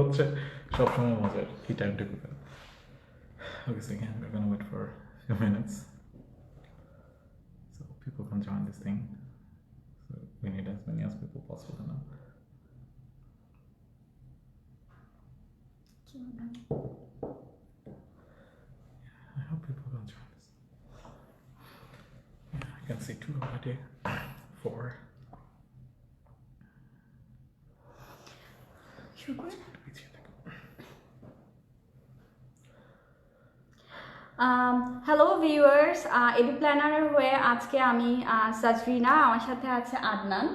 হচ্ছে সবসময় মজার এই time table. Okay, so again, we're gonna wait for a few minutes so people can join this thing. So we need as many as people possible now. I hope people will join this. Yeah, I can see 2 already. 4. Sugar? Hello viewers, Edu প্ল্যানারের হয়ে আজকে আমি সাজরিনা, আমার সাথে আছে আদনান।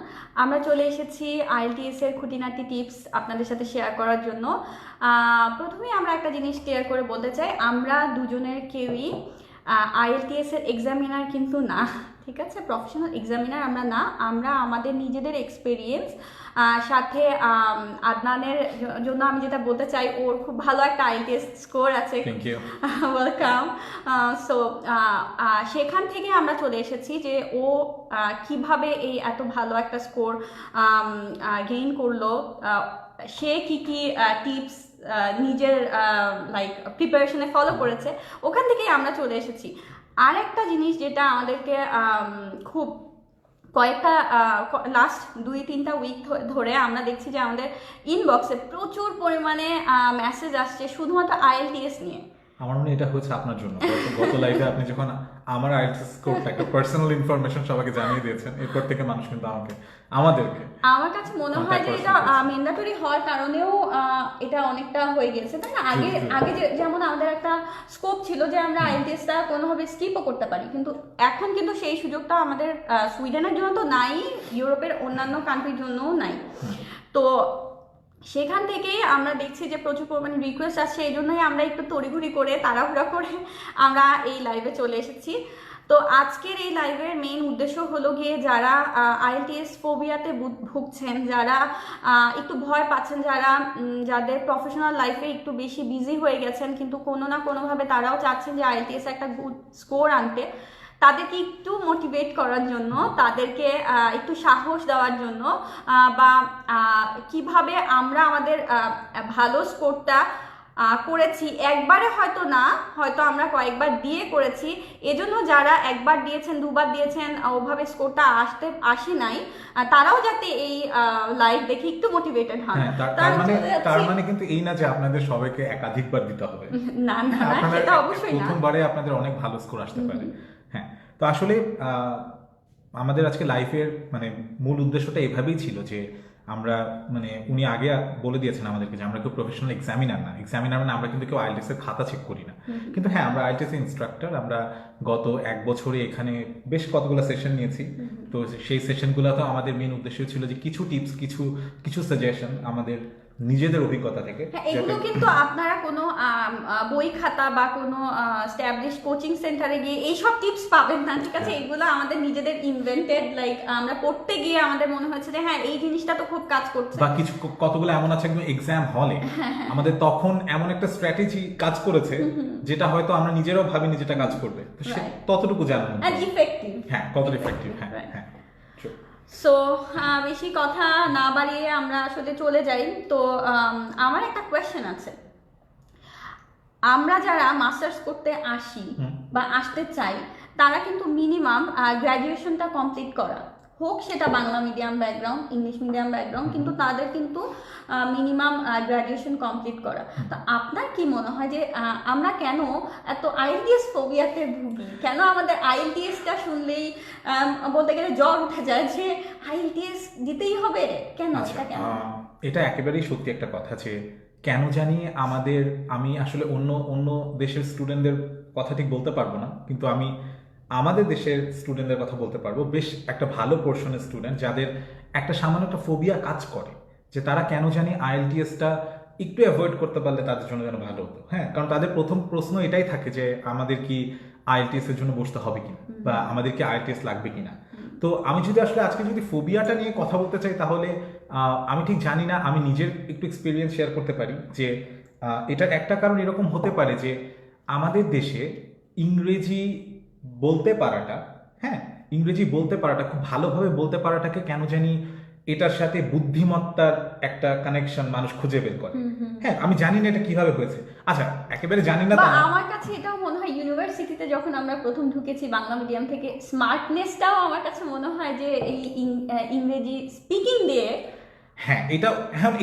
আমরা চলে এসেছি আইএলটিএস এর খুঁটিনাটি টিপস আপনাদের সাথে শেয়ার করার জন্য। প্রথমে আমরা একটা জিনিস ক্লিয়ার করে বলতে চাই, আমরা দুজনের কেউই আইএলটিএস এর এক্সামিনার কিন্তু না, ঠিক আছে? প্রফেশনাল এক্সামিনার আমরা না, আমরা আমাদের নিজেদের এক্সপিরিয়েন্স সাথে আদনানের জন্য আমি যেটা বলতে চাই, ওর খুব ভালো একটা আইএলটিএস স্কোর আছে, ওয়েলকাম। সো সেখান থেকে আমরা চলে এসেছি যে ও কিভাবে এই এত ভালো একটা স্কোর গেইন করলো, সে কি কি টিপস নিজের লাইক প্রিপারেশনে ফলো করেছে, ওখান থেকেই আমরা চলে এসেছি। আর একটা জিনিস যেটা আমাদেরকে খুব কয়েকটা লাস্ট 2-3টা উইক ধরে আমরা দেখছি যে আমাদের ইনবক্সে প্রচুর পরিমাণে মেসেজ আসছে শুধুমাত্র আইএলটিএস নিয়ে। আমার মনে এটা হচ্ছে আপনার জন্য। গত লাইভে আপনি যখন আমার আইএলটিএস স্কোরটা একটা পার্সোনাল ইনফরমেশন সবাইকে জানিয়ে দিয়েছেন, এরপর থেকে মানুষ কিন্তু আমাদেরকে আমার কাছে মনে হয় যে এটা ম্যান্ডেটরি হওয়ার কারণেও এটা অনেকটা হয়ে গেছে, তাই না? আগে যেমন আমাদের একটা স্কোপ ছিল যে আমরা আইএলটিএসটা কোনোভাবে স্কিপও করতে পারি, কিন্তু এখন কিন্তু সেই সুযোগটা আমাদের সুইডেনের জন্য তো নাই, ইউরোপের অন্যান্য কান্ট্রির জন্যও নাই। তো সেখান থেকেই আমরা দেখছি যে প্রচুর পরিমাণে রিকোয়েস্ট আসছে, এই জন্যই আমরা একটু তড়িঘড়ি করে তাড়াহুড়া করে আমরা এই লাইভে চলে এসেছি। তো আজকের এই লাইভের মেইন উদ্দেশ্য হলো গিয়ে যারা আইএলটিএস ফোবিয়াতে ভুগছেন, যারা একটু ভয় পাচ্ছেন, যাদের প্রফেশনাল লাইফে একটু বেশি বিজি হয়ে গেছেন, কিন্তু কোনো না কোনোভাবে তারাও চাচ্ছেন যে আইএলটিএস একটা গুড স্কোর আনতে, তাদেরকে একটু মোটিভেট করার জন্য, তাদেরকে একটু সাহস দেওয়ার জন্য, বা কিভাবে আমরা আমাদের ভালো স্কোরটা করেছি, একবারে হয়তো না, হয়তো আমরা কয়েকবার দিয়ে করেছি, এজন্য যারা একবার দিয়েছেন, 2বার দিয়েছেন, ওভাবে স্কোরটা আসে নাই, তারাও যাতে এই লাইভ দেখে একটু মোটিভেটেড হন। তার মানে কিন্তু এই না যে আপনাদের সবাইকে একাধিকবার দিতে হবে, না না, সেটা অবশ্যই না। প্রথমবারে আপনাদের অনেক ভালো স্কোর আসতে পারে। হ্যাঁ, তো আসলে আমাদের আজকে লাইফের মানে মূল উদ্দেশ্যটা এভাবেই ছিল যে আমরা মানে উনি আগে বলে দিয়েছেন আমাদেরকে যে আমরা কেউ প্রফেশনাল এক্সামিনার মানে আমরা কিন্তু কেউ আইএলটিএস এর খাতা চেক করি না, কিন্তু হ্যাঁ আমরা আইএলটিএস ইনস্ট্রাক্টর। আমরা গত 1 বছরে এখানে বেশ কতগুলো সেশন নিয়েছি। তো সেই সেশনগুলোতে আমাদের মেন উদ্দেশ্য ছিল যে কিছু টিপস, কিছু সাজেশন আমাদের নিজেদের অভিজ্ঞতা থেকে। এগুলো কিন্তু আপনারা কোনো বই খাতা বা কোনো এস্টাবলিশ কোচিং সেন্টারে গিয়ে এইসব টিপস পাবেন না, ঠিক আছে? এগুলো আমাদের নিজেদের ইনভেন্টেড, লাইক আমরা পড়তে গিয়ে আমাদের মনে হয়েছে যে হ্যাঁ এই জিনিসটা তো খুব কাজ করছে, বা কিছু কতগুলো এমন আছে একদম এক্সাম হলে আমাদের তখন এমন একটা স্ট্র্যাটেজি কাজ করেছে যেটা হয়তো আমরা নিজেরাও ভাবিনি যেটা কাজ করবে, তো ততটুকু জানানো ইফেক্টিভ। হ্যাঁ, কতটা ইফেক্টিভ। হ্যাঁ হ্যাঁ। সো বেশি কথা না বাড়িয়ে আমরা আসলে চলে যাই। তো আমার একটা কোয়েশ্চেন আছে, আমরা যারা মাস্টার্স করতে আসি বা আসতে চাই, তারা কিন্তু মিনিমাম গ্র্যাজুয়েশনটা কমপ্লিট করা, হোক সেটা Bangla medium background, English medium background, কিন্তু তাদের কিন্তু মিনিমাম গ্র্যাজুয়েশন কমপ্লিট করা। তো আপনার কি মনে হয় যে আমরা কেন এত আইএলটিএস ফোবিয়াতে ভুগি? কেন আমাদের আইএলটিএসটা শুনলেই বলতে গেলে জ্বর উঠে যায় যে আইএলটিএস দিতেই হবে? কেন এটা কেন? এটা একেবারেই সত্যি একটা কথা যে কেন জানি আমাদের, আমি আসলে অন্য দেশের স্টুডেন্টদের কথা ঠিক বলতে পারবো না, কিন্তু আমি আমাদের দেশের স্টুডেন্টদের কথা বলতে পারবো। বেশ একটা ভালো পোর্শনের স্টুডেন্ট যাদের একটা সামান্য একটা ফোবিয়া কাজ করে, যে তারা কেন জানি আইএলটিএসটা একটু অ্যাভয়েড করতে পারলে তাদের জন্য যেন ভালো হতো। হ্যাঁ, কারণ তাদের প্রথম প্রশ্ন এটাই থাকে যে আমাদের কি আইএলটিএস এর জন্য বসতে হবে কিনা, বা আমাদের কি আইএলটিএস লাগবে কিনা। তো আমি যদি আসলে আজকে যদি ফোবিয়াটা নিয়ে কথা বলতে চাই, তাহলে আমি ঠিক জানি না, আমি নিজের একটু এক্সপিরিয়েন্স শেয়ার করতে পারি যে এটার একটা কারণ এরকম হতে পারে যে আমাদের দেশে ইংরেজি বলতে পারাটা, হ্যাঁ ইংরেজি বলতে পারাটা, খুব ভালোভাবে বলতে পারাটাকে কেন জানি এটার সাথে বুদ্ধিমত্তার একটা কানেকশন মানুষ খুঁজে বের করে। হ্যাঁ, আমি জানি না এটা কিভাবে হয়েছে। আচ্ছা, একেবারে জানি না বা তা না। আমার কাছে এটাও মনে হয় ইউনিভার্সিটিতে যখন আমরা প্রথম ঢুকেছি বাংলা মিডিয়াম থেকে, স্মার্টনেসটাও আমার কাছে মনে হয় যে এই ইংরেজি স্পিকিং দিয়ে। হ্যাঁ,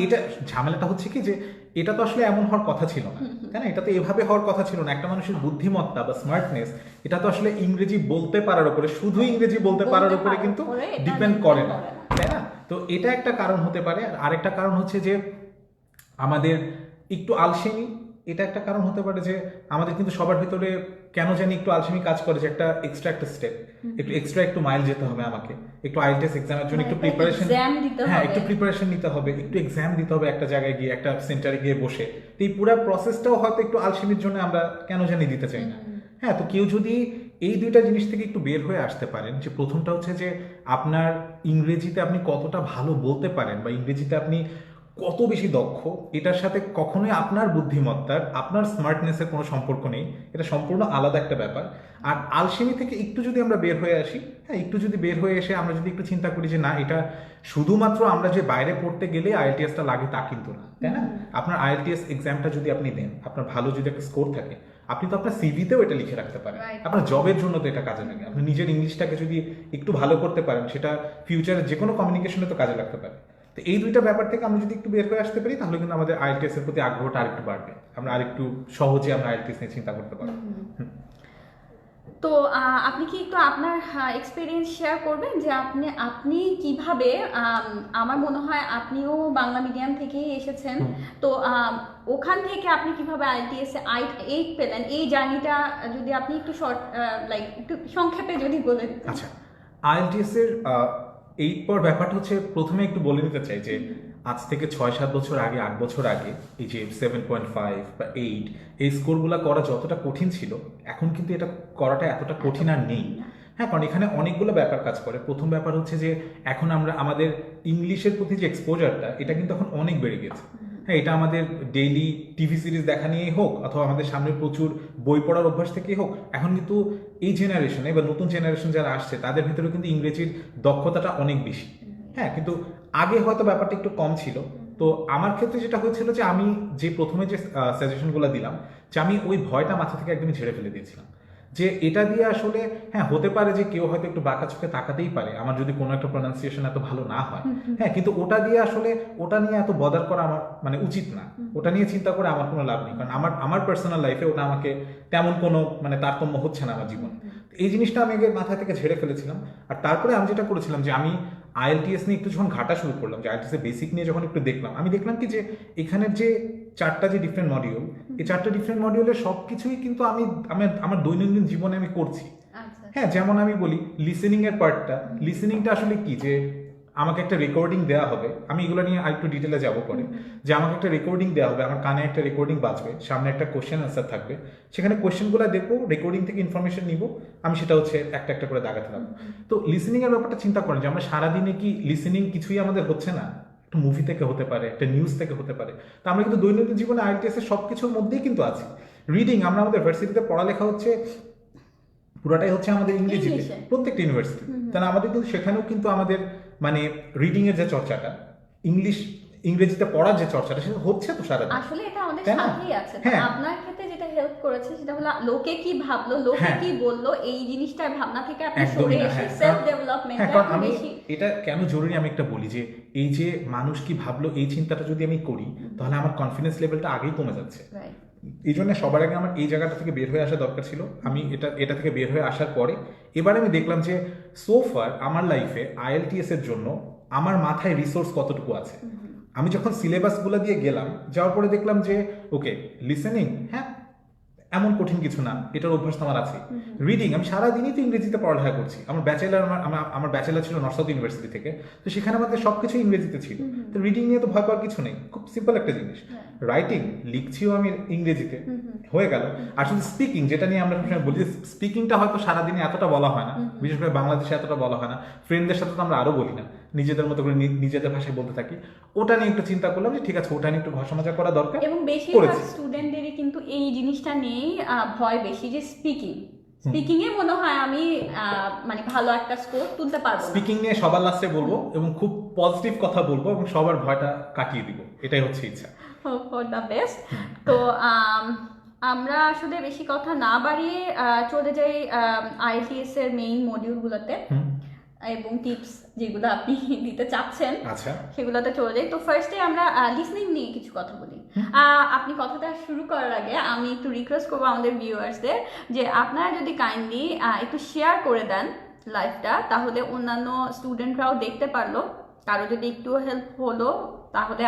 এটা ঝামেলাটা হচ্ছে কি যে এটা তো আসলে এমন হওয়ার কথা ছিল না, তাই না? এটা তো এভাবে হওয়ার কথা ছিল না। একটা মানুষের বুদ্ধিমত্তা বা স্মার্টনেস এটা তো আসলে ইংরেজি বলতে পারার উপরে, শুধু ইংরেজি বলতে পারার উপরে কিন্তু ডিপেন্ড করে না, তাই না? তো এটা একটা কারণ হতে পারে। আর আরেকটা কারণ হচ্ছে যে আমাদের একটু আলসেমি, এটা একটা কারণ হতে পারে যে আমাদের কিন্তু সবার ভিতরে কেন জানি একটু আলসেমি কাজ করে, যে একটা স্টেপ, একটু মাইল যেতে হবে আমাকে, একটু আইএলটিএস এক্সামের জন্য একটু প্রিপারেশন, হ্যাঁ একটু প্রিপারেশন নিতে হবে, একটু এক্সাম দিতে হবে একটা জায়গায় গিয়ে, একটা সেন্টারে গিয়ে বসে। তো এই পুরো প্রসেসটাও হয়তো একটু আলসেমির জন্য আমরা কেন জানি দিতে চাই না। হ্যাঁ, তো কেউ যদি এই দুইটা জিনিস থেকে একটু বের হয়ে আসতে পারেন, যে প্রথমটা হচ্ছে যে আপনার ইংরেজিতে আপনি কতটা ভালো বলতে পারেন বা ইংরেজিতে আপনি কত বেশি দক্ষ, এটার সাথে কখনোই আপনার বুদ্ধিমত্তার, আপনার স্মার্টনেসের কোনো সম্পর্ক নেই। এটা সম্পূর্ণ আলাদা একটা ব্যাপার। আর আলসেমি থেকে একটু যদি আমরা বের হয়ে আসি, হ্যাঁ একটু যদি বের হয়ে এসে আমরা যদি একটু চিন্তা করি যে না, এটা শুধুমাত্র আমরা যে বাইরে পড়তে গেলে আইএলটিএসটা লাগে তা কিন্তু না, তাই না? আপনার আইএলটিএস এক্সামটা যদি আপনি দেন, আপনার ভালো যদি একটা স্কোর থাকে, আপনি তো আপনার সিভিতেও এটা লিখে রাখতে পারেন। আপনার জবের জন্য তো এটা কাজে লাগে। আপনি নিজের ইংলিশটাকে যদি একটু ভালো করতে পারেন, সেটা ফিউচারে যে কোনো কমিউনিকেশনে তো কাজে লাগতে পারে। তো এই দুইটা ব্যাপার থেকে আমরা যদি একটু বের হয়ে আসতে পারি, তাহলে কিন্তু আমাদের আইএলটিএস এর প্রতি আগ্রহটা আরেকটু বাড়বে। আমরা আরেকটু সহজে আমরা আইএলটিএস নিয়ে চিন্তা করতে পারবো। তো আপনি কি একটু আপনার এক্সপিরিয়েন্স শেয়ার করবেন যে আপনি কিভাবে, আমার মনে হয় আপনিও বাংলা মিডিয়াম থেকেই এসেছেন, তো ওখান থেকে আপনি কিভাবে আইএলটিএস এ 8 পেলেন, এই জার্নিটা যদি আপনি একটু শর্ট একটু সংক্ষেপে যদি বলে দিতেন। আচ্ছা, আইএলটিএস এর 8 পর ব্যাপারটা হচ্ছে, প্রথমে একটু বলে নিতে চাই যে আজ থেকে 6-7 বছর আগে, 8 বছর আগে এই যে 7.5 বা 8 এই স্কোরগুলো করা যতটা কঠিন ছিল, এখন কিন্তু এটা করাটা এতটা কঠিন আর নেই। হ্যাঁ, কারণ এখানে অনেকগুলো ব্যাপার কাজ করে। প্রথম ব্যাপার হচ্ছে যে এখন আমরা আমাদের ইংলিশের প্রতি যে এক্সপোজারটা, এটা কিন্তু এখন অনেক বেড়ে গেছে। হ্যাঁ, এটা আমাদের ডেইলি টিভি সিরিজ দেখা নিয়েই হোক, অথবা আমাদের সামনে প্রচুর বই পড়ার অভ্যাস থেকেই হোক, এখন কিন্তু এই জেনারেশনে বা নতুন জেনারেশন যারা আসছে, তাদের ভিতরে কিন্তু ইংরেজির দক্ষতাটা অনেক বেশি। হ্যাঁ, কিন্তু আগে হয়তো ব্যাপারটা একটু কম ছিল। তো আমার ক্ষেত্রে যেটা হয়েছিল যে আমি যে প্রথমে যে সাজেশনগুলো দিলাম, যে আমি ওই ভয়টা মাথা থেকে একদমই ঝেড়ে ফেলে দিয়েছিলাম, যে এটা দিয়ে আসলে হ্যাঁ হতে পারে যে কেউ হয়তো একটু বাঁকা চোখে তাকাতেই পারে আমার যদি কোনো একটা প্রোনাউন্সিয়েশন এত ভালো না হয়। হ্যাঁ, কিন্তু ওটা দিয়ে আসলে ওটা নিয়ে এত বদার করা আমার মানে উচিত না। ওটা নিয়ে চিন্তা করে আমার কোনো লাভ নেই, কারণ আমার পার্সোনাল লাইফে ওটা আমাকে তেমন কোনো মানে তারতম্য হচ্ছে না আমার জীবনে। এই জিনিসটা আমি আগে মাথা থেকে ঝেড়ে ফেলেছিলাম। আর তারপরে আমি যেটা করেছিলাম যে আমি আইএলটিএস নিয়ে একটু যখন ঘাটা শুরু করলাম, যে আইএলটিএস এর বেসিক নিয়ে যখন একটু দেখলাম, আমি দেখলাম কি যে এখানের যে 4টা যে ডিফারেন্ট মডিউল, এই 4টা ডিফারেন্ট মডিউলের সবকিছুই কিন্তু আমি আমার দৈনন্দিন জীবনে আমি করছি। হ্যাঁ, যেমন আমি বলি লিসেনিং এর পার্টটা, লিসেনিংটা আসলে কি, যে আমাকে একটা রেকর্ডিং দেওয়া হবে, আমি এগুলো নিয়ে আরেকটু ডিটেলে যাবো পরে, যে আমাকে একটা রেকর্ডিং দেওয়া হবে, আমার কানে একটা রেকর্ডিং বাজবে, সামনে একটা কোশ্চেন আনসার থাকবে, সেখানে কোশ্চেনগুলো দেখবো, রেকর্ডিং থেকে ইনফরমেশন নিব, আমি সেটা হচ্ছে একটা একটা করে দাগাতে লাগবো। তো লিসেনিং এর ব্যাপারটা চিন্তা করেন যে আমরা সারাদিনে কি লিসেনিং কিছুই আমাদের হচ্ছে না? একটা মুভি থেকে হতে পারে, একটা নিউজ থেকে হতে পারে। তো আমরা কিন্তু দৈনন্দিন জীবনে আইএলটিএস এর সবকিছুর মধ্যেই কিন্তু আছি। রিডিং, আমরা আমাদের ভার্সিটিতে পড়ালেখা হচ্ছে পুরাটাই হচ্ছে আমাদের ইংরেজিতে, প্রত্যেকটা ইউনিভার্সিটি। তাহলে আমাদের কিন্তু সেখানেও কিন্তু আমাদের মানে রিডিং এর যে চর্চাটা, ইংরেজিতে পড়ার যে চর্চাটা, সেটা হচ্ছে তো সারাদিন। আসলে এটা আমাদের সাথেই আছে। আপনার ক্ষেত্রে যেটা হেল্প করেছে সেটা হলো লোকে কি ভাবলো, লোকে কি বললো, এই জিনিসটার ভাবনা থেকে আপনি সরে এসে সেলফ ডেভেলপমেন্টটা বেশি। এটা কেন জরুরি আমি একটা বলি, যে এই যে মানুষ কি ভাবলো এই চিন্তাটা যদি আমি করি, তাহলে আমার কনফিডেন্স লেভেলটা আগেই কমে যাচ্ছে। এই জন্য সবার আগে আমার এই জায়গাটা থেকে বের হয়ে আসা দরকার ছিল। আমি এটা থেকে বের হয়ে আসার পরে এবারে আমি দেখলাম যে সোফার আমার লাইফে আইএলটিএস এর জন্য আমার মাথায় রিসোর্স কতটুকু আছে। আমি যখন সিলেবাসগুলো দিয়ে গেলাম, যাওয়ার পরে দেখলাম যে ওকে লিসেনিং, হ্যাঁ এমন কঠিন কিছু না, এটার অভ্যাস তো আমার আছে। রিডিং, আমি সারাদিনই তো ইংরেজিতে পড়ালেখা করছি। আমার ব্যাচেলার ছিল নর্থ সাউথ ইউনিভার্সিটি থেকে, তো সেখানে আমাদের সবকিছু ইংরেজিতে ছিল। তো রিডিং নিয়ে তো ভয় পাওয়ার কিছু নেই, খুব সিম্পল একটা জিনিস। রাইটিং, লিখছিও আমি ইংরেজিতে, হয়ে গেল। আর শুধু স্পিকিং, যেটা নিয়ে আমরা সবসময় বলি, স্পিকিংটা হয়তো সারাদিনে এতটা বলা হয় না, বিশেষ করে বাংলাদেশে এতটা বলা হয় না, ফ্রেন্ডদের সাথে তো আমরা আরো বলি না, নিজেদের মতো করে নিজেদের ভাষায় বলতে থাকি। ওটা নিয়ে একটু চিন্তা করলাম যে ঠিক আছে, ওটা নিয়ে একটু ঘষা মাজা করা দরকার। এবং বেশিরভাগ স্টুডেন্টদেরই কিন্তু এই জিনিসটা নিয়েই ভয় বেশি, যে স্পিকিং এ মনে হয় আমি মানে ভালো একটা স্কোর তুলতে পারবো। স্পিকিং নিয়ে সবার লাস্টে বলবো, এবং খুব পজিটিভ কথা বলবো এবং সবার ভয়টা কাটিয়ে দিব, এটাই হচ্ছে ইচ্ছা। For the best. তো আমরা আসলে বেশি কথা না বাড়িয়ে চলে যাই আইএলটিএস এর মেইন মডিউলগুলোতে এবং টিপস যেগুলো আপনি দিতে চাচ্ছেন আচ্ছা, সেগুলোতে চলে যাই। তো ফার্স্টে আমরা লিসনিং নিয়ে কিছু কথা বলি। আপনি কথাটা শুরু করার আগে আমি একটু রিকোয়েস্ট করবো আমাদের ভিউয়ার্সদের যে আপনারা যদি কাইন্ডলি একটু শেয়ার করে দেন লাইভটা, তাহলে অন্যান্য স্টুডেন্টরাও দেখতে পারলো, কারো যদি একটু হেল্প হলো তাহলে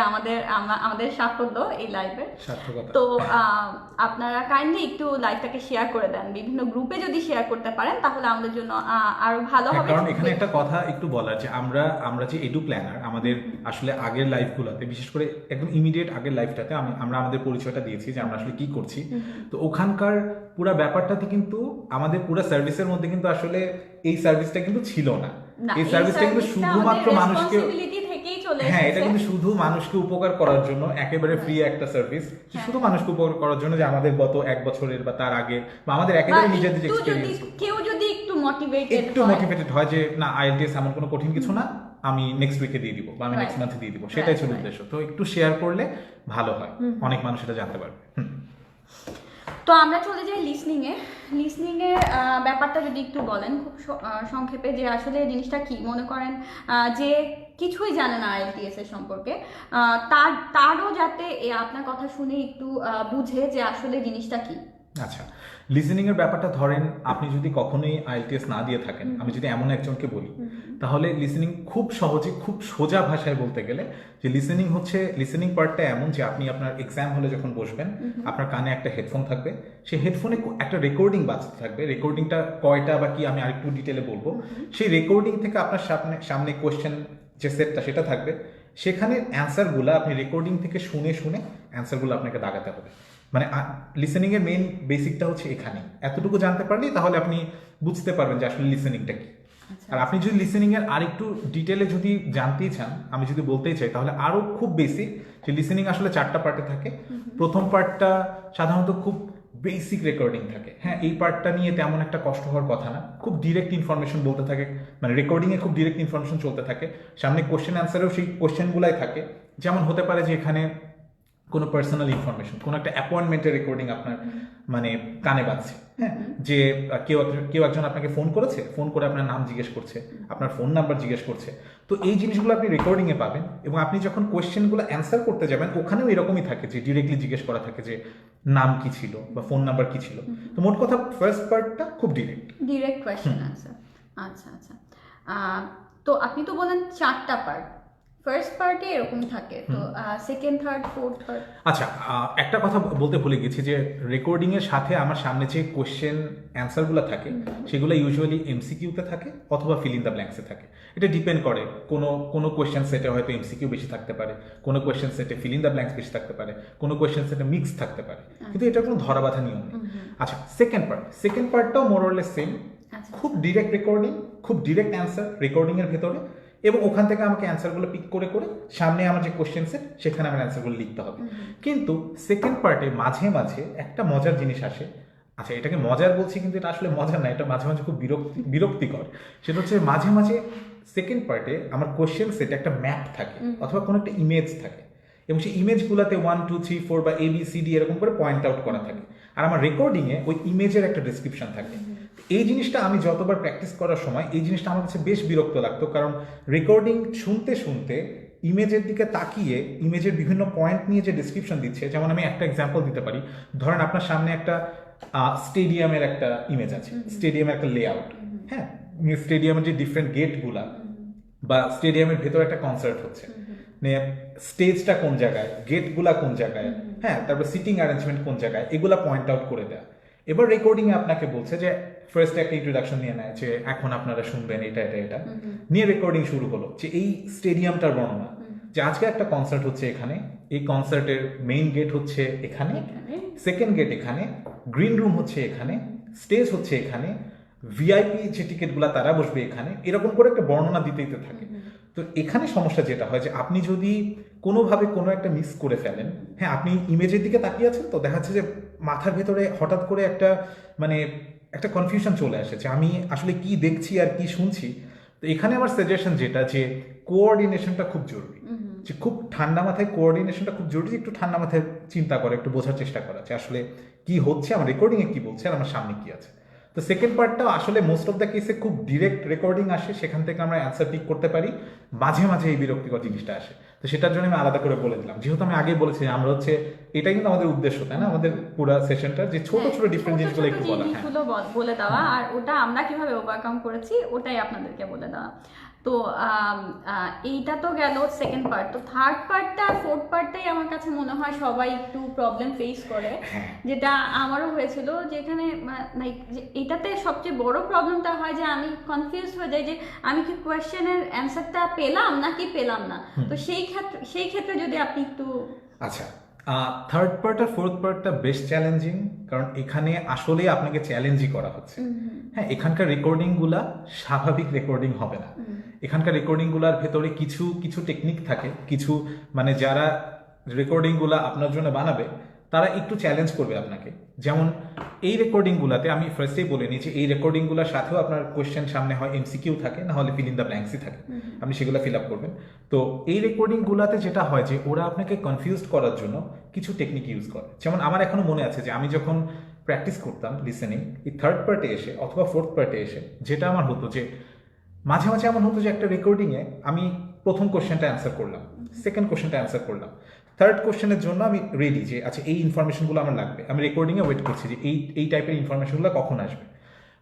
আমাদের সাফল্য এই লাইভে। তো আপনারা কাইন্ডলি একটু লাইভটাকে শেয়ার করে দেন, বিভিন্ন গ্রুপে যদি শেয়ার করতে পারেন তাহলে আমাদের জন্য আরো ভালো হবে। কারণ এখানে একটা কথা একটু বলার, যে আমরা যে এডু প্ল্যানার, আমাদের আসলে আগের লাইভগুলোতে, বিশেষ করে একদম ইমিডিয়েট আগের লাইভটাতে আমরা আমাদের পরিচয়টা দিয়েছি যে আমরা আসলে কি করছি। তো ওখানকার পুরো ব্যাপারটাতে কিন্তু আমাদের পুরো সার্ভিসের মধ্যে কিন্তু আসলে এই সার্ভিসটা কিন্তু ছিল না। এই সার্ভিসটা কিন্তু শুধুমাত্র মানুষকে, হ্যাঁ, এটা কিন্তু শুধু মানুষকে উপকার করার জন্য, একেবারে ফ্রি একটা সার্ভিস, শুধু মানুষকে উপকার করার জন্য, যে আমাদের গত 1 বছরের বা তার আগে বা আমাদের একেবারে নিজেদের এক্সপেরিয়েন্স, কেউ যদি একটু মোটিভেটেড হয় যে না, আইএলটিএস এমন কোনো কঠিন কিছু না, আমি নেক্সট উইকে দিয়ে দিব বা আমি নেক্সট মান্থে দিয়ে দিব, সেটাই ছিল উদ্দেশ্য। তো একটু শেয়ার করলে ভালো হয়, অনেক মানুষ এটা জানতে পারবে। তো আমরা চলে যাই লিসনিং এর ব্যাপারটা যদি একটু বলেন খুব সংক্ষেপে, যে আসলে জিনিসটা কি। মনে করেন যে কিছুই জানে না আইএলটিএস এর সম্পর্কে, তারও যাতে আপনার কথা শুনে একটু বুঝে যে আসলে জিনিসটা কি। আচ্ছা, লিসেনিং এর ব্যাপারটা ধরেন আপনি যদি কখনোই আইএলটিএস না দিয়ে থাকেন, আমি যদি এমন একজনকে বলি, তাহলে লিসেনিং খুব সহজে, খুব সোজা ভাষায় বলতে গেলে, যে লিসেনিং পার্টটা এমন যে আপনি আপনার এক্সাম হলে যখন বসবেন, আপনার কানে একটা হেডফোন থাকবে, সেই হেডফোনে একটা রেকর্ডিং বাজতে থাকবে। রেকর্ডিংটা কয়টা বা কি আমি আরেকটু ডিটেলে বলবো। সেই রেকর্ডিং থেকে আপনার সামনে কোয়েশ্চেন যে সেটটা সেটা থাকবে, সেখানে অ্যান্সারগুলো আপনি রেকর্ডিং থেকে শুনে অ্যান্সারগুলো আপনাকে দাগাতে হবে। মানে লিসেনিং এর মেইন বেসিকটা হচ্ছে এখানে, এতটুকু জানতে পারলেই তাহলে আপনি বুঝতে পারবেন যে আসলে লিসেনিংটা কি। আর আপনি যদি লিসেনিং এর আরেকটু ডিটেলে যদি জানতেই চান, আমি যদি বলতেই চাই, তাহলে আরো খুব বেসিক, যে লিসেনিং আসলে 4টা পার্টে থাকে। প্রথম পার্টটা সাধারণত খুব বেসিক রেকর্ডিং থাকে। হ্যাঁ, এই পার্টটা নিয়ে তেমন একটা কষ্ট হওয়ার কথা না, খুব ডিরেক্ট ইনফরমেশন বলতে থাকে, মানে রেকর্ডিংয়ে খুব ডিরেক্ট ইনফরমেশন চলতে থাকে। সামনে কোশ্চেন অ্যান্সারেও সেই কোশ্চেনগুলাই থাকে। যেমন হতে পারে যে এখানে কোনো পার্সোনাল ইনফরমেশন, কোনো একটা অ্যাপয়েন্টমেন্টের রেকর্ডিং আপনার মানে কানে বাজছে, হ্যাঁ, যে কেউ একজন আপনাকে ফোন করে আপনার নাম জিজ্ঞেস করছে, আপনার ফোন নাম্বার জিজ্ঞেস করছে। তো এই জিনিসগুলো আপনি রেকর্ডিংয়ে পাবেন, এবং আপনি যখন কোয়েশ্চেনগুলো অ্যান্সার করতে যাবেন, ওখানেও এরকমই থাকে যে ডিরেক্টলি জিজ্ঞেস করা থাকে যে নাম কি ছিল বা ফোন নাম্বার কি ছিল। তো মোট কথা ফার্স্ট পার্টটা খুব ডিরেক্ট কোয়েশ্চেন আনসার। আচ্ছা, তো আপনি তো বলেন 4টা পার্ট, ফার্স্ট পার্টে এরকম থাকে, তো সেকেন্ড, থার্ড, ফোর্থ পার্ট। আচ্ছা, একটা কথা বলতে ভুলে গেছি, যে রেকর্ডিং এর সাথে আমার সামনে যে কোশ্চেন অ্যান্সারগুলো থাকে, সেগুলো ইউজুয়ালি এমসিকিউতে থাকে অথবা ফিল ইন দ্য ব্ল্যাঙ্কসে থাকে। এটা ডিপেন্ড করে, কোনো কোশ্চেন সেটে হয়তো এমসিকিউ বেশি থাকতে পারে, কোনো কোশ্চেন সেটে ফিল ইন দ্য ব্ল্যাঙ্কস বেশি থাকতে পারে, কোনো কোশ্চেন সেটে মিক্স থাকতে পারে, কিন্তু এটা কোনো ধরা বাঁধা নিয়ম নেই। আচ্ছা, সেকেন্ড পার্টটাও মোর অর লেস সেম, খুব ডিরেক্ট রেকর্ডিং, খুব ডিরেক্ট অ্যান্সার রেকর্ডিং এর ভেতরে, এবং ওখান থেকে আমাকে অ্যান্সারগুলো পিক করে সামনে আমার যে কোশ্চেন সেট, সেখানে আমার অ্যান্সারগুলো লিখতে হবে। কিন্তু সেকেন্ড পার্টে মাঝে মাঝে একটা মজার জিনিস আসে। আচ্ছা, এটাকে মজার বলছি, কিন্তু এটা আসলে মজার না, এটা মাঝে মাঝে খুব বিরক্তিকর। সেটা হচ্ছে মাঝে মাঝে সেকেন্ড পার্টে আমার কোশ্চেন সেটে একটা ম্যাপ থাকে অথবা কোনো একটা ইমেজ থাকে, এবং সেই ইমেজগুলোতে 1 2 3 4 বা ABCD এরকম করে পয়েন্ট আউট করা থাকে, আর আমার রেকর্ডিংয়ে ওই ইমেজের একটা ডেসক্রিপশন থাকে। এই জিনিসটা আমি যতবার প্র্যাকটিস করার সময় এই জিনিসটা আমার কাছে বেশ বিরক্ত লাগতো, কারণ রেকর্ডিং শুনতে ইমেজের দিকে তাকিয়ে ইমেজের বিভিন্ন পয়েন্ট নিয়ে যে ডিসক্রিপশন দিচ্ছে, যেমন আমি একটা এক্সাম্পল দিতে পারি। ধরেন আপনার সামনে একটা স্টেডিয়ামের একটা ইমেজ আছে, স্টেডিয়ামের একটা লেআউট, হ্যাঁ, স্টেডিয়ামের যে ডিফারেন্ট গেটগুলা, বা স্টেডিয়ামের ভেতরে একটা কনসার্ট হচ্ছে, স্টেজটা কোন জায়গায়, গেটগুলা কোন জায়গায়, হ্যাঁ, তারপর সিটিং অ্যারেঞ্জমেন্ট কোন জায়গায়, এগুলা পয়েন্ট আউট করে দেয়া। এবার রেকর্ডিং এ আপনাকে বলছে যে ফার্স্ট একটা ইন্ট্রোডাকশন নিয়ে নেয়, যে এখন আপনারা শুনবেন এটা নিয়ে রেকর্ডিং শুরু হলো, যে এই স্টেডিয়ামটার বর্ণনা, যে আজকে একটা কনসার্ট হচ্ছে এখানে, এই কনসার্টের মেইন গেট হচ্ছে এখানে, সেকেন্ড গেট এখানে, গ্রিন রুম হচ্ছে এখানে, স্টেজ হচ্ছে এখানে, ভিআইপি যে টিকিটগুলো তারা বসবে এখানে, এরকম করে একটা বর্ণনা দিতে থাকে। তো এখানে সমস্যা যেটা হয়, যে আপনি যদি কোনোভাবে কোনো একটা মিস করে ফেলেন, হ্যাঁ, আপনি ইমেজের দিকে তাকিয়ে আছেন, তো দেখা যাচ্ছে যে মাথার ভেতরে হঠাৎ করে একটা কনফিউশন চলে আসে, যে আমি আসলে কি দেখছি আর কি শুনছি। তো এখানে আমার সাজেশন যেটা, যে কোঅর্ডিনেশনটা খুব জরুরি, যে খুব ঠান্ডা মাথায় কোঅর্ডিনেশনটা খুব জরুরি, একটু ঠান্ডা মাথায় চিন্তা করে একটু বোঝার চেষ্টা করা যে আসলে কি হচ্ছে, আমার রেকর্ডিংয়ে কি বলছে আর আমার সামনে কি আছে। তো সেকেন্ড পার্টটা আসলে মোস্ট অফ দ্য কেসে খুব ডিরেক্ট রেকর্ডিং আসে, সেখান থেকে আমরা অ্যান্সার পিক করতে পারি, মাঝে মাঝে এই বিরক্তিকর জিনিসটা আসে। তো সেটার জন্য আমি আলাদা করে বলে দিলাম, যেহেতু আমি আগে বলেছি আমরা হচ্ছে এটাই কিন্তু আমাদের উদ্দেশ্য, তাই না, আমাদের পুরো সেশনটা যে ছোট ছোট ডিফারেন্ট জিনিসগুলো একটু বলা। জিনিসগুলো বলে দেওয়া, আর ওটা আমরা কিভাবে ওভারকাম করেছি ওটাই আপনাদেরকে বলে দেওয়া। তো এইটা তো গেল সেকেন্ড পার্ট। তো থার্ড পার্টটা আর ফোর্থ পার্টটাই আমার কাছে মনে হয় সবাই একটু প্রবলেম ফেস করে, যেটা আমারও হয়েছিল। যেখানে এটাতে সবচেয়ে বড় প্রবলেমটা হয় যে আমি কনফিউজ হয়ে যাই যে আমি কি কোয়েশ্চেনের অ্যান্সারটা পেলাম নাকি পেলাম না। তো সেই ক্ষেত্রে যদি আপনি একটু। আচ্ছা, থার্ড পার্ট আর ফোর্থ পার্টটা বেশ চ্যালেঞ্জিং, কারণ এখানে আসলে আপনাকে চ্যালেঞ্জই করা হচ্ছে। হ্যাঁ, এখানকার রেকর্ডিং গুলা স্বাভাবিক রেকর্ডিং হবে না। এখানকার রেকর্ডিং গুলার ভেতরে কিছু কিছু টেকনিক থাকে, কিছু মানে যারা রেকর্ডিং গুলা আপনার জন্য বানাবে তারা একটু চ্যালেঞ্জ করবে আপনাকে। যেমন এই রেকর্ডিং গুলাতে আমি ফার্স্টেই বলে নিই যে এই রেকর্ডিং গুলার সাথেও আপনার কোয়েশ্চেন সামনে হয় এমসিকিউ থাকে, না হলে ফিল ইন দ্য ব্ল্যাঙ্কসই থাকে, আপনি সেগুলো ফিল আপ করবেন। তো এই রেকর্ডিং গুলাতে যেটা হয় যে ওরা আপনাকে কনফিউজড করার জন্য কিছু টেকনিক ইউজ করে। যেমন আমার এখনো মনে আছে যে আমি যখন প্র্যাকটিস করতাম লিসেনিং, এই থার্ড পার্টে এসে অথবা ফোর্থ পার্টে এসে যেটা আমার হতো যে মাঝে মাঝে এমন হতো যে একটা রেকর্ডিংয়ে আমি প্রথম কোশ্চেনটা অ্যান্সার করলাম, সেকেন্ড কোশ্চেনটা অ্যান্সার করলাম, থার্ড কোশ্চেনের জন্য আমি রেডি যে আচ্ছা এই ইনফরমেশনগুলো আমার লাগবে, আমি রেকর্ডিংয়ে ওয়েট করছি যে এই টাইপের ইনফরমেশনগুলো কখন আসবে,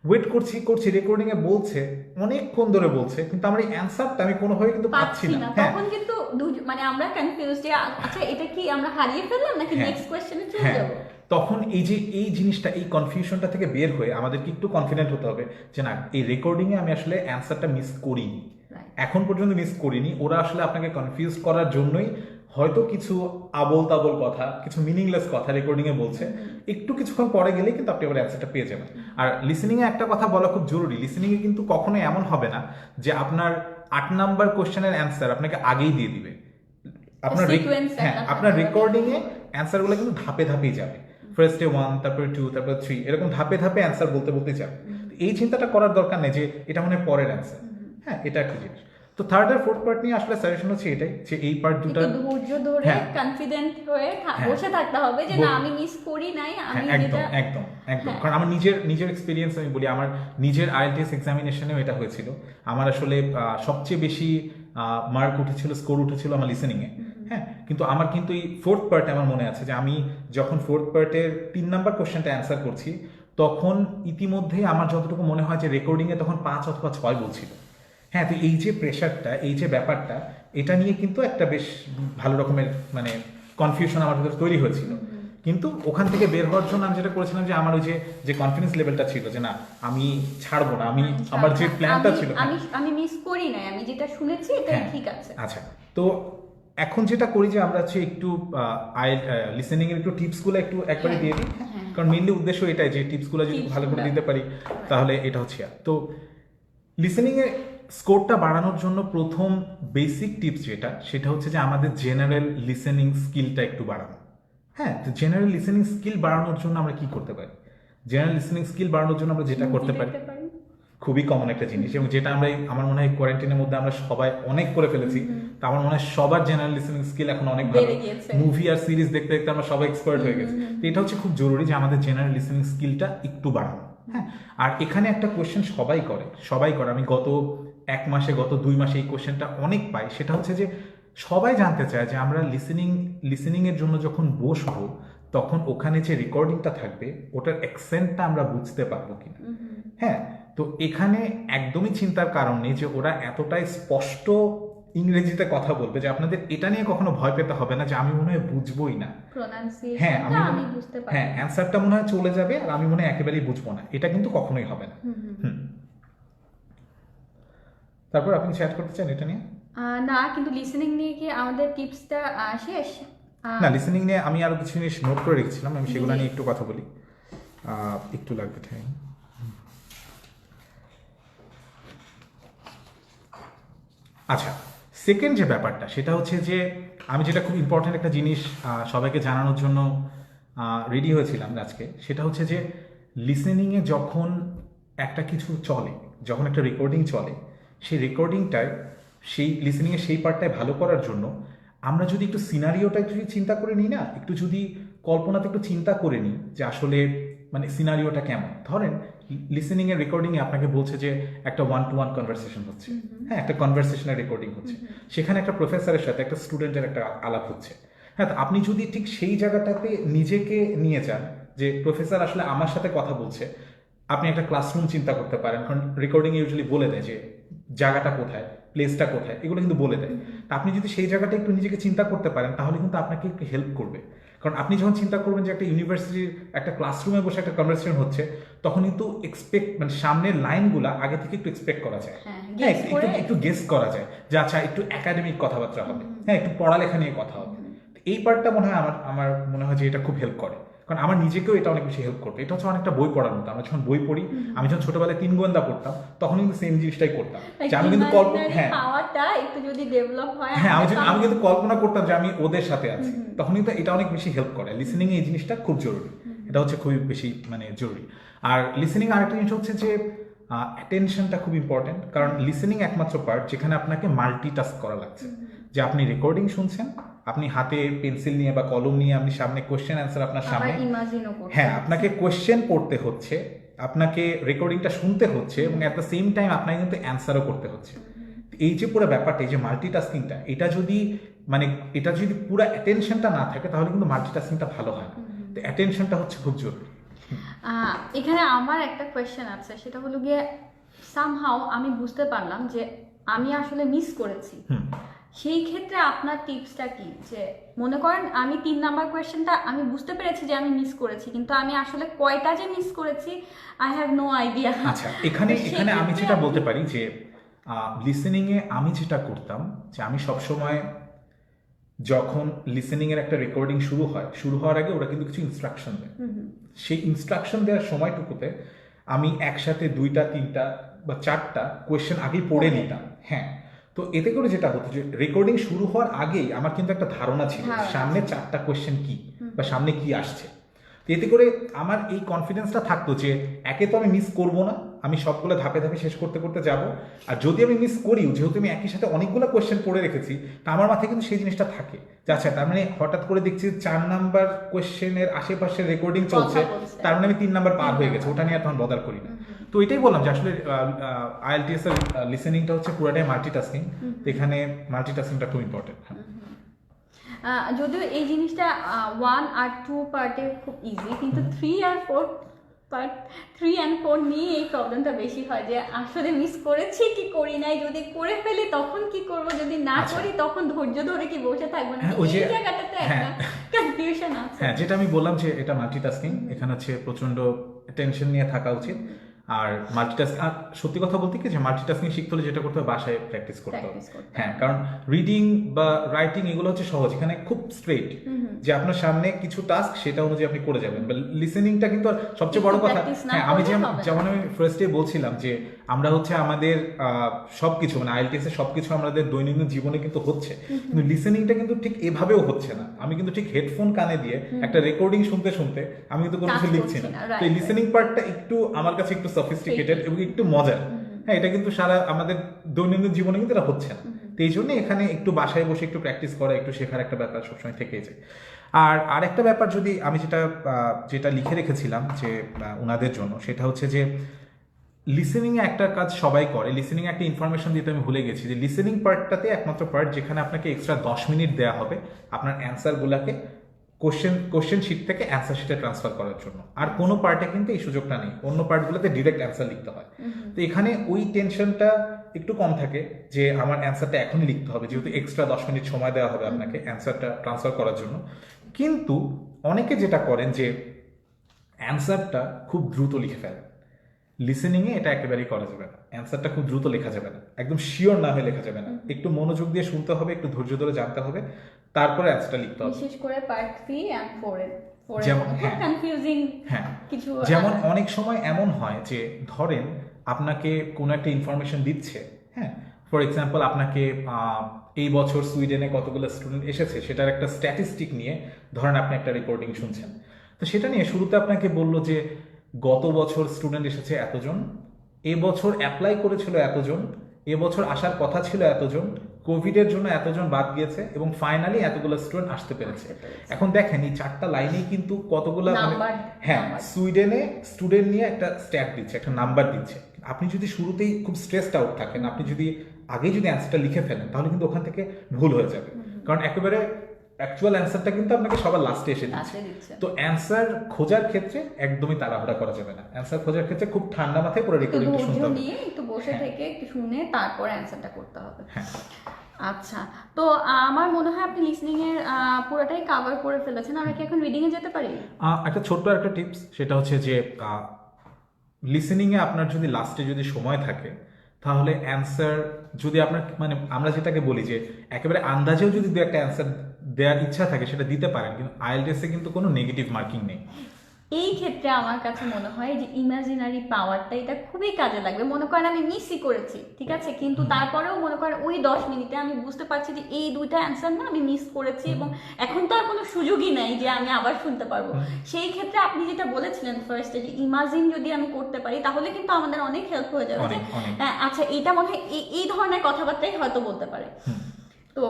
ওয়েট করছি রেকর্ডিংয়ে বলছে অনেকক্ষণ ধরে বলছে, কিন্তু আমার এই অ্যান্সারটা আমি কোনোভাবে কিন্তু পাচ্ছি না। তখন কিন্তু মানে আমরা কনফিউজ যে আচ্ছা এটা কি আমরা হারিয়ে ফেললাম নাকি নেক্সট কোশ্চেনে চলে যাব। তখন এই জিনিসটা, এই কনফিউশনটা থেকে বের হয়ে আমাদেরকে একটু কনফিডেন্ট হতে হবে যে না, এই রেকর্ডিংয়ে আমি আসলে অ্যান্সারটা মিস করিনি, এখন পর্যন্ত মিস করিনি। ওরা আসলে আপনাকে কনফিউজ করার জন্যই হয়তো কিছু আবোল তাবোল কথা, কিছু মিনিংলেস কথা রেকর্ডিংয়ে বলছে, একটু কিছুক্ষণ পরে গেলেই কিন্তু আপনি আবার অ্যান্সারটা পেয়ে যাবেন। আর লিসেনিংয়ে একটা কথা বলা খুব জরুরি, লিসেনিংয়ে কিন্তু কখনোই এমন হবে না যে আপনার 8 নাম্বার কোশ্চেনের অ্যান্সার আপনাকে আগেই দিয়ে দিবে। আপনার রেকর্ডিংয়ে অ্যান্সারগুলো কিন্তু ধাপে ধাপেই যাবে, ফার্স্টে 1, তারপরে 2, তারপর 3, এরকম ধাপে ধাপে অ্যান্সার বলতে বলতে যাবে। এই চিন্তাটা করার দরকার নেই যে এটা মানে পরের অ্যান্সার। হ্যাঁ, এটা একটা জিনিস। তো থার্ড আর ফোর্থ পার্ট নিয়ে আসলে সাজেশন হচ্ছে এটাই যে এই পার্ট দুটো ধৈর্য ধরে কনফিডেন্ট হয়ে বসে থাকতে হবে যে না আমি মিস করি নাই, আমি একদম একদম একদম। কারণ আমার নিজের এক্সপিরিয়েন্স আমি বলি, আমার নিজের আইএলটিএস এক্সামিনেশনেও এটা হয়েছিল। আমার আসলে সবচেয়ে বেশি মার্ক উঠেছিল, স্কোর উঠেছিল আমার লিসেনিংয়ে। হ্যাঁ, কিন্তু আমার কিন্তু এই ফোর্থ পার্টে আমার মনে আছে যে আমি যখন ফোর্থ পার্টের 3 নাম্বার কোশ্চেনটা অ্যান্সার করছি, তখন ইতিমধ্যেই আমার যতটুকু মনে হয় যে রেকর্ডিংয়ে তখন 5 অথবা 6 বলছিল। হ্যাঁ, তো এই যে প্রেশারটা, এই যে ব্যাপারটা, এটা নিয়ে কিন্তু একটা বেশ ভালো রকমের মানে কনফিউশন আমার ভিতরে তৈরি হয়েছিল। কিন্তু ওখান থেকে বের হওয়ার জন্য আমি যেটা করেছিলাম যে আমার ওই যে কনফিডেন্স লেভেলটা ছিল যে না আমি ছাড়বো না, আমি আমার যে প্ল্যানটা ছিল আমি মিস করি নাই, আমি যেটা শুনেছি এটাই ঠিক আছে। আচ্ছা, তো এখন যেটা করি যে আমরা হচ্ছে একটু লিসেনিং এর একটু টিপসগুলো একটু একবারে দিয়ে দিই, কারণ মেইনলি উদ্দেশ্য এটাই যে টিপসগুলো যদি ভালো করে দিতে পারি তাহলে এটা হচ্ছে। তো লিসেনিং এর স্কোরটা বাড়ানোর জন্য প্রথম বেসিক টিপস যেটা, সেটা হচ্ছে যে আমাদের জেনারেল লিসেনিং স্কিলটা একটু বাড়ানো। হ্যাঁ, তো জেনারেল লিসেনিং স্কিল বাড়ানোর জন্য আমরা কি করতে পারি? জেনারেল লিসেনিং স্কিল বাড়ানোর জন্য আমরা যেটা করতে পারি, খুবই কমন একটা জিনিস, এবং যেটা আমরা আমার মনে হয় কোয়ারেন্টাইনের মধ্যে আমরা সবাই অনেক করে ফেলেছি। তো আমার মনে হয় সবার জেনারেল লিসেনিং স্কিল এখন অনেক ভালো, মুভি আর সিরিজ দেখতে দেখতে আমরা সবাই এক্সপার্ট হয়ে গেছি। তো এটা হচ্ছে খুব জরুরি যে আমাদের জেনারেল লিসেনিং স্কিলটা একটু বাড়ানো। হ্যাঁ, আর এখানে একটা কোয়েশ্চেন সবাই করে, আমি গত 1 মাসে, গত 2 মাসে এই কোয়েশ্চেনটা অনেক পাই। সেটা হচ্ছে যে সবাই জানতে চায় যে আমরা লিসেনিং এর জন্য যখন বসবো তখন ওখানে যে রেকর্ডিংটা থাকবে ওটার অ্যাকসেন্টটা আমরা বুঝতে পারবো কিনা। হ্যাঁ, তো এখানে একদমই চিন্তার কারণ নেই যে ওরা এতটাই স্পষ্ট ইংরেজিতে কথা বলবে যে আপনাদের এটা নিয়ে কখনো ভয় পেতে হবে না যে আমি মনে হয় বুঝবোই না। হ্যাঁ, অ্যান্সারটা মনে হয় চলে যাবে আর আমি মনে হয় একেবারেই বুঝবো না, এটা কিন্তু কখনোই হবে না। তারপর আপনি শেয়ার করতে চান এটা নিয়ে? না, কিন্তু লিসেনিং নিয়ে কি আমাদের টিপসটা শেষ? না, লিসেনিং নিয়ে আমি আরো কিছু জিনিস নোট করে রেখেছিলাম, আমি সেগুলো নিয়ে একটু কথা বলি। একটু লাগবে টাইম। আচ্ছা, সেকেন্ড যে ব্যাপারটা সেটা হচ্ছে যে আমি যেটা খুব ইম্পর্টেন্ট একটা জিনিস সবাইকে জানানোর জন্য রেডি হয়েছিলাম আজকে, সেটা হচ্ছে যে লিসেনিংয়ে যখন একটা কিছু চলে, যখন একটা রেকর্ডিং চলে, সেই রেকর্ডিংটায় সেই লিসেনিংয়ের সেই পার্টটাই ভালো করার জন্য আমরা যদি একটু সিনারিওটা একটু চিন্তা করে নিই না, একটু যদি কল্পনাতে একটু চিন্তা করে নিই যে আসলে মানে সিনারিওটা কেমন। ধরেন লিসেনিং এর রেকর্ডিং এ আপনাকে বলছে যে একটা 1-to-1 কনভারসেশন হচ্ছে, হ্যাঁ, একটা কনভারসেশনের রেকর্ডিং হচ্ছে, সেখানে একটা প্রফেসরের সাথে একটা স্টুডেন্টের একটা আলাপ হচ্ছে। হ্যাঁ, তো আপনি যদি ঠিক সেই জায়গাটাতে নিজেকে নিয়ে যান যে প্রফেসর আসলে আমার সাথে কথা বলছে, আপনি একটা ক্লাসরুম চিন্তা করতে পারেন, কারণ রেকর্ডিং ইউজুয়ালি বলে দেয় যে জায়গাটা কোথায়, প্লেসটা কোথায়, এগুলো কিন্তু বলে দেয়। তা আপনি যদি সেই জায়গাটা একটু নিজেকে চিন্তা করতে পারেন তাহলে কিন্তু আপনাকে একটু হেল্প করবে। কারণ আপনি যখন চিন্তা করবেন যে একটা ইউনিভার্সিটির একটা ক্লাসরুমে বসে একটা কনভারসেশন হচ্ছে, তখন কিন্তু মানে সামনের লাইনগুলা আগে থেকে একটু এক্সপেক্ট করা যায়, হ্যাঁ, একটু গেস করা যায় যে আচ্ছা একটু একাডেমিক কথাবার্তা হবে, হ্যাঁ, একটু পড়ালেখা নিয়ে কথা হবে। এই পার্টটা মনে হয় আমার মনে হয় যে এটা খুব হেল্প করে, কারণ আমার নিজেকেও এটা অনেক বেশি হেল্প করবে। এটা হচ্ছে অনেকটা বই পড়ার মতো। আমরা যখন বই পড়ি, আমি যখন ছোটবেলায় 3 গোয়েন্দা পড়তাম তখন কিন্তু সেম জিনিসটাই করতাম যে আমি কিন্তু হ্যাঁ পাওয়ারটা একটু যদি ডেভেলপ হয়, হ্যাঁ আমি কিন্তু কল্পনা করতাম যে আমি ওদের সাথে আছি, তখন কিন্তু এটা অনেক বেশি হেল্প করে। লিসেনিং এই জিনিসটা খুব জরুরি, এটা হচ্ছে খুবই বেশি মানে জরুরি। আর লিসেনিং আরেকটা জিনিস হচ্ছে যে অ্যাটেনশনটা খুব ইম্পর্টেন্ট, কারণ লিসেনিং একমাত্র পার্ট যেখানে আপনাকে মাল্টিটাস্ক করা লাগছে। যে আপনি রেকর্ডিং শুনছেন, আপনি হাতে পেন্সিল নিয়ে বা কলম নিয়ে আপনি সামনে কোশ্চেন অ্যান্সার আপনার সামনে, হ্যাঁ, আপনাকে কোশ্চেন পড়তে হচ্ছে, আপনাকে রেকর্ডিংটা শুনতে হচ্ছে, এবং অ্যাট দ্য সেম টাইম আপনাকে কিন্তু অ্যান্সারও করতে হচ্ছে। এই যে পুরো ব্যাপারটা, এই যে মাল্টিটাস্কিংটা, এটা যদি পুরো অ্যাটেনশনটা না থাকে তাহলে কিন্তু মাল্টিটাস্কিংটা ভালো হয় না। তো অ্যাটেনশনটা হচ্ছে খুব জরুরি। এখানে আমার একটা কোয়েশ্চেন আছে, সেটা হলো গিয়ে সামহাউ আমি বুঝতে পারলাম যে আমি আসলে মিস করেছি, সেই ক্ষেত্রে আপনার টিপসটা কি? যে মনে করেন আমি 3 নাম্বার কোয়েশ্চেনটা আমি বুঝতে পেরেছি যে আমি মিস করেছি, কিন্তু আমি আসলে কয়টা যে মিস করেছি আই হ্যাভ নো আইডিয়া। আচ্ছা, এখানে আমি যেটা বলতে পারি যে লিসেনিং এ আমি যেটা করতাম যে আমি সবসময় যখন লিসেনিং এর একটা রেকর্ডিং শুরু হওয়ার আগে ওরা কিন্তু কিছু ইনস্ট্রাকশন দেয়। সেই ইনস্ট্রাকশন দেওয়ার সময়টুকুতে আমি একসাথে 2টা 3টা বা 4টা কোয়েশ্চেন আগেই পড়ে নিতাম। হ্যাঁ, তো এতে করে যেটা হতো যে রেকর্ডিং শুরু হওয়ার আগেই আমার কিন্তু একটা ধারণা ছিল সামনে 4টা কোয়েশ্চেন কি বা সামনে কি আসছে। এতে করে আমার এই কনফিডেন্সটা থাকতো যে একে তো আমি মিস করব না, আমি সবগুলো ধাপে ধাপে শেষ করতে করতে যাব। আর যদি আমি মিস করিও, যেহেতু আমি একই সাথে অনেকগুলো কোয়েশ্চেন পড়ে রেখেছি, তা আমার মাথায় কিন্তু সেই জিনিসটা থাকে যে আচ্ছা, তার মানে হঠাৎ করে দেখছি 4 নাম্বার কোয়েশ্চেনের আশেপাশে রেকর্ডিং চলছে, তার মানে আমি 3 নাম্বার পার হয়ে গেছে, ওটা নিয়ে আর তখন বদার করি না। তো এটাই বললাম যে আসলে আইএলটিএস এর লিসেনিংটা হচ্ছে পুরোটাই মাল্টিটাস্কিং, তো এখানে মাল্টিটাস্কিংটা খুব ইম্পর্টেন্ট। যদিও এই জিনিসটা 1 আর 2 পার্টে খুব ইজি, কিন্তু 3 আর 4 পার্ট, 3 and 4 নিয়ে এই প্রবলেমটা বেশি হয় যে আসলে মিস করেছি কি করি নাই, যদি করে ফেলি তখন কি করব, যদি না করি তখন ধৈর্য ধরে কি বসে থাকবো না, এই জায়গাটাতে একটা কনফিউশন আছে। হ্যাঁ, যেটা আমি বললাম যে এটা মাল্টিটাস্কিং, এখানে হচ্ছে প্রচন্ড টেনশন নিয়ে থাকা উচিত। আর মাল্টিটাস্কিং, আর সত্যি কথা বলতে কি যে মাল্টিটাস্কিং শিখতে হলে যেটা করতে হবে বাসায় প্র্যাকটিস করতে হবে। হ্যাঁ, কারণ রিডিং বা রাইটিং এগুলো হচ্ছে সহজ, এখানে খুব স্ট্রেট যে আপনার সামনে কিছু টাস্ক সেটা অনুযায়ী আপনি করে যাবেন। লিসেনিংটা কিন্তু সবচেয়ে বড় কথা, হ্যাঁ, আমি যেমন আমি ফার্স্টে বলছিলাম যে আমরা হচ্ছে আমাদের সবকিছু মানে আইএলটিএস এর সবকিছু আমাদের দৈনন্দিন জীবনে কিন্তু হচ্ছে, কিন্তু লিসেনিংটা কিন্তু ঠিক এভাবেও হচ্ছে না। আমি কিন্তু ঠিক হেডফোন কানে দিয়ে একটা রেকর্ডিং শুনতে শুনতে আমি কিন্তু কোনো কিছু লিখছি না। তো এই লিসেনিং পার্টটা একটু আমার কাছে একটু সফিস্টিকেটেড এবং একটু মজার। হ্যাঁ, এটা কিন্তু সারা আমাদের দৈনন্দিন জীবনে কিন্তু এটা হচ্ছে না। তো এই জন্য এখানে একটু বাসায় বসে একটু প্র্যাকটিস করা, একটু শেখার একটা ব্যাপার সবসময় থেকেই যায়। আর আরেকটা ব্যাপার যদি আমি যেটা লিখে রেখেছিলাম যে ওনাদের জন্য, সেটা হচ্ছে যে লিসেনিং এ একটা কাজ সবাই করে। লিসেনিং এ একটা ইনফরমেশন দিতে আমি ভুলে গেছি যে লিসেনিং পার্টটাতে একমাত্র পার্ট যেখানে আপনাকে এক্সট্রা 10 মিনিট দেওয়া হবে আপনার অ্যান্সারগুলোকে কোশ্চেন শিট থেকে অ্যান্সার শিটে ট্রান্সফার করার জন্য। আর কোনো পার্টে কিন্তু এই সুযোগটা নেই, অন্য পার্টগুলোতে ডিরেক্ট অ্যান্সার লিখতে হয়। তো এখানে ওই টেনশনটা একটু কম থাকে যে আমার অ্যান্সারটা এখনই লিখতে হবে, যেহেতু এক্সট্রা 10 মিনিট সময় দেওয়া হবে আপনাকে অ্যান্সারটা ট্রান্সফার করার জন্য। কিন্তু অনেকে যেটা করেন যে অ্যান্সারটা খুব দ্রুত লিখে ফেলেন। লিসেনিংয়ে এটা একেবারেই করা যাবে না, অ্যান্সারটা খুব দ্রুত লেখা যাবে না, একদম শিওর না হয়ে লেখা যাবে না। একটু মনোযোগ দিয়ে শুনতে হবে, একটু ধৈর্য ধরে জানতে হবে, তারপরে অ্যান্সারটা লিখতে হবে। বিশেষ করে পার্ট 3 and 4 এর যেমন কনফিউজিং কিছু, যেমন অনেক সময় এমন হয় যে ধরেন আপনাকে কোনো একটা ইনফরমেশন দিচ্ছে, হ্যাঁ, ফর এক্সাম্পল আপনাকে এই বছর সুইডেনে কতগুলো স্টুডেন্ট এসেছে সেটার একটা স্ট্যাটিস্টিক নিয়ে ধরেন আপনি একটা রেকর্ডিং শুনছেন। তো সেটা নিয়ে শুরুতে আপনাকে বললো যে গত বছর স্টুডেন্ট এসেছে এতজন, এবছর অ্যাপ্লাই করেছিল এতজন, এবছর আসার কথা ছিল এতজন, কোভিডের জন্য এতজন বাদ গিয়েছে এবং ফাইনালি এতগুলো স্টুডেন্ট আসতে পেরেছে। এখন দেখেন এই 4টা লাইনেই কিন্তু কতগুলো হ্যাঁ সুইডেনে স্টুডেন্ট নিয়ে একটা স্ট্যাট দিচ্ছে, একটা নাম্বার দিচ্ছে। আপনি যদি শুরুতেই খুব স্ট্রেসড আউট থাকেন, আপনি যদি আগেই যদি অ্যান্সারটা লিখে ফেলেন, তাহলে কিন্তু ওখান থেকে ভুল হয়ে যাবে, কারণ একেবারে অ্যাকচুয়াল অ্যান্সারটা কিন্তু আপনাকে সবার লাস্টে এসে দিচ্ছে। তো অ্যান্সার খোঁজার ক্ষেত্রে একদমই তাড়াহুড়া করা যাবে না। অ্যান্সার খোঁজার ক্ষেত্রে খুব ঠান্ডা মাথায় পড়ে রেকর্ড একটু শুনতে হবে, একটু বসে থেকে একটু শুনে তারপর অ্যান্সারটা করতে হবে। আচ্ছা, তো আমার মনে হয় আপনি লিসনিং এর পুরোটাই কভার করে ফেলেছেন। আমরা কি এখন রিডিং এ যেতে পারি? একটা ছোট্ট একটা টিপস, সেটা হচ্ছে যে লিসেনিং এ আপনার যদি লাস্টে যদি সময় থাকে, তাহলে অ্যান্সার যদি আপনার মানে আমরা যেটাকে বলি যে একেবারে আন্দাজেও যদি দু একটা অ্যান্সার দেওয়ার ইচ্ছা থাকে সেটা দিতে পারেন, কিন্তু আইএলটিএস এ কিন্তু কোনো নেগেটিভ মার্কিং নেই। এই ক্ষেত্রে আমার কাছে মনে হয় যে ইমাজিনারি পাওয়ারটা এটা খুবই কাজে লাগবে। মনে করেন আমি মিসই করেছি, ঠিক আছে, কিন্তু তারপরেও মনে করেন ওই 10 মিনিটে আমি বুঝতে পারছি যে এই দুইটা অ্যান্সার না আমি মিস করেছি এবং এখন তো আর কোনো সুযোগই নাই যে আমি আবার শুনতে পারবো। সেই ক্ষেত্রে আপনি যেটা বলেছিলেন ফার্স্টে যে ইমাজিন যদি আমি করতে পারি তাহলে কিন্তু আমাদের অনেক হেল্প হয়ে যাবে। আচ্ছা, এটা মনে হয় এই ধরনের কথাবার্তাই হয়তো বলতে পারে। তো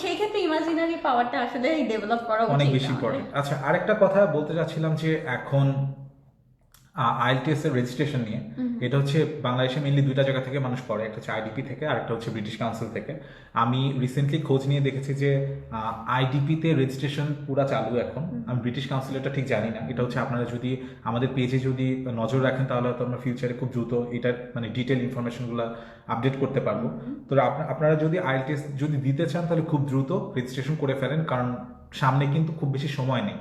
সেই ক্ষেত্রে ইমাজিনারি পাওয়ারটা আসলে ডেভেলপ করা অনেক বেশি ইম্পর্টেন্ট। আচ্ছা, আরেকটা কথা বলতে চাচ্ছিলাম যে এখন আইএলটিএস এর রেজিস্ট্রেশন নিয়ে, এটা হচ্ছে বাংলাদেশে মেইনলি দুইটা জায়গা থেকে মানুষ পড়ে, একটা হচ্ছে আইডিপি থেকে আর একটা হচ্ছে ব্রিটিশ কাউন্সিল থেকে। আমি রিসেন্টলি খোঁজ নিয়ে দেখেছি যে আইডিপি তে রেজিস্ট্রেশন পুরো চালু এখন। আমি ব্রিটিশ কাউন্সিলটা ঠিক জানি না। এটা হচ্ছে আপনারা যদি আমাদের পেজে যদি নজর রাখেন তাহলে হয়তো আমরা ফিউচারে খুব দ্রুত এটার মানে ডিটেল ইনফরমেশনগুলো আপডেট করতে পারবো। তো আপনারা যদি আইএলটিএস যদি দিতে চান তাহলে খুব দ্রুত রেজিস্ট্রেশন করে ফেলেন, কারণ সামনে কিন্তু খুব বেশি সময় নেই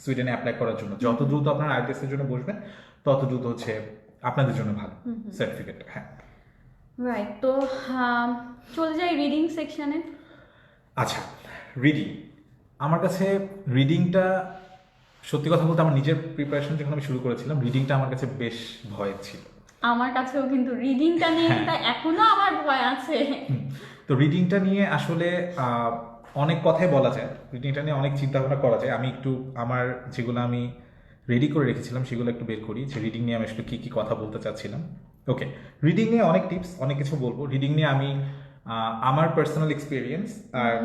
সুইডেনে অ্যাপ্লাই করার জন্য। যত দ্রুত আপনারা আইএলটিএস এর জন্য বসবেন তত দ্রুত হচ্ছে আপনাদের জন্য ভালো সার্টিফিকেট। হ্যাঁ, রাইট। তো চলে যাই রিডিং সেকশনে। আচ্ছা, রিডিং আমার কাছে রিডিংটা সত্যি কথা বলতে আমার নিজের প্রিপারেশন যখন আমি শুরু করেছিলাম, রিডিংটা আমার কাছে বেশ ভয় ছিল। আমার কাছেও কিন্তু রিডিংটা নিয়ে এখনো আমার ভয় আছে। তো রিডিংটা নিয়ে আসলে অনেক কথাই বলা যায়, রিডিংটা নিয়ে অনেক চিন্তা ভাবনা করা যায়। আমি একটু আমার যেগুলো আমি রেডি করে রেখেছিলাম সেগুলো একটু বের করি, যে রিডিং নিয়ে আমি আসলে কী কী কথা বলতে চাচ্ছিলাম। ওকে, রিডিং নিয়ে অনেক টিপস, অনেক কিছু বলবো। রিডিং নিয়ে আমি আমার পার্সোনাল এক্সপিরিয়েন্স আর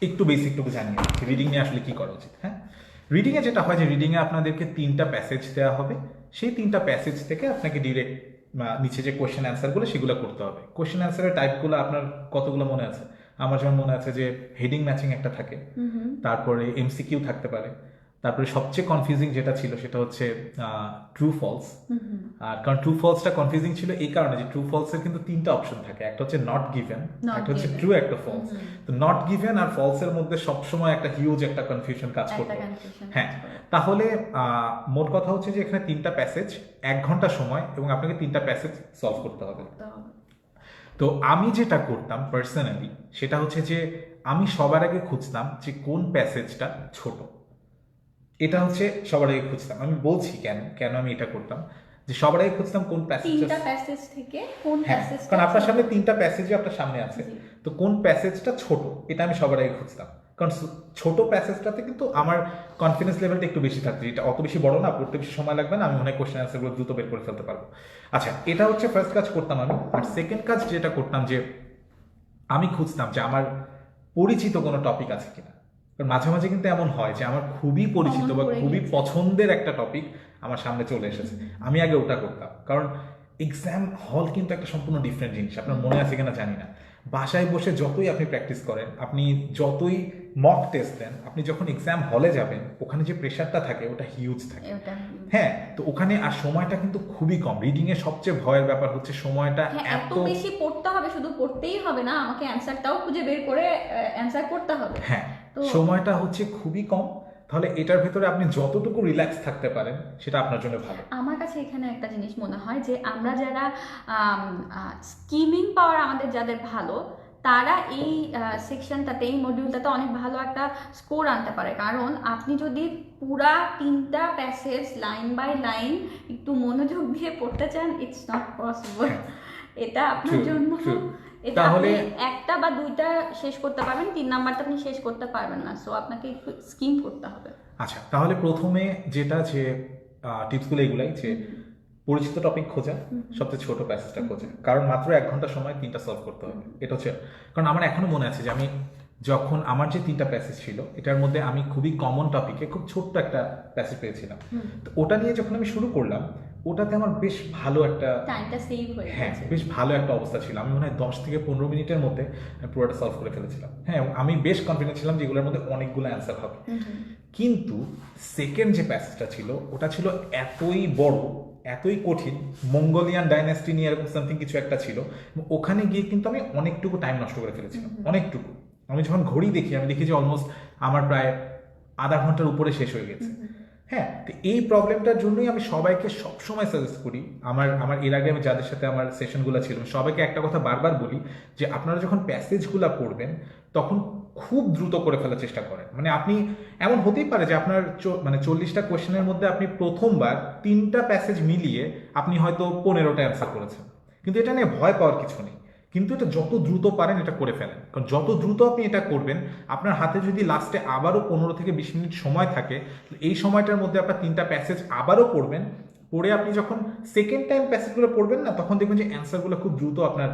একটু বেসিকটুকু জানিয়ে রিডিং নিয়ে আসলে কী করা উচিত। হ্যাঁ, রিডিংয়ে যেটা হয় যে রিডিংয়ে আপনাদেরকে 3টা প্যাসেজ দেওয়া হবে, সেই 3টা প্যাসেজ থেকে আপনাকে ডিরেক্ট নিচে যে কোয়েশ্চেন অ্যান্সারগুলো সেগুলো করতে হবে। কোয়েশ্চেন অ্যান্সারের টাইপগুলো আপনার কতগুলো মনে আছে? আমার যেমন মনে আছে যে হেডিং ম্যাচিং একটা থাকে, তারপরে এমসিকিউ থাকতে পারে, তারপরে সবচেয়ে কনফিউজিং যেটা ছিল সেটা হচ্ছে ট্রু ফলস। আর কারণ ট্রু ফলসটা কনফিউজিং ছিল এই কারণে যে ট্রু ফলসের কিন্তু 3টা অপশন থাকে, একটা হচ্ছে নট গিভেন, একটা হচ্ছে ট্রু, একটা ফলস। তো নট গিভেন আর ফলসের মধ্যে সবসময় একটা হিউজ একটা কনফিউশন কাজ করবে। হ্যাঁ, তাহলে মোট কথা হচ্ছে যে এখানে 3টা প্যাসেজ, 1 ঘন্টা সময় এবং আপনাকে 3টা প্যাসেজ সলভ করতে হবে। তো আমি যেটা করতাম পার্সোনালি সেটা হচ্ছে যে আমি সবার আগে খুঁজতাম যে কোন প্যাসেজটা ছোট। এটা হচ্ছে সবার আগে খুঁজতাম। আমি বলছি কেন আমি এটা করতাম, যে সবার আগে খুঁজতাম কোন প্যাসেজ থেকে কোন প্যাসেজ, কারণ আপনার সামনে 3টা প্যাসেজই আপনার সামনে আছে, তো কোন প্যাসেজটা ছোট এটা আমি সবার আগে খুঁজতাম। কারণ ছোট প্যাসেজটাতে কিন্তু আমার কনফিডেন্স লেভেলটা একটু বেশি থাকবে, এটা অত বেশি বড় না, পড়তে বেশি সময় লাগবে না, আমি অনেক কোশ্চেন অ্যান্সারগুলো দ্রুত বের করে ফেলতে পারবো। আচ্ছা, এটা হচ্ছে ফার্স্ট কাজ করতাম আমি। আর সেকেন্ড কাজ যেটা করতাম যে আমি খুঁজতাম যে আমার পরিচিত কোনো টপিক আছে কিনা। কারণ মাঝে মাঝে কিন্তু এমন হয় যে আমার খুবই পরিচিত বা খুবই পছন্দের একটা টপিক আমার সামনে চলে এসেছে, আমি আগে ওটা করতাম। কারণ এক্সাম হল কিন্তু একটা সম্পূর্ণ ডিফারেন্ট জিনিস, আপনার মনে আছে কিনা জানি না। বাসায় বসে যতই আপনি প্র্যাকটিস করেন, আপনি যতই মক টেস্ট দেন, আপনি যখন এক্সাম হলে যাবেন ওখানে যে প্রেশারটা থাকে ওটা হিউজ থাকে। হ্যাঁ, তো ওখানে আর সময়টা কিন্তু খুবই কম। রিডিং এর সবচেয়ে ভয়ের ব্যাপার হচ্ছে সময়টা এত বেশি পড়তে হবে, শুধু পড়তেই হবে না, আমাকে অ্যানসারটাও খুঁজে বের করে অ্যানসার করতে হবে। হ্যাঁ, সময়টা হচ্ছে খুবই কম। তাহলে এটার ভিতরে আপনি যতটুকু রিল্যাক্স থাকতে পারেন সেটা আপনার জন্য ভালো। আমার কাছে এখানে একটা জিনিস মনে হয় যে আমরা যারা স্কিমিং পাওয়ার আমাদের যাদের ভালো, তারা এই সেকশনটাতে, এই মডিউলটাতে অনেক ভালো একটা স্কোর আনতে পারে। কারণ আপনি যদি পুরা 3টা প্যাসেজ লাইন বাই লাইন একটু মনোযোগ দিয়ে পড়তে চান, ইটস নট পসিবল। এটা আপনার জন্য তাহলে একটা বা 2টা শেষ করতে পারবেন, 3 নাম্বারটা আপনি শেষ করতে পারবেন না। সো আপনাকে একটু স্কিম করতে হবে। আচ্ছা, তাহলে প্রথমে যেটা যে টিপসগুলো এগুলাই, যে পরিচিত টপিক খোঁজা, সবচেয়ে ছোট প্যাসেজটা খোঁজা, কারণ মাত্র 1 ঘন্টা সময় 3টা সলভ করতে হবে। এটা হচ্ছে, কারণ আমার এখনো মনে আছে যে আমি যখন আমার যে 3টা প্যাসেজ ছিল এটার মধ্যে আমি খুবই কমন টপিকে খুব ছোট্ট একটা প্যাসেজ পেয়েছিলাম। তো ওটা নিয়ে যখন আমি শুরু করলাম, ওটাতে আমার বেশ ভালো একটা টাইমটা সেভ হয়ে হ্যাঁ গেছে। বেশ ভালো একটা অবস্থা ছিল। আমি মনে হয় 10 থেকে 15 মিনিটের মধ্যে আমি পুরোটা সলভ করে ফেলেছিলাম। হ্যাঁ, আমি বেশ কনফিডেন্ট ছিলাম যে এগুলোর মধ্যে অনেকগুলো অ্যান্সার হবে। কিন্তু সেকেন্ড যে প্যাসেজটা ছিল ওটা ছিল এতই বড়, এতই কঠিন, মঙ্গোলিয়ান ডাইনাস্টি নিয়ে এরকম সামথিং কিছু একটা ছিল। ওখানে গিয়ে কিন্তু আমি অনেকটুকু টাইম নষ্ট করে ফেলেছিলাম, অনেকটুকু। আমি যখন ঘড়ি দেখি আমি দেখি যে অলমোস্ট আমার প্রায় আধা ঘন্টার উপরে শেষ হয়ে গেছে। হ্যাঁ, তো এই প্রবলেমটার জন্যই আমি সবাইকে সবসময় সাজেস্ট করি, আমার আমার এর আগে আমি যাদের সাথে আমার সেশনগুলো ছিল সবাইকে একটা কথা বারবার বলি যে আপনারা যখন প্যাসেজগুলো পড়বেন তখন খুব দ্রুত করে ফেলার চেষ্টা করেন। মানে আপনি এমন হতেই পারে যে আপনার মানে 40টা কোয়েশ্চেনের মধ্যে আপনি প্রথমবার 3টা প্যাসেজ মিলিয়ে আপনি হয়তো 15টা অ্যান্সার করেছেন, কিন্তু এটা নিয়ে ভয় পাওয়ার কিছু নেই। কিন্তু এটা যত দ্রুত পারেন এটা করে ফেলেন, কারণ যত দ্রুত আপনি এটা করবেন আপনার হাতে যদি লাস্টে আবারও 15 থেকে 20 মিনিট সময় থাকে, এই সময়টার মধ্যে আপনার 3টা প্যাসেজ আবারও পড়বেন। পড়ে আপনি যখন সেকেন্ড টাইম প্যাসেজগুলো পড়বেন না, তখন দেখবেন যে অ্যান্সারগুলো খুব দ্রুত আপনার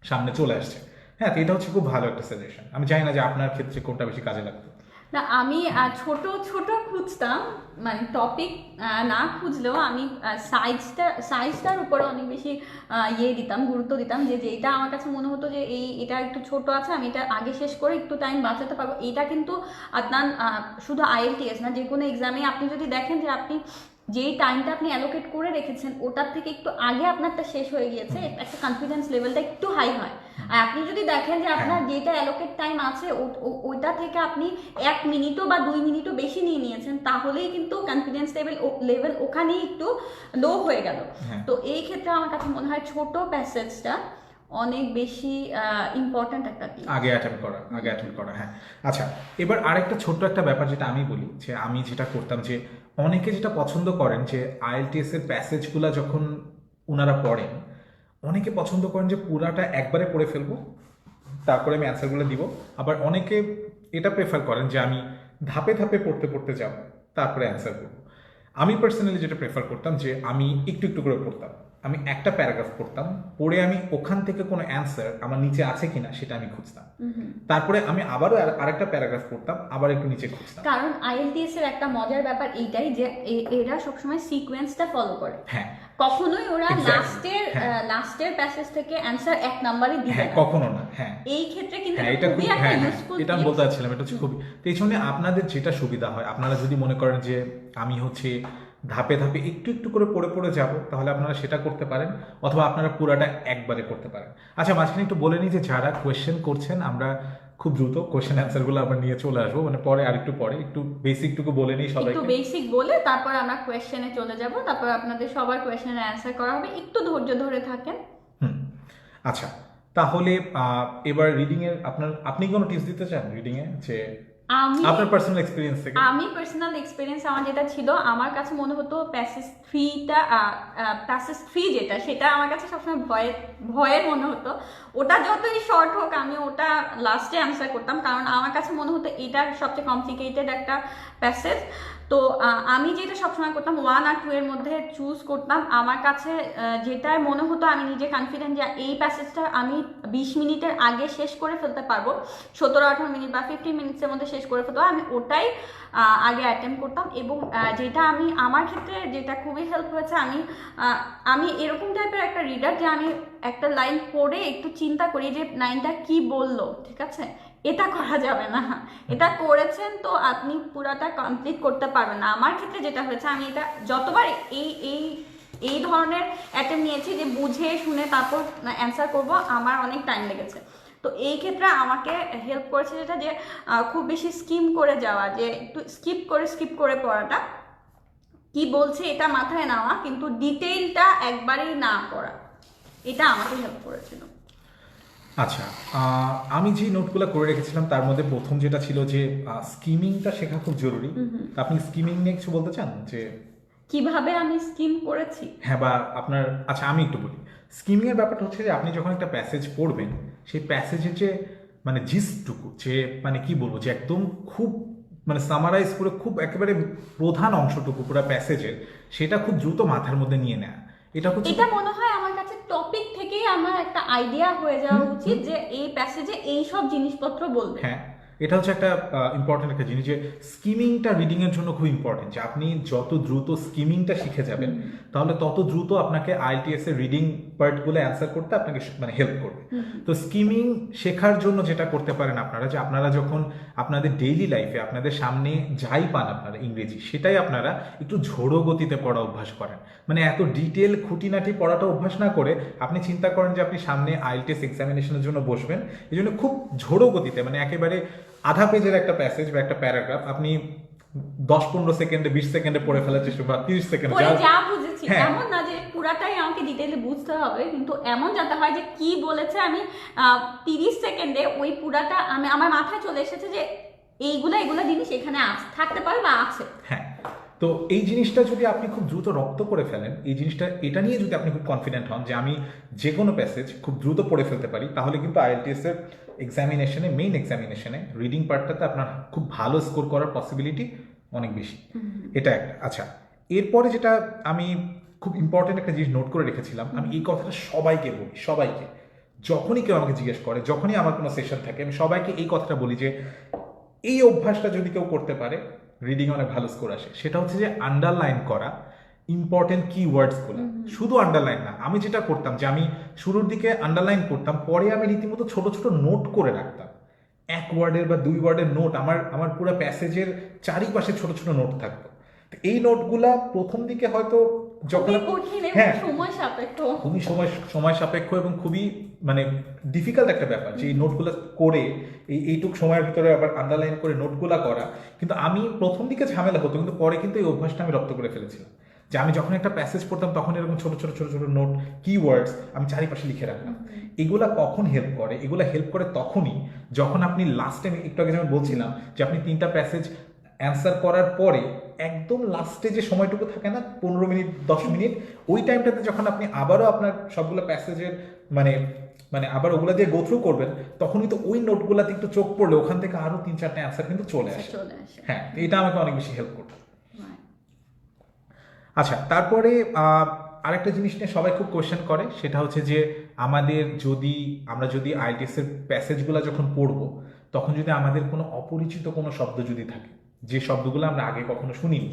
সামনে চলে আসছে। হ্যাঁ, তো এটা হচ্ছে খুব ভালো একটা সাজেশন। আমি জানি না যে আপনার ক্ষেত্রে কোনটা বেশি কাজে লাগতো। না, আমি ছোট ছোট খুঁজতাম, মানে টপিক না খুঁজলেও আমি সাইজটার উপরে অনেক বেশি দিতাম, গুরুত্ব দিতাম, যে যেটা আমার কাছে মনে হতো যে এটা একটু ছোট আছে, আমি এটা আগে শেষ করে একটু টাইম বাঁচাতে পারবো। এটা কিন্তু আপনার শুধু IELTS না, যে কোনো এক্সামে আপনি যদি দেখেন যে আপনি যেই টাইমটা আপনি অ্যালোকেট করে রেখেছেন ওটার থেকে একটু আগে আপনারটা শেষ হয়ে গিয়েছে, একটা কনফিডেন্স লেভেলটা একটু হাই হয়। আর আপনি যদি দেখেন যে আপনার যেটা অ্যালোকেট টাইম আছে ওইটা থেকে আপনি 1 মিনিটও বা 2 মিনিটও বেশি নিয়ে নিয়েছেন, তাহলেই কিন্তু কনফিডেন্স লেভেল ওখানেই একটু লো হয়ে গেল। তো এই ক্ষেত্রে আমার কাছে মনে হয় ছোট প্যাসেজটা অনেক বেশি ইম্পর্ট্যান্ট একটা দিক আগে অ্যাটেম্প করা। হ্যাঁ, আচ্ছা, এবার আরেকটা ছোট্ট একটা ব্যাপার যেটা আমি বলি, যে আমি যেটা করতাম, যে অনেকে যেটা পছন্দ করেন যে IELTS এর প্যাসেজগুলো যখন ওনারা পড়েন, অনেকে পছন্দ করেন যে পুরাটা একবারে পড়ে ফেলবো, তারপরে আমি অ্যান্সারগুলো দিব। আবার অনেকে এটা প্রেফার করেন যে আমি ধাপে ধাপে পড়তে পড়তে যাব, তারপরে অ্যান্সার করবো। আমি পার্সোনালি যেটা প্রেফার করতাম যে আমি একটু একটু করে পড়তাম। আমি একটা প্যারাগ্রাফ পড়তাম, পড়ে আমি ওখান থেকে কোনো অ্যান্সার আমার নিচে আছে কিনা সেটা আমি খুঁজতাম। তারপরে আমি আবারও আরেকটা প্যারাগ্রাফ পড়তাম, আবার একটু নিচে খুঁজতাম। কারণ IELTS এর একটা মজার ব্যাপার এইটাই যে এরা সবসময় সিকোয়েন্সটা ফলো করে। হ্যাঁ, কখনোই ওরা Exactly. লাস্টের প্যাসেজ থেকে অ্যানসার 1 নম্বরে দিবে হ্যাঁ, না। কখনো না। হ্যাঁ, এই ক্ষেত্রে কিন্তু হ্যাঁ, এটা খুবই খুব একটা হ্যাঁ ইউজফুল। এটা আমি বলতে চাচ্ছিলাম, এটা হচ্ছে খুবই। তো এই জন্য আপনাদের যেটা সুবিধা হয়, আপনারা যদি মনে করেন যে আমি হচ্ছে ধাপে ধাপে একটু একটু করে পড়ে পড়ে যাব, তাহলে আপনারা সেটা করতে পারেন, অথবা আপনারা পুরাটা একবারে করতে পারেন। আচ্ছা, মাঝখানে একটু বলে নিই যে যারা কোয়েশ্চেন করছেন, আমরা খুব দ্রুত কোয়েশ্চেন অ্যান্সারগুলো আবার নিয়ে চলে আসবো, মানে পরে আর একটু পরে একটু বেসিকটুকু বলে নিই একটু সবাইকে। বেসিক বলে তারপর আমরা কোয়েশ্চেনে চলে যাব, তারপর আপনাদের সবার কোয়েশ্চেনের অ্যান্সার করা হবে। একটু ধৈর্য ধরে থাকেন। আচ্ছা, তাহলে এবার রিডিং এর আপনি কোনো টিপস দিতে চান রিডিং এ, যে আপনার পার্সোনাল এক্সপেরিয়েন্স থেকে? আমি পার্সোনাল এক্সপিরিয়েন্স আমার যেটা ছিল, আমার কাছে মনে হতো প্যাসেজ 3 যেটা, সেটা আমার কাছে সবসময় ভয়ের মনে হতো। ওটা যতই শর্ট হোক আমি ওটা লাস্টে অ্যান্সার করতাম, কারণ আমার কাছে মনে হতো এটা সবচেয়ে কমপ্লিকেটেড একটা প্যাসেজ। তো আমি যেটা সবসময় করতাম 1 আর 2 এর মধ্যে চুজ করতাম। আমার কাছে যেটাই মনে হতো আমি নিজে কনফিডেন্ট যে এই প্যাসেজটা আমি 20 মিনিটের আগে শেষ করে ফেলতে পারবো, 17-18 মিনিট বা 15 মিনিটসের মধ্যে শেষ করে ফেলতে, আমি ওটাই আগে অ্যাটেম্প করতাম। এবং যেটা আমার ক্ষেত্রে যেটা খুবই হেল্প হয়েছে, আমি এরকম টাইপের একটা রিডার যে আমি একটা লাইন পড়ে একটু চিন্তা করি যে লাইনটা কি বললো, ঠিক আছে, এটা করা যাবে না। এটা করেছেন তো আপনি পুরাটা কমপ্লিট করতে পারবেন না। আমার ক্ষেত্রে যেটা হয়েছে, আমি এটা যতবার এই ধরনের অ্যাটেম্প নিয়েছি যে বুঝে শুনে তারপর অ্যান্সার করব, আমার অনেক টাইম লেগেছে। তো এই ক্ষেত্রে আমাকে হেল্প করেছে যেটা, যে খুব বেশি স্কিম করে যাওয়া, যে একটু স্কিপ করে পড়াটা, কি বলছে এটা মাথায় নেওয়া, কিন্তু ডিটেইলটা একবারেই না পড়া, এটা আমাকে হেল্প করেছিল। আচ্ছা, আমি যে নোটগুলো করে রেখেছিলাম তার মধ্যে প্রথম যেটা ছিল যে স্কিমিংটা শেখা খুব জরুরি। আপনি স্কিমিং নিয়ে কিছু বলতে চান, যে কিভাবে আমি স্কিম করেছি? হ্যাঁ, বা আপনার, আচ্ছা আমি একটু বলি। স্কিমিং এর ব্যাপারটা হচ্ছে যে আপনি যখন একটা প্যাসেজ পড়বেন, সেই প্যাসেজের যে মানে জিস্টটুকু, যে মানে কি বলবো, যে একদম খুব মানে সামারাইজ করে খুব একেবারে প্রধান অংশটুকু পুরো প্যাসেজের, সেটা খুব দ্রুত মাথার মধ্যে নিয়ে নেয়। এটা হচ্ছে এটা মনে হয় আমার কাছে টপিক থেকেই আমার একটা আইডিয়া হয়ে যাওয়া উচিত যে এই প্যাসেজে এই সব জিনিসপত্র বলবে। হ্যাঁ, এটা হচ্ছে একটা ইম্পর্টেন্ট একটা জিনিস যে স্কিমিংটা রিডিং এর জন্য খুব ইম্পর্টেন্ট, যে আপনি যত দ্রুত স্কিমিংটা শিখে যাবেন তাহলে তত দ্রুত আপনাকে আইএলটিএস এর রিডিং পার্টগুলো অ্যান্সার করতে আপনাকে মানে হেল্প করবে। তো স্কিমিং শেখার জন্য যেটা করতে পারেন আপনারা, যে আপনারা যখন আপনাদের ডেইলি লাইফে আপনাদের সামনে যাই পান আপনারা ইংরেজি, সেটাই আপনারা একটু ঝোড়ো গতিতে পড়া অভ্যাস করেন। মানে এত ডিটেল খুঁটিনাটি পড়াটা অভ্যাস না করে আপনি চিন্তা করেন যে আপনি সামনে আইএলটিএস এক্সামিনেশনের জন্য বসবেন, এই জন্য খুব ঝোড়ো গতিতে, মানে একেবারে আধা পেজের একটা প্যাসেজ বা একটা প্যারাগ্রাফ আপনি 10-15 সেকেন্ডে 20 সেকেন্ডে পড়ে ফেলার চেষ্টা, বা 30 সেকেন্ডে পরে যা বুঝেছি, হ্যাঁ। এমন না যে পুরাটাই আমাকে ডিটেইলে বুঝতে হবে, কিন্তু এমন যাতে হয় যে কি বলেছে আমি 30 সেকেন্ডে ওই পুরাটা আমি আমার মাথায় চলে এসেছে যে এইগুলা জিনিস এখানে থাকতে পারে বা আছে। হ্যাঁ, তো এই জিনিসটা যদি আপনি খুব দ্রুত রপ্ত করে ফেলেন, এই জিনিসটা এটা নিয়ে যদি আপনি খুব কনফিডেন্ট হন যে আমি যে কোনো প্যাসেজ খুব দ্রুত পড়ে ফেলতে পারি, তাহলে কিন্তু আইএলটিএস এর এক্সামিনেশনে, মেইন এক্সামিনেশনে রিডিং পার্টটাতে আপনার খুব ভালো স্কোর করার পসিবিলিটি অনেক বেশি। এটা একটা। আচ্ছা, এরপরে যেটা আমি খুব ইম্পর্টেন্ট একটা জিনিস নোট করে রেখেছিলাম, আমি এই কথাটা সবাইকে বলি, সবাইকে, যখনই কেউ আমাকে জিজ্ঞেস করে, যখনই আমার কোনো সেশন থাকে, আমি সবাইকে এই কথাটা বলি যে এই অভ্যাসটা যদি কেউ করতে পারে রিডিং অনেক ভালো স্কোর আসে। সেটা হচ্ছে যে আন্ডারলাইন করা ইম্পর্টেন্ট কিওয়ার্ডসগুলো। শুধু আন্ডারলাইন না, আমি যেটা করতাম যে আমি শুরুর দিকে আন্ডারলাইন করতাম, পরে আমি রীতিমতো ছোট ছোট নোট করে রাখতাম, 1 ওয়ার্ডের বা 2 ওয়ার্ডের নোট আমার পুরো প্যাসেজের চারিপাশে ছোট ছোট নোট থাকতো। তো এই নোটগুলা প্রথম দিকে হয়তো যখন হ্যাঁ সময় সাপেক্ষ, খুবই সময় সাপেক্ষ এবং খুবই মানে ডিফিকাল্ট একটা ব্যাপার যে এই নোটগুলো করে এইটুক সময়ের ভিতরে আবার আন্ডারলাইন করে নোটগুলা করা। কিন্তু আমি প্রথম দিকে ঝামেলা হতো, কিন্তু পরে কিন্তু এই অভ্যাসটা আমি রপ্ত করে ফেলেছিলাম, যে আমি যখন একটা প্যাসেজ পড়তাম তখন এরকম ছোট ছোট ছোট ছোট নোট, কিওয়ার্ডস আমি চারিপাশে লিখে রাখলাম। এগুলা কখন হেল্প করে? এগুলা হেল্প করে তখনই যখন আপনি লাস্টে, একটু আগে যেমন বলছিলাম যে আপনি 3টা প্যাসেজ অ্যান্সার করার পরে একদম লাস্টে যে সময়টুকু থাকে না, 15 মিনিট 10 মিনিট, ওই টাইমটাতে যখন আপনি আবারও আপনার সবগুলো প্যাসেজের মানে আবার ওগুলা দিয়ে গো থ্রু করবেন, তখনই তো ওই নোটগুলাতে একটু চোখ পড়লে ওখান থেকে আরো 3-4টা অ্যান্সার কিন্তু চলে আসে। হ্যাঁ, এটা আমাকে অনেক বেশি হেল্প করতো। আচ্ছা, তারপরে আরেকটা জিনিস নিয়ে সবাই খুব কোয়েশ্চেন করে, সেটা হচ্ছে যে আমরা যদি আইএলটিএস এর প্যাসেজগুলো যখন পড়বো, তখন যদি আমাদের কোনো অপরিচিত কোনো শব্দ যদি থাকে, যে শব্দগুলো আমরা আগে কখনো শুনিনি,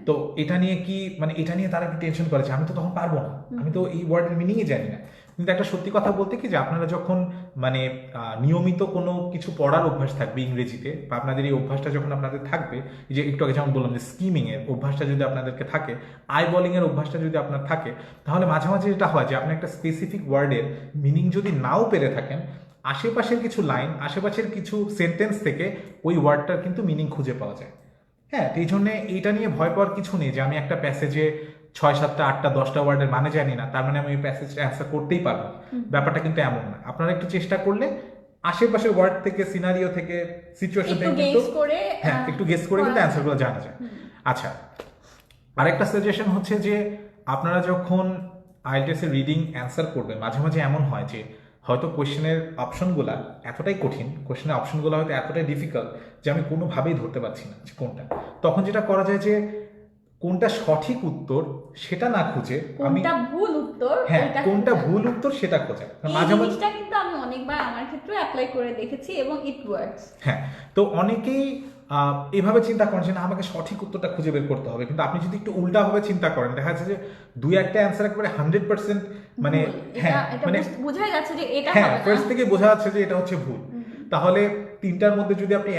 তো এটা নিয়ে কি মানে এটা নিয়ে তারা কি টেনশন করে যে আমি তো তখন পারবো না, আমি তো এই ওয়ার্ডের মিনিংই জানি না। কিন্তু একটা সত্যি কথা বলতে কি, যে আপনারা যখন মানে নিয়মিত কোনো কিছু পড়ার অভ্যাস থাকবে ইংরেজিতে, বা আপনাদের এই অভ্যাসটা যখন আপনাদের থাকবে, যে একটু আগে যেমন বললাম যে স্কিমিং এর অভ্যাসটা যদি আপনাদেরকে থাকে, আই বলিং এর অভ্যাসটা যদি আপনার থাকে, তাহলে মাঝে মাঝে যেটা হয় যে আপনি একটা স্পেসিফিক ওয়ার্ডের মিনিং যদি নাও পেরে থাকেন, আশেপাশের কিছু লাইন, আশেপাশের কিছু সেন্টেন্স থেকে ওই ওয়ার্ডটার কিন্তু মিনিং খুঁজে পাওয়া যায়। হ্যাঁ, এই জন্য এইটা নিয়ে ভয় পাওয়ার কিছু নেই যে আমি একটা প্যাসেজে 6, 7, 8, 10টা ওয়ার্ডের মানে জানি না, তার মানে আমি ওই প্যাসেজটা অ্যান্সার করতেই পারবো। ব্যাপারটা কিন্তু এমন না। আপনারা একটু চেষ্টা করলে আশেপাশের ওয়ার্ড থেকে, সিনারিও থেকে, সিচুয়েশন থেকে কিন্তু হ্যাঁ একটু গেস করে কিন্তু অ্যান্সারগুলো জানা যায়। আচ্ছা, আরেকটা সাজেশন হচ্ছে যে আপনারা যখন আইএলটিএস এর রিডিং অ্যান্সার করবেন, মাঝে মাঝে এমন হয় যে হয়তো কোয়েশ্চেনের অপশনগুলা এতটাই কঠিন, কোয়েশ্চেনের অপশনগুলো হয়তো এতটাই ডিফিকাল্ট যে আমি কোনোভাবেই ধরতে পারছি না যে কোনটা। তখন যেটা করা যায় যে কোনটা সঠিক উত্তর সেটা না খুঁজে কোনটা ভুল উত্তর, হ্যাঁ কোনটা ভুল উত্তর সেটা খোঁজা। মাঝে মাঝে কিন্তু আমি অনেকবার আমার ক্ষেত্রে অ্যাপ্লাই করে দেখেছি এবং ইট ওয়ার্কস। হ্যাঁ, তো অনেকেই এভাবে চিন্তা করেন যে না আমাকে সঠিক উত্তরটা খুঁজে বের করতে হবে, কিন্তু আপনি যদি একটু উল্টাভাবে চিন্তা করেন, দেখা যাচ্ছে যে 2-1টা অ্যান্সার একেবারে 100% মানে হ্যাঁ মানে বোঝা যাচ্ছে যে এটা হ্যাঁ ফার্স্ট থেকে বোঝা যাচ্ছে যে এটা হচ্ছে ভুল। তাহলে 3টার মধ্যে যদি আপনি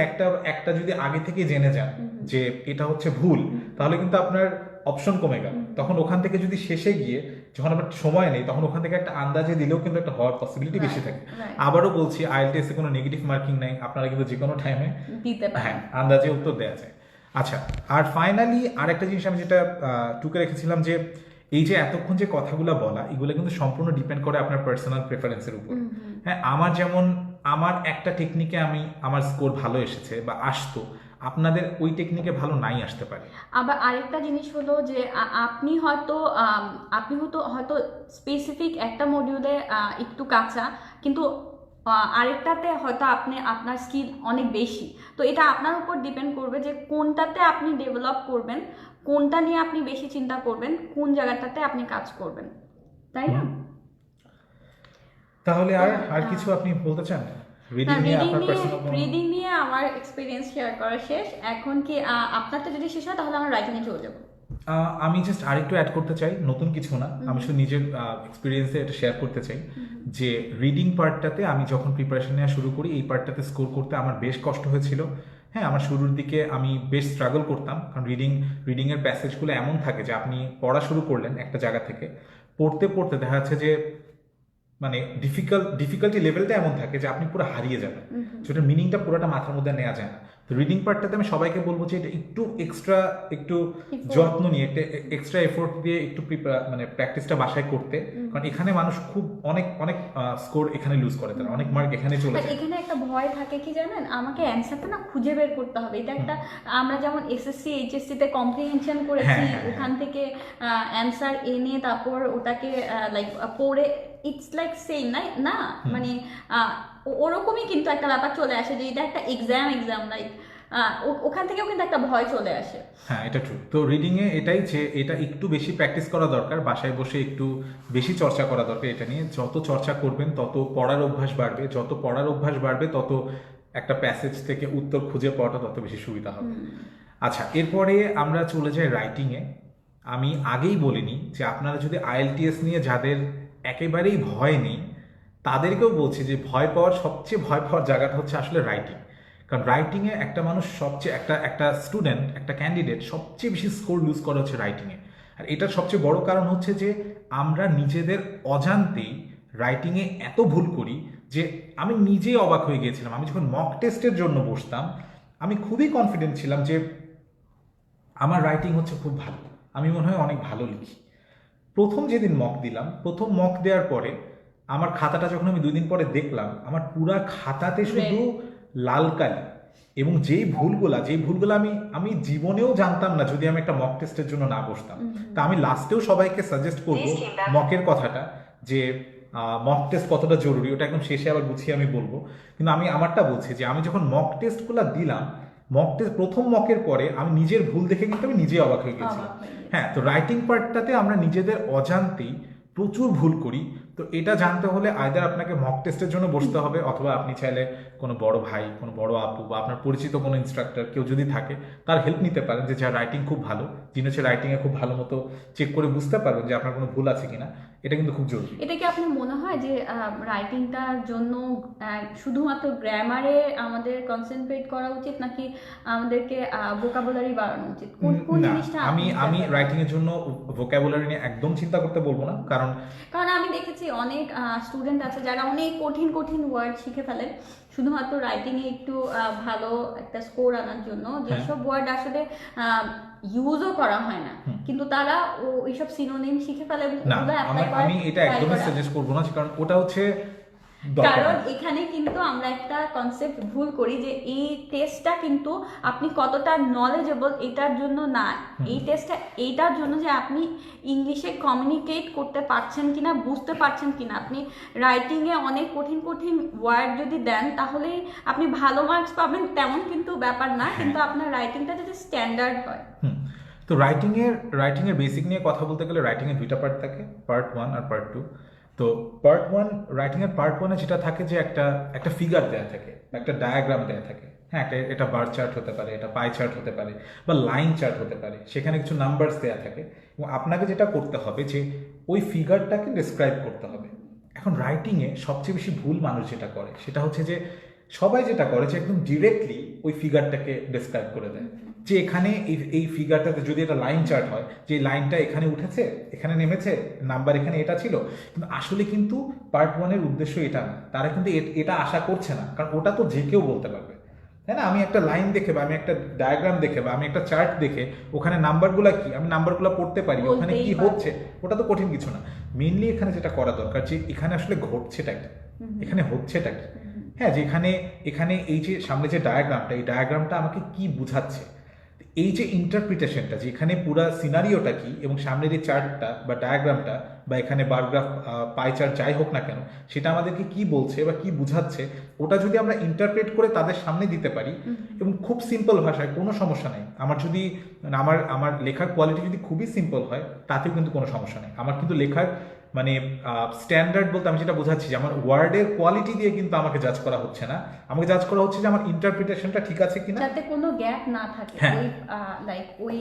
একটা যদি আগে থেকে জেনে যান যে এটা হচ্ছে ভুল, তাহলে কিন্তু আপনার অপশন কমে গেল। তখন ওখান থেকে যদি শেষে গিয়ে যখন আপনার সময় নেই, তখন ওখান থেকে একটা আন্দাজে দিলেও কিন্তু একটা হওয়ার পসিবিলিটি বেশি থাকে। আবারও বলছি, আইএলটিএস এ কোনো নেগেটিভ মার্কিং নাই, আপনারা কিন্তু যে কোনো টাইমে দিতে পারেন, হ্যাঁ আন্দাজে উত্তর দেওয়া যায়। আচ্ছা, আর ফাইনালি আরেকটা জিনিস আমি যেটা টুকে রেখেছিলাম, যে এই যে এতক্ষণ যে কথাগুলো বলা, এগুলো কিন্তু সম্পূর্ণ ডিপেন্ড করে আপনার পার্সোনাল প্রেফারেন্সের উপর। হ্যাঁ, আমার একটা টেকনিকে আমার স্কোর ভালো এসেছে বা আসতো, আপনাদের ওই টেকনিকে ভালো নাই আসতে পারে। আবার আরেকটা জিনিস হলো যে আপনি হয়তো স্পেসিফিক একটা মডিউলে একটু কাঁচা, কিন্তু আরেকটাতে হয়তো আপনার স্কিল অনেক বেশি। তো এটা আপনার উপর ডিপেন্ড করবে যে কোনটাতে আপনি ডেভেলপ করবেন, কোনটা নিয়ে আপনি বেশি চিন্তা করবেন, কোন জায়গাটাতে আপনি কাজ করবেন। তাই না? তাহলে আর কিছু আপনি বলতে চান রিডিং নিয়ে আপনার পার্সোনাল? রিডিং নিয়ে আমার এক্সপিরিয়েন্স শেয়ার করা শেষ। এখন কি আপনারটা যদি শেষ হয় তাহলে আমরা রাইটিং এ চলে যাব। আমি জাস্ট আরেকটু অ্যাড করতে চাই, নতুন কিছু না, আমি শুধু নিজের এক্সপিরিয়েন্সে এটা শেয়ার করতে চাই যে রিডিং পার্টটাতে আমি যখন প্রিপারেশন নেওয়া শুরু করি এই পার্টটাতে স্কোর করতে আমার বেশ কষ্ট হয়েছিল। হ্যাঁ, আমার শুরুর দিকে আমি বেশ স্ট্রাগল করতাম, কারণ রিডিংয়ের প্যাসেজগুলো এমন থাকে যে আপনি পড়া শুরু করলেন একটা জায়গা থেকে, পড়তে পড়তে দেখা যাচ্ছে যে মানে ডিফিকাল্টি লেভেলটা এমন থাকে যে আপনি পুরো হারিয়ে যাবেন, সেটার মিনিংটা পুরোটা মাথার মধ্যে নেওয়া যায় না। তো রিডিং পার্টটাতে আমি সবাইকে বলবো যে এটা একটু যত্ন নিয়ে, একটা এক্সট্রা এফোর্ট দিয়ে একটু মানে প্র্যাকটিসটা বাসায় করতে, কারণ এখানে মানুষ খুব অনেক অনেক স্কোর এখানে লুজ করে, তারা অনেক মার্ক এখানে চলে যায়। এখানে একটা ভয় থাকে কি জানেন, আমাকে অ্যান্সারটা না খুঁজে বের করতে হবে। এটা একটা আমরা যেমন এসএসসি এইচএসসি তে কম্প্রিহেনশন করেছি, ওখান থেকে অ্যান্সার এনে তারপর ওটাকে লাইক পড়ে, ইটস লাইক সেম না মানে ওরকমই কিন্তু একটা ব্যাপার চলে আসে যে এটা একটা এক্সাম লাইক ওখান থেকেও কিন্তু একটা ভয় চলে আসে। হ্যাঁ, এটা ট্রু। তো রিডিং এ এটাই যে এটা একটু বেশি প্র্যাকটিস করা দরকার, বাসায় বসে একটু বেশি চর্চা করা দরকার। এটা নিয়ে যত চর্চা করবেন তত পড়ার অভ্যাস বাড়বে, যত পড়ার অভ্যাস বাড়বে তত একটা প্যাসেজ থেকে উত্তর খুঁজে পাওয়াটা তত বেশি সুবিধা হবে। আচ্ছা, এরপরে আমরা চলে যাই রাইটিং এ। আমি আগেই বলিনি যে আপনারা যদি আইএলটিএস নিয়ে যাদের একেবারেই ভয় নেই তাদেরকেও বলছি যে সবচেয়ে ভয় পাওয়ার জায়গাটা হচ্ছে আসলে রাইটিং। কারণ রাইটিংয়ে একটা মানুষ একটা স্টুডেন্ট, একটা ক্যান্ডিডেট সবচেয়ে বেশি স্কোর লুজ করে হচ্ছে রাইটিংয়ে। আর এটার সবচেয়ে বড় কারণ হচ্ছে যে আমরা নিজেদের অজান্তেই রাইটিংয়ে এত ভুল করি যে আমি নিজেই অবাক হয়ে গিয়েছিলাম। আমি যখন মক টেস্টের জন্য বসতাম আমি খুবই কনফিডেন্ট ছিলাম যে আমার রাইটিং হচ্ছে খুব ভালো, আমি মনে হয় অনেক ভালো লিখি। প্রথম যেদিন মক দিলাম, প্রথম মক দেওয়ার পরে আমার খাতাটা যখন আমি 2 দিন পরে দেখলাম, আমার পুরা খাতাতে শুধু লাল কালি, এবং যেই ভুলগুলা আমি জীবনেও জানতাম না যদি আমি একটা মক টেস্টের জন্য না বসতাম। তা আমি লাস্টেও সবাইকে সাজেস্ট করবো মকের কথাটা, যে মক টেস্ট কতটা জরুরি, ওটা একদম শেষে আবার গুছিয়ে আমি বলবো। কিন্তু আমি আমারটা বলছি যে আমি যখন মক টেস্টগুলো দিলাম, প্রথম মকের পরে আমি নিজের ভুল দেখে কিন্তু আমি নিজেই অবাক হয়ে গেছিলাম। হ্যাঁ, তো রাইটিং পার্টটাতে আমরা নিজেদের অজান্তেই প্রচুর ভুল করি। তো এটা জানতে হলে আইদার আপনাকে মক টেস্টের জন্য বসতে হবে, অথবা আপনি চাইলে কোনো বড় ভাই, কোনো বড় আপু বা আপনার পরিচিত কোনো ইনস্ট্রাক্টর কেউ যদি থাকে তার হেল্প নিতে পারেন, যে যার রাইটিং খুব ভালো, যিনি হচ্ছে রাইটিংয়ে খুব ভালো মতো চেক করে বুঝতে পারবেন যে আপনার কোনো ভুল আছে কিনা। এটা কিন্তু খুব জরুরি। এটা কি আপনার মনে হয় যে রাইটিংটার জন্য শুধুমাত্র গ্রামারে আমাদের কনসেন্ট্রেট করা উচিত, নাকি আমাদেরকে ভোকাবুলারি বাড়ানো উচিত? কোন জিনিসটা? আমি রাইটিং এর জন্য ভোকাবুলারি নিয়ে একদম চিন্তা করতে বলবো না, কারণ আমি দেখেছি অনেক স্টুডেন্ট আছে যারা অনেক কঠিন কঠিন ওয়ার্ড শিখে ফেলে শুধুমাত্র রাইটিং এ একটু ভালো একটা স্কোর আনার জন্য, যেসব ওয়ার্ড আসলে ইউজও করা হয় না, কিন্তু তারা ওইসব সিনোনিম শিখে ফেলে। আমি এটা একদমই সাজেস্ট করবো না, কারণ ওটা হচ্ছে কারণ এখানে কিন্তু আমরা একটা কনসেপ্ট ভুল করি যে এই টেস্টটা কিন্তু আপনি কতটা নলেজেবল এটার জন্য না, এই টেস্টটা এইটার জন্য যে আপনি ইংলিশে কমিউনিকেট করতে পারছেন কিনা, বুঝতে পারছেন কিনা। আপনি রাইটিংয়ে অনেক কঠিন কঠিন ওয়ার্ড যদি দেন তাহলে আপনি ভালো মার্কস পাবেন, তেমন কিন্তু ব্যাপার না, কিন্তু আপনার রাইটিংটা যদি স্ট্যান্ডার্ড হয়। তো রাইটিং এর বেসিক নিয়ে কথা বলতে গেলে রাইটিং এর 2টা পার্ট থাকে, পার্ট 1 আর পার্ট 2। তো পার্ট 1, রাইটিং এর পার্ট 1-এ যেটা থাকে যে একটা ফিগার দেয়া থাকে, একটা ডায়াগ্রাম দেয়া থাকে। হ্যাঁ, এটা বার চার্ট হতে পারে, এটা পাই চার্ট হতে পারে, বা লাইন চার্ট হতে পারে, সেখানে কিছু নাম্বারস দেয়া থাকে, এবং আপনাকে যেটা করতে হবে যে ওই ফিগারটাকে ডেসক্রাইব করতে হবে। এখন রাইটিংয়ে সবচেয়ে বেশি ভুল মানুষ যেটা করে সেটা হচ্ছে যে সবাই যেটা করে যে একদম ডিরেক্টলি ওই ফিগারটাকে ডেসক্রাইব করে দেয়, যে এখানে এই ফিগারটাতে যদি এটা লাইন চার্ট হয়, যে লাইনটা এখানে উঠেছে, এখানে নেমেছে, নাম্বার এখানে এটা ছিল, কিন্তু আসলে কিন্তু পার্ট 1-এর উদ্দেশ্য এটা না। তারা কিন্তু এটা আশা করছে না, কারণ ওটা তো যে কেউ বলতে পারবে, তাই না? আমি একটা লাইন দেখে বা আমি একটা ডায়াগ্রাম দেখে বা আমি একটা চার্ট দেখে ওখানে নাম্বারগুলো কি, আমি নাম্বারগুলো পড়তে পারি, ওখানে কি হচ্ছে, ওটা তো কঠিন কিছু না। মেইনলি এখানে যেটা করা দরকার যে এখানে আসলে ঘটছেটা কি, এখানে হচ্ছেটা কি। হ্যাঁ, যে এখানে এই যে সামনে যে ডায়াগ্রামটা, এই ডায়াগ্রামটা আমাকে কি বুঝাচ্ছে, এই যে ইন্টারপ্রিটেশনটা, যে এখানে পুরা সিনারিওটা কি, এবং সামনের যে চার্টটা বা ডায়াগ্রামটা বা এখানে বারগ্রাফ, পাই চার্ট যাই হোক না কেন, সেটা আমাদেরকে কি বলছে বা কি বুঝাচ্ছে, ওটা যদি আমরা ইন্টারপ্রেট করে তাদের সামনে দিতে পারি এবং খুব সিম্পল ভাষায়, কোনো সমস্যা নেই। আমার লেখার কোয়ালিটি যদি খুবই সিম্পল হয় তাতেও কিন্তু কোনো সমস্যা নেই। আমার কিন্তু লেখার মানে স্ট্যান্ডার্ড বলতে আমি যেটা বোঝাচ্ছি যে আমার ওয়ার্ডের কোয়ালিটি দিয়ে কিন্তু আমাকে জাজ করা হচ্ছে না, আমাকে জাজ করা হচ্ছে যে আমার ইন্টারপ্রিটেশনটা ঠিক আছে কিনা, যাতে কোনো গ্যাপ না থাকে হ্যাঁ। ওই লাইক ওই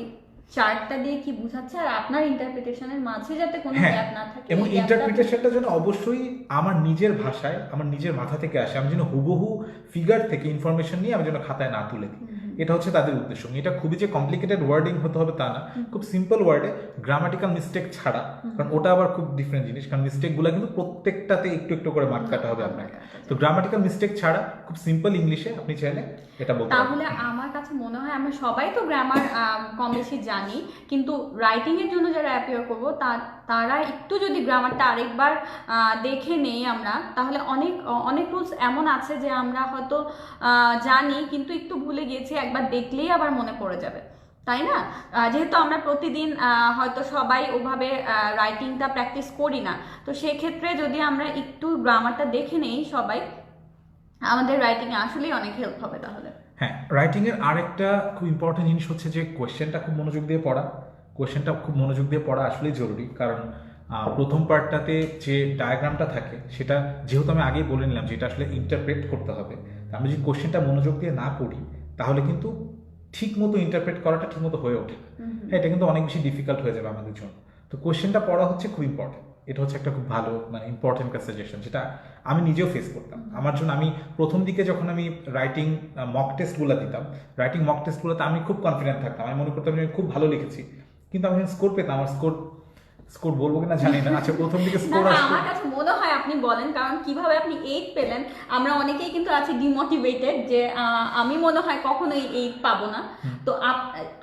চার্টটা দিয়ে কি বোঝাচ্ছে আর আপনার ইন্টারপ্রিটেশনের মাঝে যাতে কোনো হ্যাঁ, গ্যাপ না থাকে, এবং এই gapটা- ইন্টারপ্রিটেশনটা যেন অবশ্যই আমার নিজের ভাষায় আমার নিজের মাথা থেকে আসে, আমি যেন হুবহু ফিগার থেকে ইনফরমেশন নিয়ে আমি যেন খাতায় না তুলে দিই, এটা হচ্ছে তাদের উদ্দেশ্য। এটা খুবই যে কমপ্লিকেটেড ওয়ার্ডিং হতে হবে তা না, খুব সিম্পল ওয়ার্ডে গ্রামাটিক্যাল মিস্টেক ছাড়া, কারণ ওটা আবার খুব ডিফারেন্ট জিনিস, কারণ মিস্টেকগুলো কিন্তু প্রত্যেকটাতে একটু একটু করে মার্ক কাটা হবে আপনাকে। তো গ্রামাটিক্যাল মিস্টেক ছাড়া খুব সিম্পল ইংলিশে আপনি চাইলে এটা বলতে পারেন। তাহলে আমার কাছে মনে হয় আমরা সবাই তো গ্রামার কম বেশি জানি, কিন্তু রাইটিং এর জন্য যারা অ্যাপিয়ার করবো তারা একটু যদি গ্রামারটা আরেকবার দেখে নেই আমরা, তাহলে অনেক অনেক রুলস এমন আছে যে আমরা হয়তো জানি কিন্তু একটু ভুলে গিয়েছি, একবার দেখলেই আবার মনে পড়ে যাবে, তাই না? যেহেতু আমরা প্রতিদিন হয়তো সবাই ওভাবে রাইটিংটা প্র্যাকটিস করি না, তো সেক্ষেত্রে যদি আমরা একটু গ্রামারটা দেখে নেই সবাই, আমাদের রাইটিংয়ে আসলেই অনেক হেল্প হবে তাহলে। হ্যাঁ, রাইটিং এর আরেকটা খুব ইম্পর্টেন্ট জিনিস হচ্ছে যে কোয়েশ্চেনটা খুব মনোযোগ দিয়ে পড়া। কোয়েশ্চেনটা খুব মনোযোগ দিয়ে পড়া আসলেই জরুরি, কারণ প্রথম পার্টটাতে যে ডায়াগ্রামটা থাকে সেটা যেহেতু আমি আগেই বলে নিলাম যে এটা আসলে ইন্টারপ্রেট করতে হবে, আমি যদি কোয়েশ্চেনটা মনোযোগ দিয়ে না পড়ি তাহলে কিন্তু ঠিক মতো ইন্টারপ্রেট করাটা ঠিক মতো হয়ে ওঠে, হ্যাঁ, এটা কিন্তু অনেক বেশি ডিফিকাল্ট হয়ে যাবে আমাদের জন্য। তো কোয়েশ্চেনটা পড়া হচ্ছে খুব ইম্পর্টেন্ট, এটা হচ্ছে একটা খুব ভালো মানে ইম্পর্টেন্ট একটা সাজেশন, যেটা আমি নিজেও ফেস করতাম। আমার জন্য আমি প্রথম দিকে যখন আমি রাইটিং মক টেস্টগুলো দিতাম, রাইটিং মক টেস্টগুলোতে আমি খুব কনফিডেন্ট থাকতাম, আমি মনে করতাম যে আমি খুব ভালো লিখেছি, কিন্তু আমি স্কোর পেতাম, আমার স্কোর বলবো কিনা জানি না। আচ্ছা, প্রথম দিকে না স্কোর না, আসতো, আমার কাছে মনে হয় আপনি বলেন, কারণ কিভাবে আপনি 8 পেলেন, আমরা অনেকেই কিন্তু আছি ডিমোটিভেটেড যে আমি মনে হয় কখনোই 8 পাবো না, তো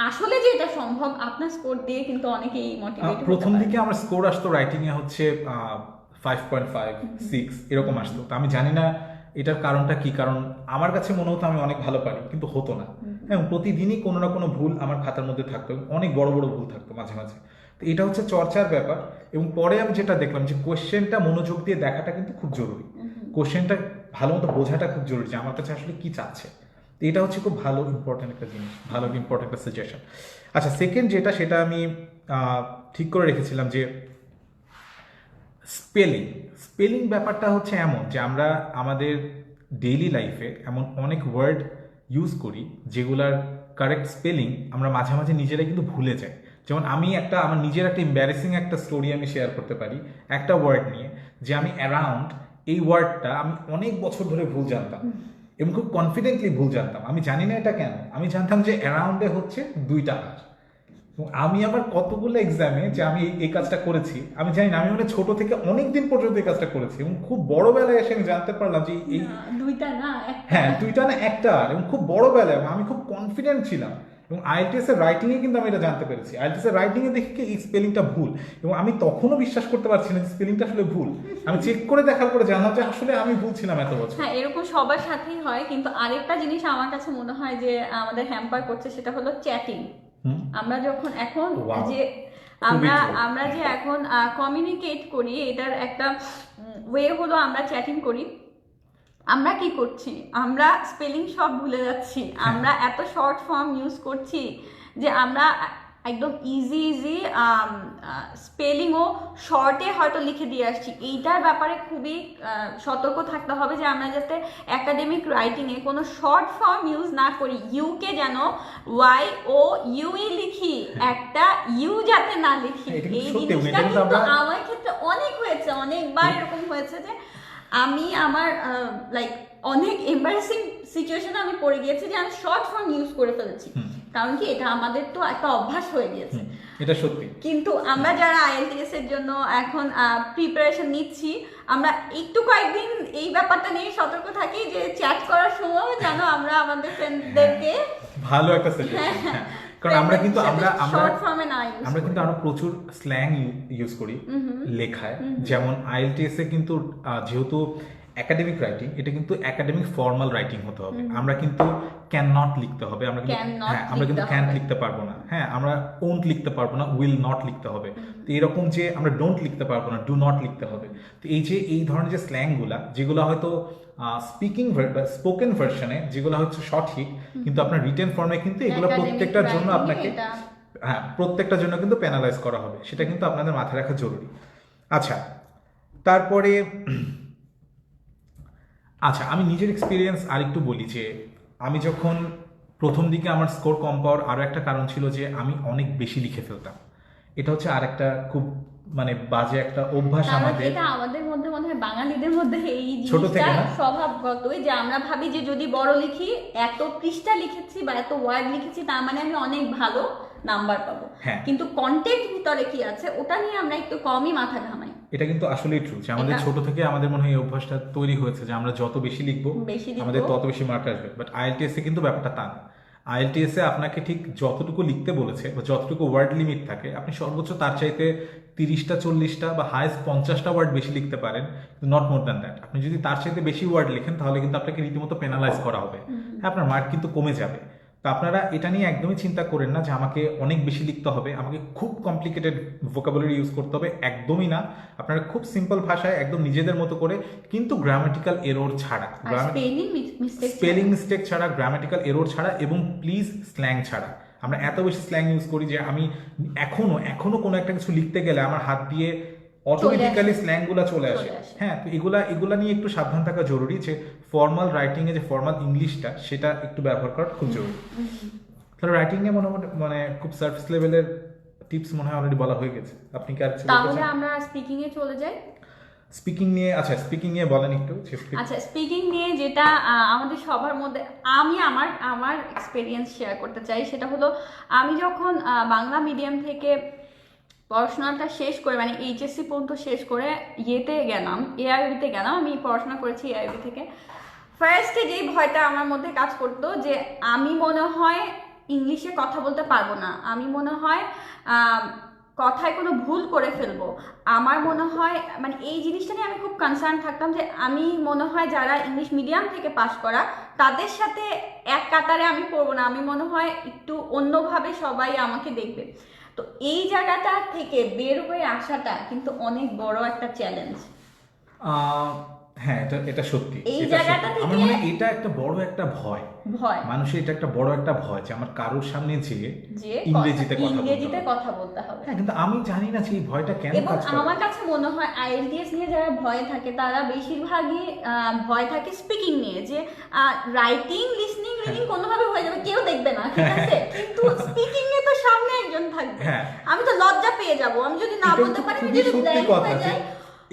আসলে যে এটা সম্ভব আপনার স্কোর দিয়ে কিন্তু অনেকেই মোটিভেটেড। প্রথম দিকে আমার স্কোর আসতো রাইটিং এ হচ্ছে 5.5 6 এরকম আসতো। তো আমি জানি না এটার কারণটা কি, কারণ আমার কাছে মনে হতো আমি অনেক ভালো পারি, কিন্তু হতো না। এবং প্রতিদিনই কোনো না কোনো ভুল আমার খাতার মধ্যে থাকতো, অনেক বড় বড় ভুল থাকতো মাঝে মাঝে। তো এটা হচ্ছে চর্চার ব্যাপার। এবং পরে আমি যেটা দেখলাম যে কোয়েশ্চেনটা মনোযোগ দিয়ে দেখাটা কিন্তু খুব জরুরি, কোয়েশ্চেনটা ভালো মতো বোঝাটা খুব জরুরি যে আমার কাছে আসলে কি চাচ্ছে। তো এটা হচ্ছে খুব ভালো ইম্পর্টেন্ট একটা জিনিস, ভালো ইম্পর্টেন্ট একটা সাজেশন। আচ্ছা, সেকেন্ড যেটা সেটা আমি ঠিক করে রেখেছিলাম যে স্পেলিং ব্যাপারটা হচ্ছে এমন যে আমরা আমাদের ডেইলি লাইফে এমন অনেক ওয়ার্ড ইউজ করি যেগুলার কারেক্ট স্পেলিং আমরা মাঝে মাঝে নিজেরাই কিন্তু ভুলে যাই। যেমন আমি আমার নিজের একটা এম্বারেসিং একটা স্টোরি আমি শেয়ার করতে পারি একটা ওয়ার্ড নিয়ে, যে আমি অ্যারাউন্ড এই ওয়ার্ডটা আমি অনেক বছর ধরে ভুল জানতাম এবং খুব কনফিডেন্টলি ভুল জানতাম। আমি জানি না এটা কেন, আমি জানতাম যে অ্যারাউন্ডে হচ্ছে 2টা কাজ। আমি আবার কতগুলো এক্সামে যে আমি এই কাজটা করেছি আমি জানি না, আমি মানে ছোট থেকে অনেক দিন পর্যন্ত এই কাজটা করেছি এবং খুব বড় বেলায় এসে আমি জানতে পারলাম যে এই 2টা না, হ্যাঁ 2টা না 1টা, এবং খুব বড় বেলায় আমি খুব কনফিডেন্ট ছিলাম। এবং আইএলটিএস এর রাইটিং এ কিন্তু আমি এটা জানতে পেরেছি, আইএলটিএস এর রাইটিং এ দেখি এই স্পেলিংটা ভুল, এবং আমি তখনও বিশ্বাস করতে পারছি না যে স্পেলিংটা আসলে ভুল। আমি চেক করে দেখার পরে জানলাম যে আসলে আমি ভুল ছিলাম এত বছর। হ্যাঁ, এরকম সবার সাথেই হয়। কিন্তু আরেকটা জিনিস আমার কাছে মনে হয় যে আমাদের হ্যাম্পার করছে, সেটা হলো চ্যাটিং। আমরা যখন এখন যে আমরা যে এখন কমিউনিকেট করি, এটার একটা ওয়ে হলো আমরা চ্যাটিং করি। আমরা কি করছি, আমরা স্পেলিং সব ভুলে যাচ্ছি, আমরা এত শর্ট ফর্ম ইউজ করছি যে আমরা একদম ইজি স্পেলিংও শর্টে হয়তো লিখে দিয়ে আসছি। এইটার ব্যাপারে খুবই সতর্ক থাকতে হবে যে আমরা যাতে একাডেমিক রাইটিংয়ে কোনো শর্ট ফর্ম ইউজ না করি। ইউকে যেন YOUE লিখি, একটা ইউ যাতে না লিখি। এই জিনিসটা কিন্তু আমার ক্ষেত্রে অনেক হয়েছে, অনেকবার এরকম হয়েছে যে আমি আমার লাইক অনেক এম্বারেসিং সিচুয়েশনে আমি পড়ে গিয়েছি যে আমি শর্ট ফর্ম ইউজ করে ফেলেছি, কারণ কি এটা আমাদের তো একটা অভ্যাস হয়ে গিয়েছে। এটা সত্যি। কিন্তু আমরা যারা আইএলটিএস এর জন্য এখন প্রিপারেশন নিচ্ছি, আমরা একটু কয়েকদিন এই ব্যাপারটা নিয়ে সতর্ক থাকি যে চ্যাট করার সময় যেন আমরা আমাদের ফ্রেন্ডদেরকে ভালো একটা সাজেশন, হ্যাঁ, কারণ আমরা কিন্তু আমরা কিন্তু আরো প্রচুর স্ল্যাং ইউজ করি লেখায়। যেমন আইএলটিএস এ কিন্তু যেহেতু একাডেমিক রাইটিং, এটা কিন্তু একাডেমিক ফর্মাল রাইটিং হতে হবে। আমরা কিন্তু ক্যান নট লিখতে হবে, আমরা কিন্তু ক্যান লিখতে পারবো না, হ্যাঁ, আমরা ওন্ট লিখতে পারবো না, উইল নট লিখতে হবে। তো এরকম যে আমরা ডোন্ট লিখতে পারবো না, ডু নট লিখতে হবে। তো এই ধরনের যে স্ল্যাংগুলা, যেগুলো হয়তো স্পোকেন ভার্সনে যেগুলো হচ্ছে সঠিক, কিন্তু আপনার রিটেন ফর্মে কিন্তু এগুলো প্রত্যেকটার জন্য আপনাকে প্রত্যেকটার জন্য কিন্তু পেনালাইজ করা হবে, সেটা কিন্তু আপনাদের মাথায় রাখা জরুরি। আচ্ছা, তারপরে আচ্ছা, আমি নিজের এক্সপিরিয়েন্স আরেকটু বলি যে আমি যখন প্রথম দিকে আমার স্কোর কম পাওয়ার আরও একটা কারণ ছিল যে আমি অনেক বেশি লিখে ফেলতাম। এটা হচ্ছে আরেকটা খুব মানে বাজে একটা অভ্যাস কারণ আমাদের। এটা আমাদের মধ্যে মনে হয় বাঙালিদের মধ্যে এই ছোট জিনিসটা থেকে না? স্বভাবগতই, যে আমরা ভাবি যে যদি বড় লিখি, এত পৃষ্ঠা লিখেছি বা এত ওয়ার্ড লিখেছি, তার মানে আমি অনেক ভালো নাম্বার পাবো। হ্যাঁ। কিন্তু কন্টেন্ট ভিতরে কি আছে ওটা নিয়ে আমরা একটু কমই মাথা ঘামাই। এটা কিন্তু আসলেই ট্রু যে আমাদের ছোট থেকে আমাদের মনে হয় এই অভ্যাসটা তৈরি হয়েছে যে আমরা যত বেশি লিখবো আমাদের তত বেশি মার্ক আসবে। বাট আইএলটিএস এ কিন্তু ব্যাপারটা তা না। আইএলটিএস এ আপনাকে ঠিক যতটুকু লিখতে বলেছে বা যতটুকু ওয়ার্ড লিমিট থাকে, আপনি সর্বোচ্চ তার চাইতে 30টা 40টা বা হাইস্ট 50টা ওয়ার্ড বেশি লিখতে পারেন, নট মোর দ্যান দ্যাট। আপনি যদি তার চাইতে বেশি ওয়ার্ড লিখেন তাহলে কিন্তু আপনাকে রীতিমতো পেনালাইজ করা হবে, হ্যাঁ, আপনার মার্ক কিন্তু কমে যাবে। তো আপনারা এটা নিয়ে একদমই চিন্তা করেন না যে আমাকে অনেক বেশি লিখতে হবে, আমাকে খুব কমপ্লিকেটেড ভোকাবুলারি ইউজ করতে হবে, একদমই না। আপনারা খুব সিম্পল ভাষায় একদম নিজেদের মতো করে, কিন্তু গ্রামাটিক্যাল এরর ছাড়া, স্পেলিং মিস্টেক ছাড়া, গ্রামাটিক্যাল এরর ছাড়া, এবং প্লিজ স্ল্যাং ছাড়া। আমরা এত বেশি স্ল্যাং ইউজ করি যে আমি এখনো কোনো একটা কিছু লিখতে গেলে আমার হাত দিয়ে অটোমেটিক্যালি স্ল্যাংগুলো চলে আসে। হ্যাঁ, তো এগুলা নিয়ে একটু সাবধান থাকা জরুরি যে ফর্মাল রাইটিং এ যে ফর্মাল ইংলিশটা সেটা একটু ব্যবহার করা খুব জরুরি। তাহলে রাইটিং নিয়ে মোটামুটি মানে খুব সার্ভিস লেভেলের টিপস মনে হয় অলরেডি বলা হয়ে গেছে। আপনি কি আর কিছু বলতে চান? তাহলে আমরা স্পিকিং এ চলে যাই। স্পিকিং নিয়ে, আচ্ছা স্পিকিং নিয়ে বলেন একটু। আচ্ছা, স্পিকিং নিয়ে যেটা আমাদের সবার মধ্যে, আমি আমার এক্সপেরিয়েন্স শেয়ার করতে চাই, সেটা হলো আমি যখন বাংলা মিডিয়াম থেকে পড়াশোনাটা শেষ করে, মানে এইচএসসি পর্যন্ত শেষ করে ইয়েতে গেলাম, এআইবিতে গেলাম। আমি পড়াশোনা করেছি এআইবি থেকে। ফার্স্টে যেই ভয়টা আমার মধ্যে কাজ করতো যে আমি মনে হয় ইংলিশে কথা বলতে পারবো না, আমি মনে হয় কথায় কোনো ভুল করে ফেলবো, আমার মনে হয়, মানে এই জিনিসটা নিয়ে আমি খুব কনসার্ন থাকতাম যে আমি মনে হয় যারা ইংলিশ মিডিয়াম থেকে পাশ করা তাদের সাথে এক কাতারে আমি পড়বো না, আমি মনে হয় একটু অন্যভাবে সবাই আমাকে দেখবে। তো এই জায়গাটা থেকে বের হয়ে আসাটা কিন্তু অনেক বড় একটা চ্যালেঞ্জ। হ্যাঁ, এটা সত্যি। এই জায়গাটা থেকে আমার মনে হয় এটা একটা বড় একটা ভয় মানুষের, এটা একটা বড় একটা ভয় যে আমার কারোর সামনে যে ইংরেজিতে কথা বলতে হবে। হ্যাঁ, কিন্তু আমি জানি না যে এই ভয়টা কেন কাজ করে। আমার কাছে মনে হয় আইএলটিএস নিয়ে যারা ভয় থাকে তারা বেশিরভাগই ভয় থাকে স্পিকিং নিয়ে, যে রাইটিং, লিসনিং, রিডিং কোনোভাবে হয়ে যাবে, কেউ দেখবে না, ঠিক আছে, কিন্তু স্পিকিং এ তো সামনে একজন থাকবে, আমি তো লজ্জা পেয়ে যাব, আমি যদি না বলতে পারি, আমি যদি ব্ল্যাঙ্ক হয়ে যাই।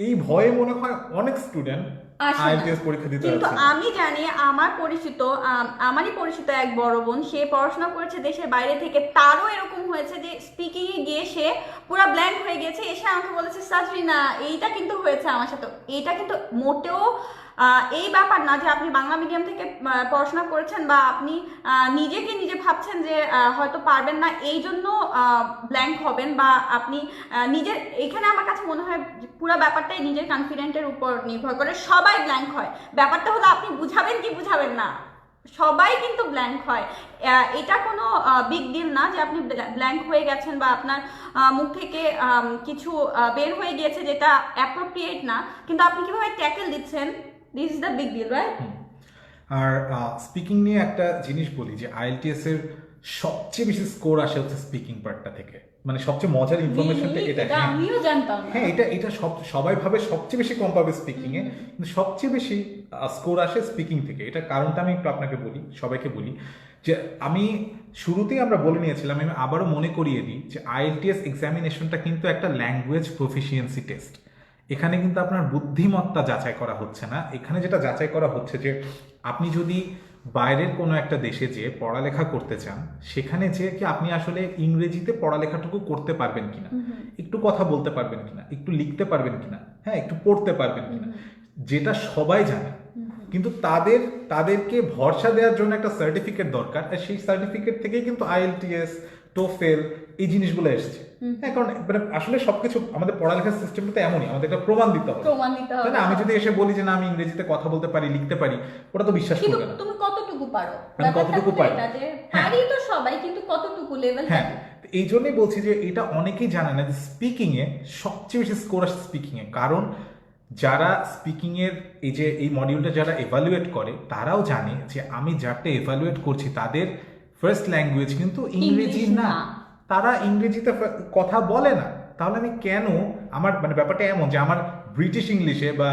এই ভয়ে মনে হয় অনেক স্টুডেন্ট আইএলটিএস পরীক্ষা দিতে আসে। কিন্তু আমি জানি আমারই পরিচিত এক বড় বোন, সে পড়াশোনা করেছে দেশের বাইরে থেকে, তারও এরকম হয়েছে যে স্পিকিং এ গিয়ে সে পুরো ব্ল্যাঙ্ক হয়ে গেছে, এসে আমাকে বলেছে সাজরিনা এইটা কিন্তু হয়েছে আমার সাথে। এইটা কিন্তু মোটেও এই ব্যাপার না যে আপনি বাংলা মিডিয়াম থেকে পড়াশোনা করেছেন বা আপনি নিজেকে নিজে ভাবছেন যে হয়তো পারবেন না এই জন্য ব্ল্যাঙ্ক হবেন, বা আপনি নিজের, এখানে আমার কাছে মনে হয় পুরো ব্যাপারটাই নিজের কনফিডেন্টের উপর নির্ভর করে। সবাই ব্ল্যাঙ্ক হয়, ব্যাপারটা হলো আপনি বুঝাবেন কি বুঝাবেন না, সবাই কিন্তু ব্ল্যাঙ্ক হয়। এটা কোনো বিগ ডিল না যে আপনি ব্ল্যাঙ্ক হয়ে গেছেন বা আপনার মুখ থেকে কিছু বের হয়ে গিয়েছে যেটা অ্যাপ্রোপ্রিয়েট না, কিন্তু আপনি কিভাবে ট্যাকেল দিচ্ছেন, this is the big deal, right? আর স্পিকিং নিয়ে একটা জিনিস বলি যে আইএলটিএস এর সবচেয়ে বেশি স্কোর আসে হচ্ছে স্পিকিং পার্টটা থেকে, মানে সবচেয়ে মজার ইনফরমেশনটা এটা। আমিও জানতাম না। হ্যাঁ, এটা সবাই ভাবে সবচেয়ে বেশি কম পাবে স্পিকিং এ, কিন্তু সবচেয়ে বেশি স্কোর আসে স্পিকিং থেকে। এটা কারণটা আমি একটু আপনাকে বলি, সবাইকে বলি যে আমি শুরুতেই আমরা বলে নিয়েছিলাম, আমি আবারও মনে করিয়ে দিই যে আইএলটিএস এক্সামিনেশনটা কিন্তু একটা ল্যাঙ্গুয়েজ প্রফিসিয়েন্সি টেস্ট। এখানে কিন্তু আপনার বুদ্ধিমত্তা যাচাই করা হচ্ছে না, এখানে যেটা যাচাই করা হচ্ছে যে আপনি যদি বাইরের কোনো একটা দেশে যে পড়ালেখা করতে চান, সেখানে যে কি আপনি আসলে ইংরেজিতে পড়ালেখাটুকু করতে পারবেন কিনা, একটু কথা বলতে পারবেন কিনা, একটু লিখতে পারবেন কিনা, হ্যাঁ, একটু পড়তে পারবেন কিনা, যেটা সবাই জানে। কিন্তু তাদেরকে ভরসা দেওয়ার জন্য একটা সার্টিফিকেট দরকার, আর সেই সার্টিফিকেট থেকেই কিন্তু আইএলটিএস, টোফেল এই জিনিসগুলো এসছে। হ্যাঁ, কারণ আসলে সবকিছু আমাদের পড়ালেখার সিস্টেমটা তো এমনই, আমাদের একটা প্রমাণ দিতে হবে। আমি যদি এসে বলি যে না আমি ইংরেজিতে কথা বলতে পারি, লিখতে পারি, ওটা তো বিশ্বাস করবে না। তুমি কতটুকু পারো, আমি কতটুকু পারি, পারি তো সবাই, কিন্তু কতটুকু লেভেল। হ্যাঁ, এই জন্যই বলছি যে এটা অনেকেই জানে না যে স্পিকিং এ সবচেয়ে বেশি স্কোর আসে স্পিকিং এ। কারণ যারা স্পিকিং এর এই মডিউলটা যারা এভালুয়েট করে তারাও জানে যে আমি যাকে এভালুয়েট করছি তাদের ফার্স্ট ল্যাঙ্গুয়েজ কিন্তু ইংরেজি না, তারা ইংরেজিতে কথা বলে না। তাহলে আমি কেন, আমার মানে ব্যাপারটা এমন যে আমার ব্রিটিশ ইংলিশে বা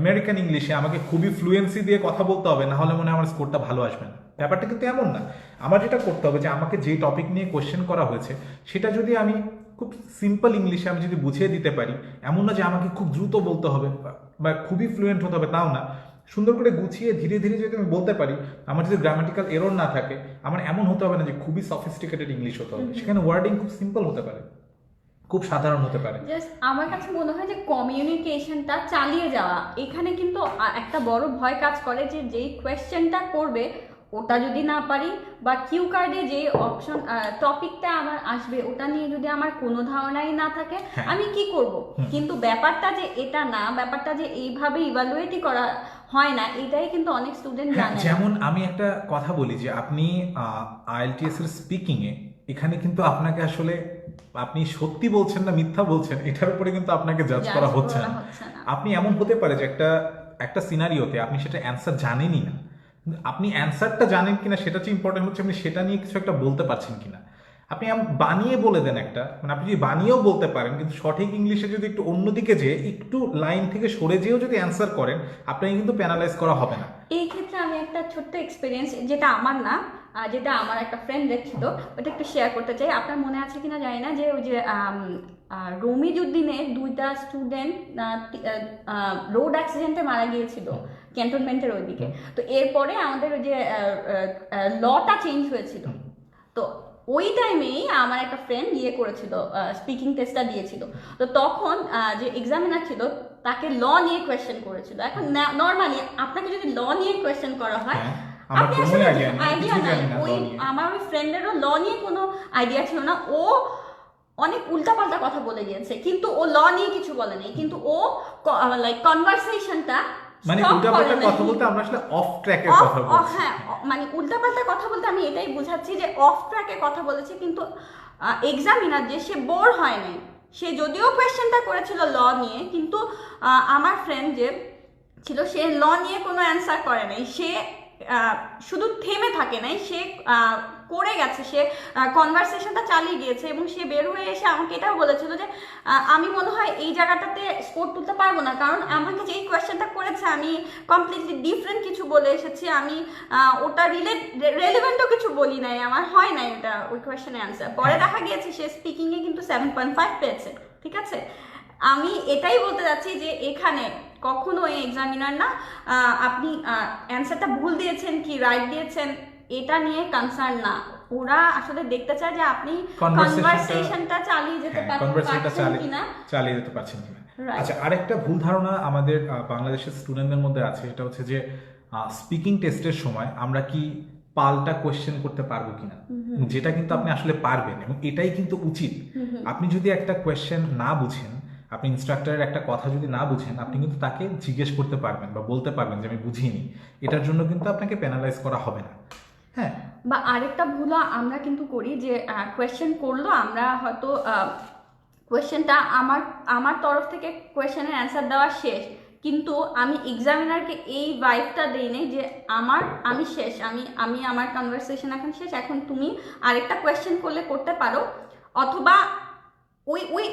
আমেরিকান ইংলিশে আমাকে খুবই ফ্লুয়েন্সি দিয়ে কথা বলতে হবে, না হলে মনে হয় আমার স্কোরটা ভালো আসবে না। ব্যাপারটা কিন্তু এমন না। আমার যেটা করতে হবে যে আমাকে যে টপিক নিয়ে কোয়েশ্চেন করা হয়েছে সেটা যদি আমি খুব সিম্পল ইংলিশে আমি যদি বুঝিয়ে দিতে পারি, এমন না যে আমাকে খুব দ্রুত বলতে হবে বা খুবই ফ্লুয়েন্ট হতে হবে, তাও না, সুন্দর করে গুছিয়ে ধীরে ধীরে যদি আমি বলতে পারি, আমার যদি গ্রামাটিক্যাল এরর না থাকে, আমার এমন হতে হবে না যে খুবই সফিস্টিকেটেড ইংলিশ হতে হবে, সেখানে ওয়ার্ডিং খুব সিম্পল হতে পারে, খুব সাধারণ হতে পারে। জাস্ট আমার কাছে মনে হয় যে কমিউনিকেশনটা চালিয়ে যাওয়া, এখানে কিন্তু একটা বড় ভয় কাজ করে যে যেই কোয়েশ্চেনটা করবে ওটা যদি না পারি, বা কিউ কার্ডে যে অপশন টপিকটা আমার আসবে ওটা নিয়ে যদি আমার কোনো ধারণাই না থাকে, আমি কি করব? কিন্তু ব্যাপারটা যে এটা না, ব্যাপারটা যে এইভাবে ইভালুয়েটই করা হয় না, এটাই কিন্তু অনেক স্টুডেন্ট জানে না। যেমন আমি একটা কথা বলি যে আপনি আইএলটিএস এর স্পিকিং এ এখানে কিন্তু আপনাকে আসলে আপনি সত্যি বলছেন না মিথ্যা বলছেন এটার উপরে কিন্তু আপনাকে জাজ করা হচ্ছে না। আপনি এমন হতে পারে যে একটা সিনারিওতে আপনি সেটা অ্যান্সার জানেনই না, আপনি অ্যান্সারটা জানেন কিনা সেটা হচ্ছে ইম্পর্টেন্ট, হচ্ছে আপনি সেটা নিয়ে কিছু একটা বলতে পারছেন কিনা। আপনি বানিয়ে বলে দেন একটা, মানে আপনি যদি বানিয়েও বলতে পারেন কিন্তু সঠিক ইংলিশে যদি একটু অন্যদিকে যেয়ে একটু লাইন থেকে সরে যেয়েও যদি অ্যান্সার করেন, আপনাকে কিন্তু প্যানালাইজ করা হবে না। এই ক্ষেত্রে আমি একটা ছোট্ট এক্সপিরিয়েন্স, যেটা আমার না, যেটা আমার একটা ফ্রেন্ড দেখছিল, ওটা একটু শেয়ার করতে চাই। আপনার মনে আছে কিনা জানি না, যে ওই যে রমিজউদ্দিনের 2টা স্টুডেন্ট রোড অ্যাক্সিডেন্টে মারা গিয়েছিল ক্যান্টনমেন্টের ওইদিকে। তো এরপরে আমাদের ওই যে লটা চেঞ্জ হয়েছিল, তো ওই টাইমেই আমার একটা ফ্রেন্ড ইয়ে করেছিল, স্পিকিং টেস্টটা দিয়েছিল। তো তখন যে এক্সামিনার ছিল তাকে ল নিয়ে কোয়েশ্চেন করেছিল। এখন নর্মালি আপনাকে যদি ল নিয়ে কোয়েশ্চেন করা হয়, আপনি আসলে আইডিয়া নাই, ওই আমার ওই ফ্রেন্ডেরও ল নিয়ে কোনো আইডিয়া ছিল না, ও অনেক উল্টাপাল্টা কথা বলে গিয়েছে, কিন্তু ও ল নিয়ে কিছু বলে নাই, কিন্তু ও লাইক কনভারসেশনটা মানে উল্টাপাল্টা কথা বলতে আমরা আসলে অফ ট্র্যাকের কথা বলছি। হ্যাঁ, মানে উল্টাপাল্টা কথা বলতে আমি এটাই বুঝাচ্ছি যে অফ ট্র্যাকে কথা বলেছে, কিন্তু এক্সামিনার যে সে বোর হয় নাই, সে যদিও কোয়েশ্চেনটা করেছিল ল নিয়ে, কিন্তু আমার ফ্রেন্ড যে ছিল সে ল নিয়ে কোনো অ্যান্সার করে নাই, সে শুধু থেমে থাকে নাই, সে করে গেছে, সে কনভারসেশনটা চালিয়ে গিয়েছে, এবং সে বের হয়ে এসে আমাকে এটাও বলেছিল যে আমি মনে হয় এই জায়গাটাতে স্কোর তুলতে পারবো না, কারণ আমাকে যেই কোয়েশ্চেনটা করেছে আমি কমপ্লিটলি ডিফারেন্ট কিছু বলে এসেছি, আমি ওটা রেলিভেন্টও কিছু বলি নাই, আমার হয় নাই ওটা ওই কোয়েশ্চেনের অ্যান্সার। পরে দেখা গিয়েছে সে স্পিকিংয়ে কিন্তু 7.5 পেয়েছে, ঠিক আছে। আমি এটাই বলতে যাচ্ছি যে এখানে কখনো এই এক্সামিনার না আপনি অ্যান্সারটা ভুল দিয়েছেন কি রাইট দিয়েছেন এটা নিয়ে কনসার্ন না, ওরা আসলে দেখতে চায় যে আপনি কনভারসেশনটা চালিয়ে যেতে পারছেন কিনা, চালিয়ে যেতে পারছেন কিনা। আচ্ছা, আরেকটা ভুল ধারণা আমাদের বাংলাদেশের স্টুডেন্টদের মধ্যে আছে, সেটা হচ্ছে যে স্পিকিং টেস্টের সময় আমরা কি পাল্টা কোয়েশ্চেন করতে পারবো কিনা, যেটা কিন্তু আপনি আসলে পারবেন, এবং এটাই কিন্তু উচিত। আপনি যদি একটা কোয়েশ্চেন না বুঝেন, আপনি ইনস্ট্রাক্টরের একটা কথা যদি না বুঝেন, আপনি কিন্তু তাকে জিজ্ঞেস করতে পারবেন বা বলতে পারবেন যে আমি বুঝিনি, এটার জন্য কিন্তু আপনাকে পেনালাইজ করা হবে না। হ্যাঁ, বা আরেকটা ভুল আমরা কিন্তু করি যে কোয়েশ্চেন করলো, আমরা হয়তো কোয়েশ্চেনটা আমার তরফ থেকে কোয়েশ্চেনের অ্যান্সার দেওয়া শেষ, কিন্তু আমি এক্সামিনারকে এই ভাইবটা দেই নাই যে আমি শেষ, আমি আমার কনভারসেশন এখন শেষ, এখন তুমি আরেকটা কোয়েশ্চেন করলে করতে পারো। অথবা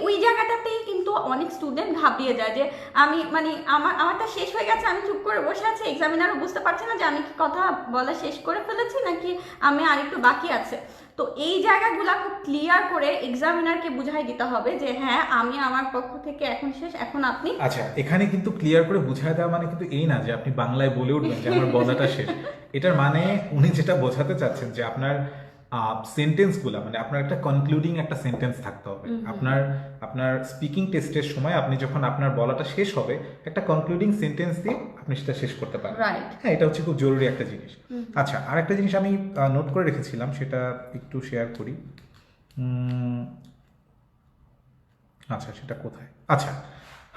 ওই জায়গাটাতেই কিন্তু অনেক স্টুডেন্ট ঘাবড়িয়ে যায় যে আমি মানে আমারটা শেষ হয়ে গেছে, আমি চুপ করে বসে আছি, এক্সামিনারও বুঝতে পারছে না যে আমি কি কথা বলা শেষ করে ফেলেছি নাকি আমি আরেকটু বাকি আছে। তো এই জায়গাগুলো খুব ক্লিয়ার করে এক্সামিনারকে বুঝাই দিতে হবে যে হ্যাঁ আমি আমার পক্ষ থেকে এখন শেষ, এখন আপনি। আচ্ছা, এখানে কিন্তু ক্লিয়ার করে বুঝাই দেওয়া মানে কিন্তু এই না যে আপনি বাংলায় বলে উঠবেন যে আমার বলাটা শেষ। এটার মানে উনি যেটা বোঝাতে চাচ্ছেন যে আপনার সেন্টেন্সগুলো, মানে আপনার একটা কনক্লুডিং একটা সেন্টেন্স থাকতে হবে। আপনার স্পিকিং টেস্টের সময় আপনি যখন আপনার বলাটা শেষ হবে, একটা কনক্লুডিং সেন্টেন্স দিয়ে আপনি সেটা শেষ করতে পারেন। হ্যাঁ, এটা হচ্ছে খুব জরুরি একটা জিনিস। আচ্ছা, আর একটা জিনিস আমি নোট করে রেখেছিলাম, সেটা একটু শেয়ার করি। আচ্ছা, সেটা কোথায়? আচ্ছা,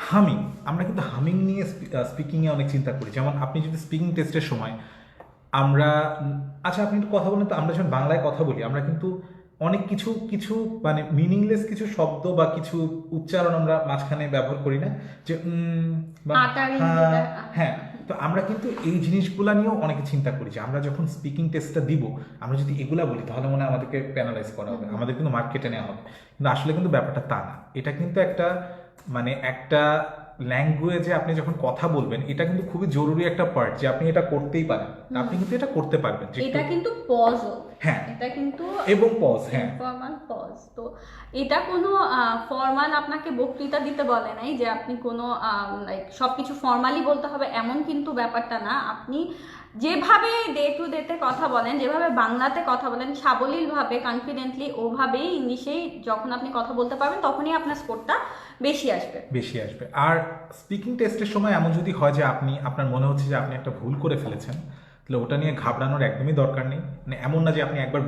হামিং। আমরা কিন্তু হামিং নিয়ে স্পিকিংয়ে অনেক চিন্তা করি। যেমন আপনি যদি স্পিকিং টেস্টের সময় আচ্ছা আপনি একটু কথা বলেন তো, আমরা যখন বাংলায় কথা বলি আমরা কিন্তু অনেক কিছু মানে মিনিংলেস কিছু শব্দ বা কিছু উচ্চারণ আমরা মাঝখানে ব্যবহার করি না, যে হ্যাঁ, তো আমরা কিন্তু এই জিনিসগুলা নিয়েও অনেকে চিন্তা করি যে আমরা যখন স্পিকিং টেস্টটা দিব, আমরা যদি এগুলা বলি তাহলে মনে হয় আমাদেরকে প্যানালাইজ করা হবে, আমাদের কিন্তু মার্কেটে নেওয়া হবে। কিন্তু আসলে কিন্তু ব্যাপারটা তা না। এটা কিন্তু একটা ল্যাঙ্গুয়েজে আপনি যখন কথা বলবেন এটা কিন্তু খুবই জরুরি একটা পার্ট যে আপনি এটা করতেই পারেন, আপনি কিন্তু এটা করতে পারবেন যে এটা কিন্তু পজও, হ্যাঁ এটা কিন্তু এবং পজ, হ্যাঁ ফর্মাল পজ। তো এটা কোনো ফর্মাল আপনাকে বক্তৃতা দিতে বলে নাই যে আপনি কোনো লাইক সবকিছু ফর্মালি বলতে হবে, এমন কিন্তু ব্যাপারটা না। আপনি যেভাবে ডে টু ডেতে কথা বলেন, যেভাবে বাংলাতে কথা বলেন সাবলীলভাবে কনফিডেন্টলি, ওভাবেই ইংলিশেই যখন আপনি কথা বলতে পারবেন তখনই আপনার স্কোরটা বেশি আসবে। আর স্পিকিং টেস্টের সময় এমন যদি হয় যে আপনার মনে হচ্ছে যে আপনি একটা ভুল করে ফেলেছেন, তাহলে ওটা নিয়ে ঘাবড়ানোর একদমই দরকার নেই। মানে এমন না যে আপনি একবার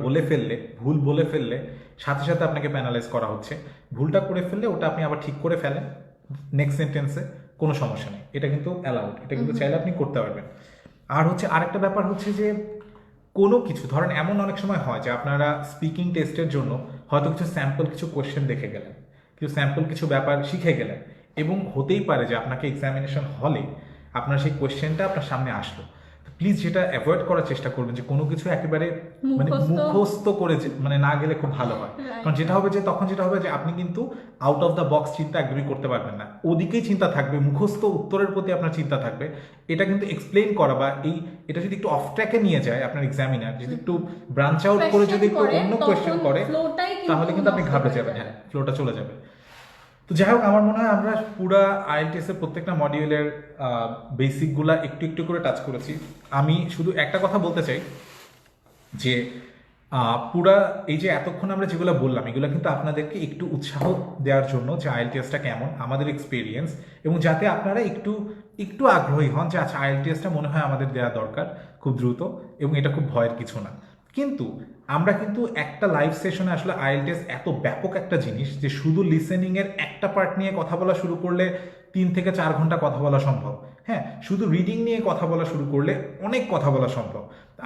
ভুল বলে ফেললে সাথে সাথে আপনাকে প্যানালাইজ করা হচ্ছে। ভুলটা করে ফেললে ওটা আপনি আবার ঠিক করে ফেলেন নেক্সট সেন্টেন্সে, কোনো সমস্যা নেই, এটা কিন্তু অ্যালাউড, এটা কিন্তু চাইলে আপনি করতে পারবেন। আর আরেকটা ব্যাপার হচ্ছে যে কোনো কিছু ধরেন এমন অনেক সময় হয় যে আপনারা স্পিকিং টেস্টের জন্য হয়তো কিছু কোয়েশ্চেন দেখে গেলেন, কিছু ব্যাপার শিখে গেলেন, এবং হতেই পারে যে আপনাকে এক্সামিনেশন হলে আপনার সেই কোয়েশ্চেনটা আপনার সামনে আসলো। প্লিজ যেটা অ্যাভয়েড করার চেষ্টা করবেন যে কোনো কিছু একেবারে মানে মুখস্থ করে মানে না গেলে খুব ভালো হয়। কারণ তখন যেটা হবে যে আপনি কিন্তু আউট অফ দ্য বক্স চিন্তা একদমই করতে পারবেন না, ওদিকেই চিন্তা থাকবে, মুখস্থ উত্তরের প্রতি আপনার চিন্তা থাকবে। এটা কিন্তু এক্সপ্লেইন করা বা এটা যদি একটু অফ ট্র্যাকে নিয়ে যায় আপনার এক্সামিনার, যদি একটু ব্রাঞ্চ আউট করে যদি একটু অন্য কোয়েশ্চেন করে, তাহলে কিন্তু আপনি ঘাবড়ে যাবেন, হ্যাঁ ফ্লোটা চলে যাবে। তো যাই হোক, আমার মনে হয় আমরা পুরা IELTS এর প্রত্যেকটা মডিউলের বেসিকগুলা একটু একটু করে টাচ করেছি। আমি শুধু একটা কথা বলতে চাই যে পুরা এই যে এতক্ষণ আমরা যেগুলো বললাম এগুলো কিন্তু আপনাদেরকে একটু উৎসাহ দেওয়ার জন্য যে IELTSটা কেমন, আমাদের এক্সপিরিয়েন্স, এবং যাতে আপনারা একটু আগ্রহী হন যে আচ্ছা IELTSটা মনে হয় আমাদের দেওয়া দরকার খুব দ্রুত, এবং এটা খুব ভয়ের কিছু না। কিন্তু আমরা কিন্তু একটা লাইভ সেশনে আসলে IELTS এত ব্যাপক একটা জিনিস যে শুধু লিসেনিং এর একটা পার্ট নিয়ে কথা বলা শুরু করলে 3 থেকে 4 ঘন্টা কথা বলা সম্ভব। হ্যাঁ, শুধু রিডিং নিয়ে কথা বলা শুরু করলে অনেক কথা বলা সম্ভব।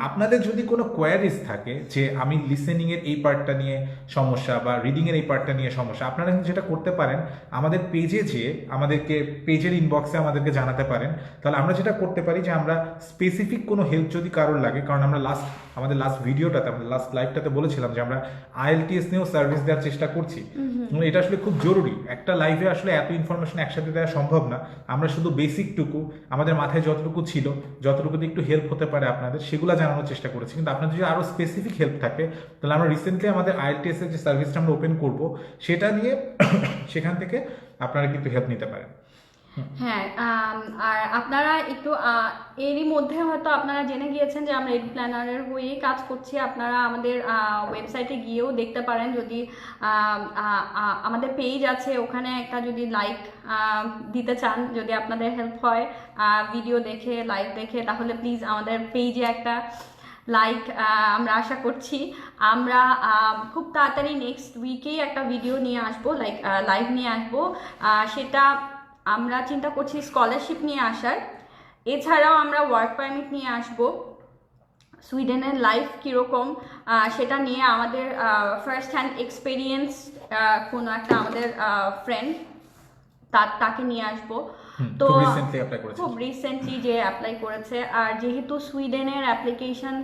আপনাদের যদি কোনো কোয়ারিজ থাকে যে আমি লিসেনিং এর এই পার্টটা নিয়ে সমস্যা বা রিডিং এর এই পার্টটা নিয়ে সমস্যা, আপনারা কিন্তু যেটা করতে পারেন আমাদের পেজে যেয়ে আমাদেরকে পেজের ইনবক্সে আমাদেরকে জানাতে পারেন। তাহলে আমরা যেটা করতে পারি যে আমরা স্পেসিফিক কোনো হেল্প যদি কারোর লাগে, কারণ আমরা আমাদের লাস্ট ভিডিওটাতে, আমাদের লাস্ট লাইভটাতে বলেছিলাম যে আমরা IELTS নিয়েও সার্ভিস দেওয়ার চেষ্টা করছি। এটা আসলে খুব জরুরি, একটা লাইভে আসলে এত ইনফরমেশন একসাথে দেওয়া সম্ভব না। আমরা শুধু বেসিকটুকু আমাদের মাথায় যতটুকু ছিল, যতটুকুতে একটু হেল্প হতে পারে আপনাদের, সেগুলো জানানোর চেষ্টা করেছি। কিন্তু আপনাদের যদি আরও স্পেসিফিক হেল্প থাকে, তাহলে আমরা রিসেন্টলি আমাদের IELTS এর যে সার্ভিসটা আমরা ওপেন করব সেটা নিয়ে সেখান থেকে আপনারা কিন্তু হেল্প নিতে পারেন। হ্যাঁ, আর আপনারা একটু এরই মধ্যে হয়তো আপনারা জেনে গিয়েছেন যে আমরা এডি প্ল্যানারের হয়েই কাজ করছি। আপনারা আমাদের ওয়েবসাইটে গিয়েও দেখতে পারেন, যদি আমাদের পেজ আছে ওখানে একটা যদি লাইক দিতে চান, যদি আপনাদের হেল্প হয় ভিডিও দেখে লাইভ দেখে, তাহলে প্লিজ আমাদের পেজে একটা লাইক আমরা আশা করছি। আমরা খুব তাড়াতাড়ি নেক্সট উইকেই একটা ভিডিও নিয়ে আসবো, লাইভ নিয়ে আসবো। সেটা আমরা চিন্তা করছি স্কলারশিপ নিয়ে আসার, এছাড়াও আমরা ওয়ার্ক পারমিট নিয়ে আসব, সুইডেনের লাইফ কীরকম সেটা নিয়ে আমাদের ফার্স্ট হ্যান্ড এক্সপিরিয়েন্স কোনো একটা আমাদের ফ্রেন্ড তাকে নিয়ে আসবো। তো খুব রিসেন্টলি যে অ্যাপ্লাই করেছে, আর যেহেতু সুইডেনের অ্যাপ্লিকেশন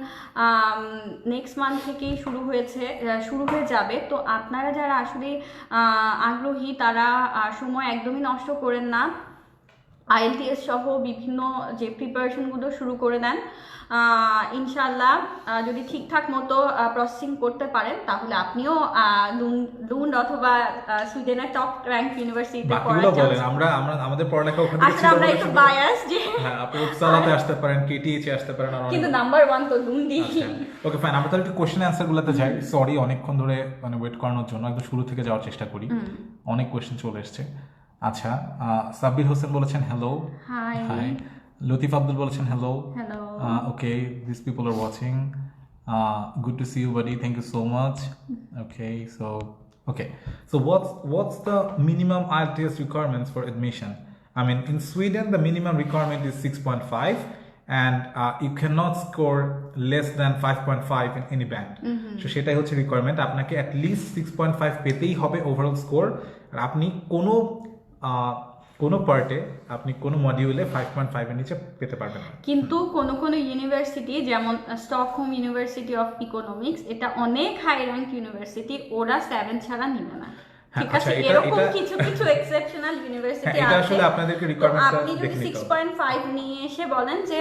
নেক্সট মান্থ থেকেই শুরু হয়ে যাবে, তো আপনারা যারা আসলে আগ্রহী তারা সময় একদমই নষ্ট করেন না, IELTS সহ বিভিন্ন যে প্রিপারেশনগুলো শুরু করে দেন। ইনশাল্লাহ যদি ঠিকঠাক মতো প্রসেসিং করতে পারেন তাহলে আপনিও লুন্ড অথবা সুইডেনের টপ র্যাঙ্ক ইউনিভার্সিটিতে পড়ার চান্স। আমরা আমাদের পড়ালেখা ওখানে ছিল, আমরা একটু বায়াস যে হ্যাঁ আপনি উপসালাতে আসতে পারেন, KTH এ আসতে পারেন, কিন্তু নাম্বার 1 তো লুন্ডি। ওকে ফাইন, আমরা তাহলে একটু কোশ্চেন অ্যানসার গুলোতে যাই। সরি অনেকক্ষণ ধরে মানে ওয়েট করানোর জন্য, একদম শুরু থেকে যাওয়ার চেষ্টা করি, অনেক কোশ্চেন চলে এসেছে। আচ্ছা, সাব্বির হোসেন বলেছেন হ্যালো। হাই। লতিফ আব্দুল বলেছেন hello. Okay, this people are watching. Good to see you, buddy. Thank you so much. Okay, so what's the minimum IELTS requirements for admission? I mean, in Sweden, the minimum requirement is 6.5, and you cannot score less than 5.5 in any band. So সেটাই হচ্ছে requirement, আপনাকে at least 6.5 পেতেই হবে overall score. আর আপনি কোনো পার্টে আপনি কোনো মডিউলে 5.5 এর নিচে পেতে পারবেন না। কিন্তু কোনো ইউনিভার্সিটি, যেমন স্টকহোম ইউনিভার্সিটি অফ ইকোনমিক্স, এটা অনেক হাই র্যাঙ্ক ইউনিভার্সিটি, ওরা 7 ছাড়া নিবে না। হ্যাঁ, ঠিক আচ্ছা, আছে, এটা- এরকম এটা- কিছু কিছু এক্সেপশনাল ইউনিভার্সিটি হ্যাঁ, এটা আছে। আসলে আপনাদেরকে তো requirement-টা আপনি যদি দেখে নিতে হবে। 6.5 নিয়ে এসে বলেন যে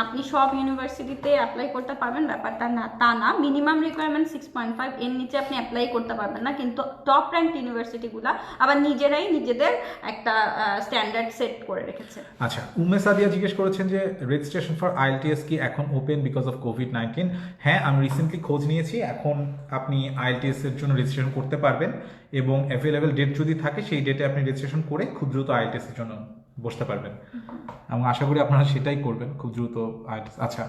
আপনি সব ইউনিভার্সিটিতে অ্যাপ্লাই করতে পারবেন, ব্যাপারটা না, তা না। মিনিমাম রিকোয়ারমেন্ট 6.5, এর নিচে আপনি অ্যাপ্লাই করতে পারবেন না। কিন্তু টপ র্যাঙ্ক ইউনিভার্সিটিগুলো আবার নিজেরাই নিজেদের একটা স্ট্যান্ডার্ড সেট করে রেখেছে। আচ্ছা, উম্মে সাদিয়া জিজ্ঞেস করেছেন যে রেজিস্ট্রেশন ফর আইএলটিএস কি এখন ওপেন বিকজ অফ কোভিড-19? হ্যাঁ, আমি রিসেন্টলি খোঁজ নিয়েছি, এখন আপনি আইএলটিএস এর জন্য রেজিস্ট্রেশন করতে পারবেন এবং অ্যাভেলেবেল ডেট যদি থাকে সেই ডেটে আপনি রেজিস্ট্রেশন করে খুব দ্রুত আইএলটিএস এর জন্য বসতে পারবেন এবং আশা করি আপনারা সেটাই করবেন খুব দ্রুত আইএলটিএস। আচ্ছা,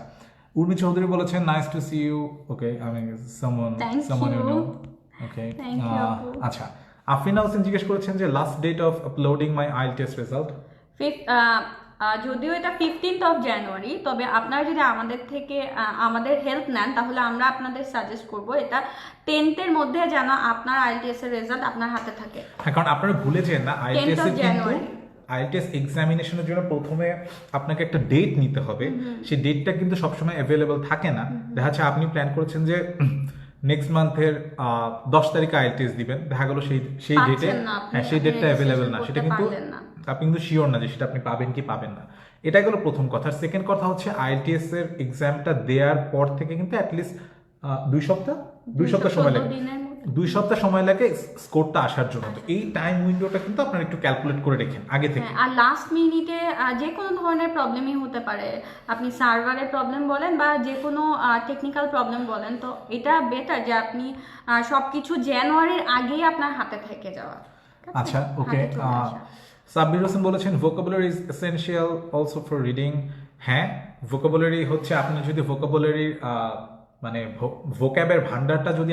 উর্মি চৌধুরী বলেছেন nice to see you. Okay, আমি Thank someone you you. No. Okay, Thank you, আপু। আচ্ছা, আফরিনা হোসেন জিজ্ঞেস করেছেন যে last date of uploading my IELTS result. যদিও এটা 15th অফ জানুয়ারি, তবে আপনারা যদি আমাদের থেকে আমাদের হেল্প নেন তাহলে আমরা আপনাদের সাজেস্ট করব এটা 10th এর মধ্যে যেন আপনার আইএলটিএস এর রেজাল্ট আপনার হাতে থাকে। হ্যাঁ, কারণ আপনারা ভুলে যেন না, আইএলটিএস এর কিন্তু জানুয়ারি। আইএলটিএস এক্সামিনেশনের জন্য প্রথমে আপনাকে একটা ডেট নিতে হবে। সেই ডেটটা কিন্তু সবসময় অ্যাভেলেবল থাকে না। দেখা যাচ্ছে আপনি প্ল্যান করেছেন যে নেক্সট মান্থের 10 তারিখে আইএলটিএস দিবেন, দেখা গেল সেই ডেটে পাচ্ছেন না আপনি, হ্যাঁ সেই আপনি ডেটটা অ্যাভেলেবল না, registration সেটা করতে কিন্তু পারলেন না। আপনি কিন্তু শিওর না যে সেটা আপনি পাবেন কি পাবেন না। এটা গেল প্রথম কথা। সেকেন্ড কথা হচ্ছে আইএলটিএস এর এক্সামটা দেওয়ার পর থেকে কিন্তু অ্যাটলিস্ট 2 সপ্তাহ সময় 214 লাগে। দিনের মধ্যে। 2 সপ্তাহ সময় লাগে স্কোরটা আসার জন্য। তো এই টাইম উইন্ডোটা কিন্তু আপনারা একটু ক্যালকুলেট করে রেখেন আগে থেকে। হ্যাঁ, আর লাস্ট মিনিটে যে কোনো ধরনের প্রবলেমই হতে পারে, আপনি সার্ভারের প্রবলেম বলেন বা যে কোনো টেকনিক্যাল প্রবলেম বলেন, তো এটা বেটার যে আপনি সবকিছু জানুয়ারির আগেই আপনার হাতে থেকে যাওয়া। ঠিক আছে? আচ্ছা, ওকে। হাতে চলে আসা। সাব্বির হোসেন বলেছেন vocabulary is essential also for reading. হ্যাঁ, ভোকাবুলারি হচ্ছে আপনি যদি ভোকাবুলারির মানে ভোক্যাবের ভান্ডারটা যদি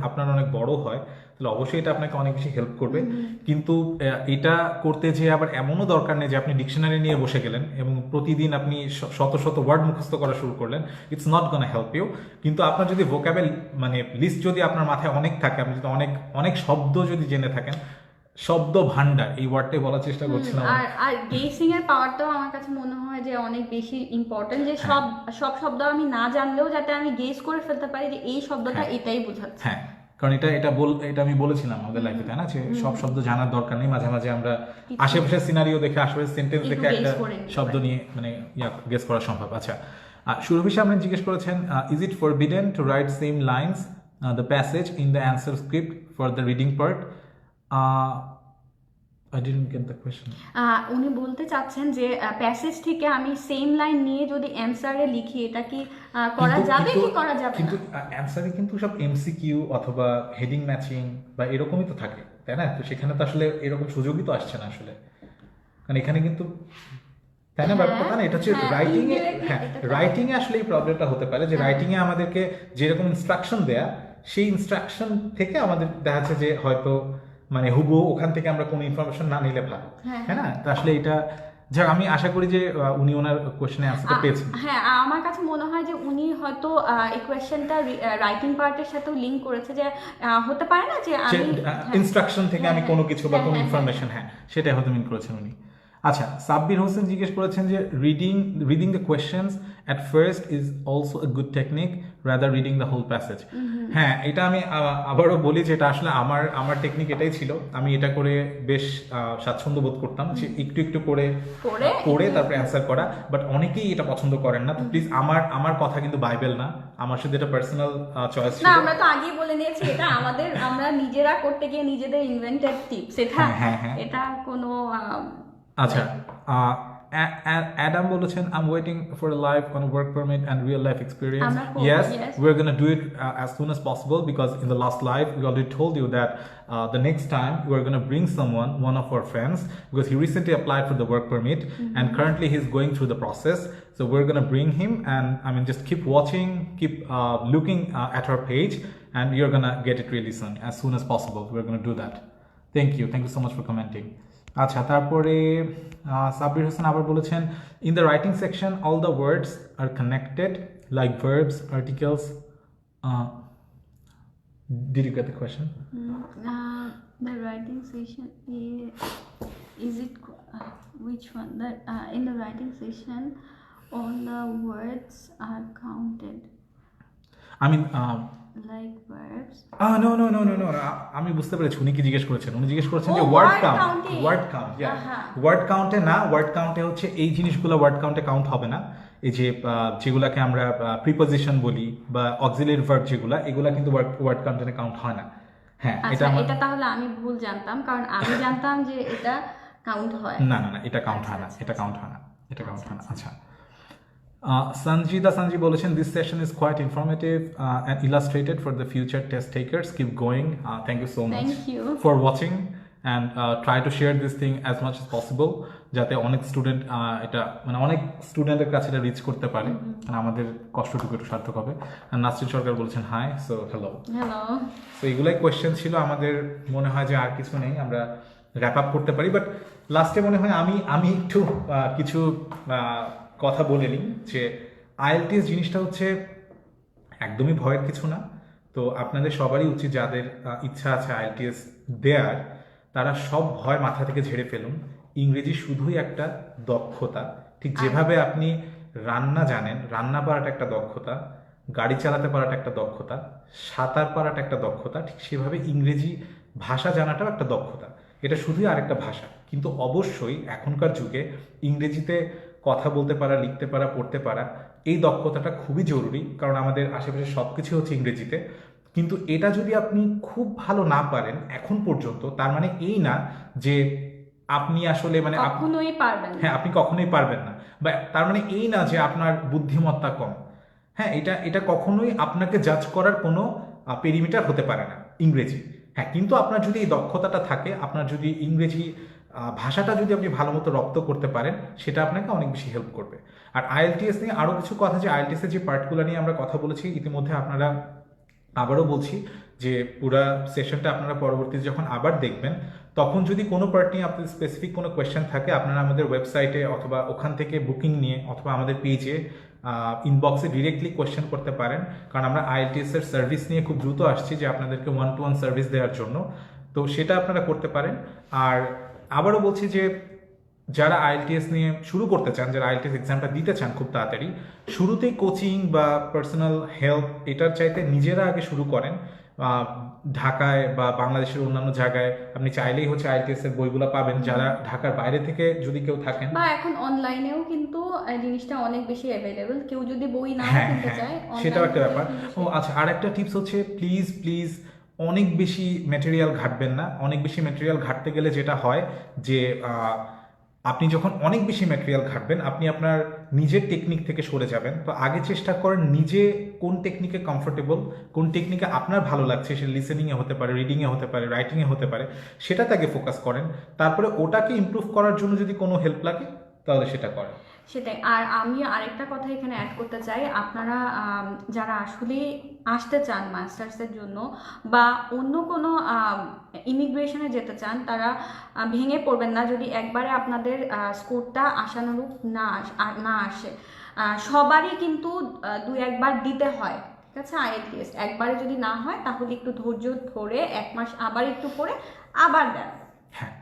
আপনার অনেক বড় হয় তাহলে অবশ্যই এটা আপনাকে অনেক বেশি হেল্প করবে। কিন্তু এটা করতে যে আবার এমনও দরকার নেই যে আপনি ডিকশনারি নিয়ে বসে গেলেন এবং প্রতিদিন আপনি শত শত ওয়ার্ড মুখস্থ করা শুরু করলেন। It's not gonna help you. কিন্তু আপনার যদি ভোক্যাবেল মানে লিস্ট যদি আপনার মাথায় অনেক থাকে, আপনি যদি অনেক অনেক শব্দ যদি জেনে থাকেন, শব্দ ভান্ডার এই ওয়ার্ডটাই বলার চেষ্টা করছিলাম। আর গেসিং এর পাওয়ারটাও আমার কাছে মনে হয় যে অনেক বেশি ইম্পর্টেন্ট, যে সব শব্দ আমি না জানলেও যাতে আমি গেস করে ফেলতে পারি যে এই শব্দটা এটাই বোঝাচ্ছে। হ্যাঁ, কারণ এটা আমি বলেছিলাম আমাদের লাইফে, তাই না, যে সব শব্দ জানার দরকার নেই। মাঝে মাঝে আমরা আশেপাশের সিনারিও দেখে, আশেপাশের সেন্টেন্স একটু দেখে একটা guess করে নিতে শব্দ পারি। নিয়ে মানে গেস করা সম্ভব। আচ্ছা, সুরভি সামনে জিজ্ঞেস করেছেন is it forbidden two right same lines the passage in the answer script for the reading part? I didn't get the question. উনি বলতে চাচ্ছেন যে প্যাসেজ থেকে আমি সেম লাইন নিয়ে যদি অ্যানসারে লিখি, এটা কি করা যাবে কি করা যাবে না? কিন্তু অ্যান্সারে কিন্তু সব এমসিকিউ অথবা হেডিং ম্যাচিং বা এরকমই তো থাকে, তাই না? তো সেখানে তো আসলে এরকম সুযোগই তো আসছে না আসলে, কারণ এখানে কিন্তু, তাই না, ব্যাপারটা তাই না? এটা হচ্ছে হ্যাঁ, রাইটিং এ। indirectly হ্যাঁ, এটা তো- রাইটিং এ আসলে এই প্রবলেমটা হতে পারে যে রাইটিং এ আমাদেরকে যেরকম ইনস্ট্রাকশন দেয়া, সেই ইনস্ট্রাকশন থেকে আমাদের দেখা যাচ্ছে যে হয়তো মানে হুবহু ওখান থেকে আমরা কোনো ইনফরমেশন না নিলে ভালো, হ্যাঁ। তাই না? তো আসলে এটা যাক, আমি আশা করি যে উনি ওনার কোশ্চেনে অ্যান্সারটা পেয়েছেন। হ্যাঁ, আমার কাছে মনে হয় যে উনি হয়তো এই কোয়েশ্চেনটা রাইটিং পার্টের সাথেও লিংক করেছে, যে হতে পারে না যে আমি ইনস্ট্রাকশন থেকে আমি হ্যাঁ, কোনো কিছু বা হ্যাঁ, কোনো হ্যাঁ, ইনফরমেশন, হ্যাঁ সেটাই হয়তো মিন করেছেন উনি। আচ্ছা, সাব্বির হোসেন জিজ্ঞেস করেছেন যে reading the questions at first is also a good technique rather reading the whole passage. হ্যাঁ, এটা আমি আবারও বলি যে এটা আসলে আমার টেকনিক এটাই ছিল। আমি এটা করে বেশ স্বাচ্ছন্দ্য বোধ করতাম যে একটু একটু করে তারপরে অ্যান্সার করা। বাট অনেকেই এটা পছন্দ করেন না। তো প্লিজ, আমার কথা কিন্তু বাইবেল না, আমার শুধু এটা পার্সোনাল চয়েস না, ছিল। আমরা তো আগেই বলে নিয়েছি এটা আমরা নিজেরা করতে গিয়ে নিজেদের ইনভেন্টেড টিপস, এটা এটা কোনো আচ্ছা, Adam বলেছেন I'm waiting for a live on a work permit and real life experience. Yes, we're going to do it as soon as possible, because in the last live we already told you that the next time we're going to bring one of our friends, because he recently applied for the work permit and currently he's going through the process. So we're going to bring him, and I mean, just keep watching, keep looking at our page, and you're going to get it really soon as possible. We're going to do that. Thank you so much for commenting. আচ্ছা, তারপরে সাব্বির হোসেন আবার বলেছেন in the writing section all the words are connected like verbs, articles. Did you get the question? the writing session is it which one that in the writing session all the words are counted? I mean, like verbs no no no no no আমি বুঝতে পেরেছি উনি কি জিজ্ঞেস করেছেন। উনি জিজ্ঞেস করেছেন যে Oh, word word count, counting. Word count, আহা। ওয়ার্ড কাউন্টে না, ওয়ার্ড কাউন্টে হচ্ছে এই জিনিসগুলো ওয়ার্ড কাউন্টে কাউন্ট হবে না। এই যে যেগুলাকে আমরা প্রিপোজিশন বলি বা অক্সিলারি ভার্ব যেগুলা, এগুলা কিন্তু ওয়ার্ড কাউন্টে কাউন্ট হয় না। হ্যাঁ, এটা আচ্ছা, এটা তাহলে আমি ভুল জানতাম, কারণ আমি জানতাম যে এটা কাউন্ট হয়। না না না, এটা কাউন্ট হয় না, আচ্ছা, এটা কাউন্ট হয় না, এটা কাউন্ট হয় না। আচ্ছা, Sanji বলেছেন this session is quite informative and illustrated for the future test takers. Keep going. Thank you so much Thank you. for watching and try to share this thing as much as possible যাতে অনেক student এটা মানে অনেক স্টুডেন্টের কাছে এটা rich করতে পারে, মানে আমাদের কষ্টটুকু একটু সার্থক হবে। আর নাসরিন সরকার বলছেন হাই, সো হ্যালো। হ্যালো। তো এগুলাই কোয়েশ্চেন ছিল আমাদের। মনে হয় যে আর কিছু নেই, আমরা র্যাপ আপ করতে পারি। বাট লাস্টে মনে হয় আমি একটু কিছু কথা বলে নিই যে আইএলটিএস জিনিসটা হচ্ছে একদমই ভয়ের কিছু না। তো আপনাদের সবারই উচিত, যাদের ইচ্ছা আছে আইএলটিএস দেয়ার, তারা সব ভয় মাথা থেকে ঝেড়ে ফেলুন। ইংরেজি শুধুই একটা দক্ষতা। ঠিক যেভাবে আপনি রান্না জানেন, রান্না পারাটা একটা দক্ষতা, গাড়ি চালাতে পারাটা একটা দক্ষতা, সাঁতার পারাটা একটা দক্ষতা, ঠিক সেভাবে ইংরেজি ভাষা জানাটাও একটা দক্ষতা। এটা শুধুই আরেকটা ভাষা, কিন্তু অবশ্যই এখনকার যুগে ইংরেজিতে কথা বলতে পারা, লিখতে পারা, পড়তে পারা, এই দক্ষতাটা খুবই জরুরি। কারণ আমাদের আশেপাশে সব কিছু হচ্ছে ইংরেজিতে। কিন্তু এটা যদি আপনি খুব ভালো না পারেন এখন পর্যন্ত, তার মানে এই না যে আপনি আসলে মানে কখনোই পারবেন না। হ্যাঁ, আপনি কখনোই পারবেন না, বা তার মানে এই না যে আপনার বুদ্ধিমত্তা কম। হ্যাঁ, এটা কখনোই আপনাকে জাজ করার কোনো পেরিমিটার হতে পারে না ইংরেজি। হ্যাঁ, কিন্তু আপনার যদি এই দক্ষতাটা থাকে, আপনার যদি ইংরেজি ভাষাটা যদি আপনি ভালো মতো রপ্ত করতে পারেন, সেটা আপনাকে অনেক বেশি হেল্প করবে। আর আইএলটিএস নিয়ে আরও কিছু কথা, যে আইএলটিএস এর যে পার্টগুলো নিয়ে আমরা কথা বলেছি ইতিমধ্যে, আপনারা আবারও বলছি যে পুরো সেশনটা আপনারা পরবর্তীতে যখন আবার দেখবেন, তখন যদি কোনো পার্ট নিয়ে আপনাদের স্পেসিফিক কোনো কোয়েশ্চেন থাকে, আপনারা আমাদের ওয়েবসাইটে অথবা ওখান থেকে বুকিং নিয়ে অথবা আমাদের পেজে ইনবক্সে ডিরেক্টলি কোয়েশ্চেন করতে পারেন। কারণ আমরা আইএলটিএস এর সার্ভিস নিয়ে খুব দ্রুত আসছি, যে আপনাদেরকে 1-to-1 সার্ভিস দেওয়ার জন্য। তো সেটা আপনারা করতে পারেন। আর আবারও বলছি যে যারা আইএলটিএস নিয়ে শুরু করতে চান, যারা আইএলটিএস এক্সামটা দিতে চান খুব তাড়াতাড়ি, শুরুতেই কোচিং বা পার্সোনাল হেল্প এটার চাইতে নিজেরা আগে শুরু করেন। ঢাকায় বা বাংলাদেশের অন্যান্য জায়গায় আপনি চাইলেই হচ্ছে আইএলটিএস এর বইগুলো পাবেন। যারা ঢাকার বাইরে থেকে যদি কেউ থাকেন, বা এখন অনলাইনেও কিন্তু জিনিসটা অনেক বেশি অ্যাভেলেবল, কেউ যদি বই না হ্যাঁ কিনতে হ্যাঁ, চায় সেটাও একটা ব্যাপার। ও আচ্ছা, আর একটা টিপস হচ্ছে প্লিজ প্লিজ অনেক বেশি ম্যাটেরিয়াল ঘাটবেন না। অনেক বেশি ম্যাটেরিয়াল ঘাটতে গেলে যেটা হয় যে আপনি যখন অনেক বেশি ম্যাটেরিয়াল ঘাটবেন, আপনি আপনার নিজের টেকনিক থেকে সরে যাবেন। তো আগে চেষ্টা করেন নিজে কোন টেকনিকে কমফোর্টেবল, কোন টেকনিকে আপনার ভালো লাগছে, সে লিসেনিংয়ে হতে পারে, রিডিংয়ে হতে পারে, রাইটিংয়ে হতে পারে, সেটাতে আগে ফোকাস করেন। তারপরে ওটাকে ইমপ্রুভ করার জন্য যদি কোনো হেল্প লাগে তাহলে সেটা করেন। সেটাই। আর আমি আরেকটা কথা এখানে অ্যাড করতে চাই, আপনারা যারা আসলে আসতে চান মাস্টার্সের জন্য বা অন্য কোনো ইমিগ্রেশনে যেতে চান, তারা ভেঙে পড়বেন না যদি একবারে আপনাদের স্কোরটা আশানুরূপ না আসে। সবারই কিন্তু 2-1 বার দিতে হয়, ঠিক আছে? আইএলটিএস একবারে যদি না হয়, তাহলে একটু ধৈর্য ধরে 1 মাস আবার একটু পড়ে আবার দেন। হ্যাঁ,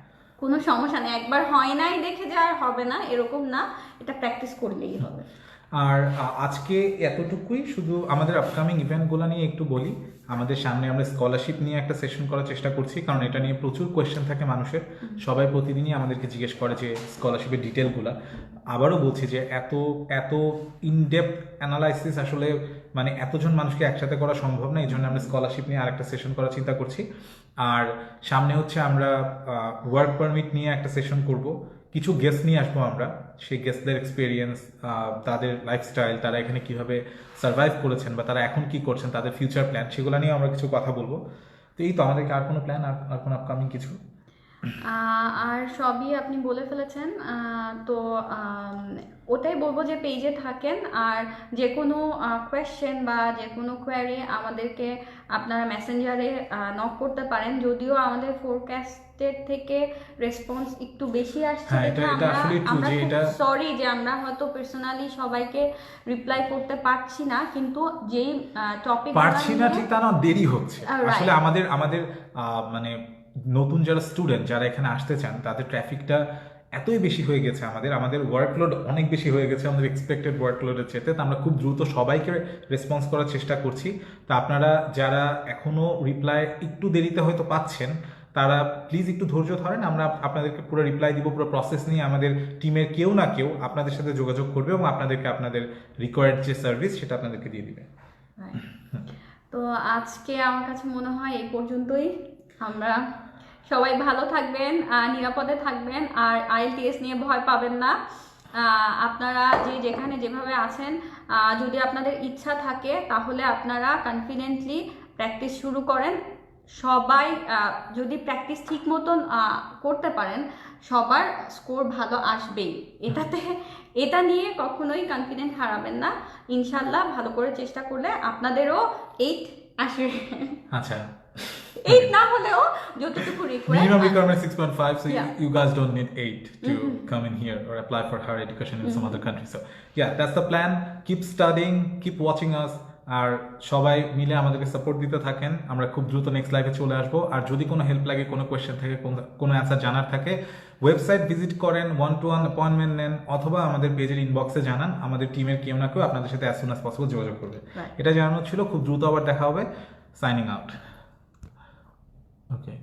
কোনো সমস্যা নেই, একবার হয় নাই দেখে যে আর হবে না এরকম না, এটা প্র্যাকটিস করলেই হবে। আর আজকে এতটুকুই। শুধু আমাদের আপকামিং ইভেন্টগুলো নিয়ে একটু বলি। আমাদের সামনে আমরা স্কলারশিপ নিয়ে একটা সেশন করার চেষ্টা করছি, কারণ এটা নিয়ে প্রচুর কোয়েশ্চেন থাকে মানুষের। সবাই প্রতিদিনই আমাদেরকে জিজ্ঞেস করে যে স্কলারশিপের ডিটেলগুলো। আবারও বলছি যে এত ইনডেপথ অ্যানালাইসিস আসলে মানে এতজন মানুষকে একসাথে করা সম্ভব না। এই জন্য আমরা স্কলারশিপ নিয়ে আরেকটা সেশন করার চিন্তা করছি। আর সামনে হচ্ছে আমরা ওয়ার্ক পারমিট নিয়ে একটা সেশন করব। কিছু গেস্ট নিয়ে আসবো আমরা, সেই গেস্টদের এক্সপিরিয়েন্স, তাদের লাইফস্টাইল, তারা এখানে কিভাবে সার্ভাইভ করেছেন বা তারা এখন কি করছেন, তাদের ফিউচার প্ল্যান, সেগুলো নিয়ে আমরা কিছু কথা বলবো। তো এই তো, আমাদেরকে আর কোনো প্ল্যান, আর কোনো আপকামিং কিছু? আর সবই আপনি বলে ফেলেছেন। তো ওটাই বলবো যে পেজে থাকেন, আর যে কোনো কোয়েশ্চেন বা যে কোনো কোয়ারি আমাদেরকে আপনারা মেসেঞ্জারে নক করতে পারেন। যদিও আমাদের ফোরকাস্টের থেকে রেসপন্স একটু বেশি আসছে, হ্যাঁ, এটা আসলে ট্রু যে এটা সরি যে আমরা হয়তো পার্সোনালি সবাইকে রিপ্লাই করতে পারছি না, কিন্তু যেই টপিক পারছি না ঠিক তা না, দেরি হচ্ছে আসলে। আমাদের মানে নতুন যারা স্টুডেন্ট যারা এখানে আসতে চান, তাদের ট্রাফিকটা এতই বেশি হয়ে গেছে আমাদের ওয়ার্কলোড অনেক বেশি হয়ে গেছে আমাদের এক্সপেক্টেড ওয়ার্কলোডের চেয়ে। তো আমরা খুব দ্রুত সবাইকে রেসপন্স করার চেষ্টা করছি। তো আপনারা যারা এখনো রিপ্লাই একটু দেরিতে হয়তো পাচ্ছেন, তারা প্লিজ একটু ধৈর্য ধরেন। আমরা আপনাদেরকে পুরো রিপ্লাই দিব, পুরো প্রসেস নিয়ে আমাদের টিমের কেউ না কেউ আপনাদের সাথে যোগাযোগ করবে এবং আপনাদেরকে আপনাদের রিকোয়ার্ড যে সার্ভিস সেটা আপনাদেরকে দিয়ে দিবে। তো আজকে আমার কাছে মনে হয় এই পর্যন্তই। আমরা সবাই ভালো থাকবেন, নিরাপদে থাকবেন, আর IELTS নিয়ে ভয় পাবেন না। আপনারা যেখানে যেভাবে আছেন, যদি আপনাদের ইচ্ছা থাকে তাহলে আপনারা কনফিডেন্টলি প্র্যাকটিস শুরু করেন। সবাই যদি প্র্যাকটিস ঠিক মতন করতে পারেন, সবার স্কোর ভালো আসবেই। এটা নিয়ে কখনোই কনফিডেন্ট হারাবেন না। ইনশাল্লাহ ভালো করে চেষ্টা করলে আপনাদেরও 8 আসবে। আচ্ছা, 8 না হলেও যতটুকু minimum requirement 6.5, so Yeah. you guys don't need 8 to come in here or apply for higher education in some other country. So yeah, that's the plan. Keep studying, keep watching us, আর সবাই মিলে আমাদেরকে support দিতে থাকেন। আমরা খুব দ্রুত next লাইভে চলে আসবো। আর যদি কোনো হেল্প লাগে, কোনো কোয়েশ্চেন থাকে, কোনো অ্যান্সার জানার থাকে, ওয়েবসাইট ভিজিট করেন, 1-to-1 অ্যাপয়েন্টমেন্ট নেন, অথবা আমাদের পেজের ইনবক্সে জানান। আমাদের টিমের কেউ না কেউ আপনাদের সাথে অ্যাজ সুন অ্যাজ পসিবল যোগাযোগ করবে। এটা জানানো ছিল। খুব দ্রুত আবার দেখা হবে। Signing out. ওকে।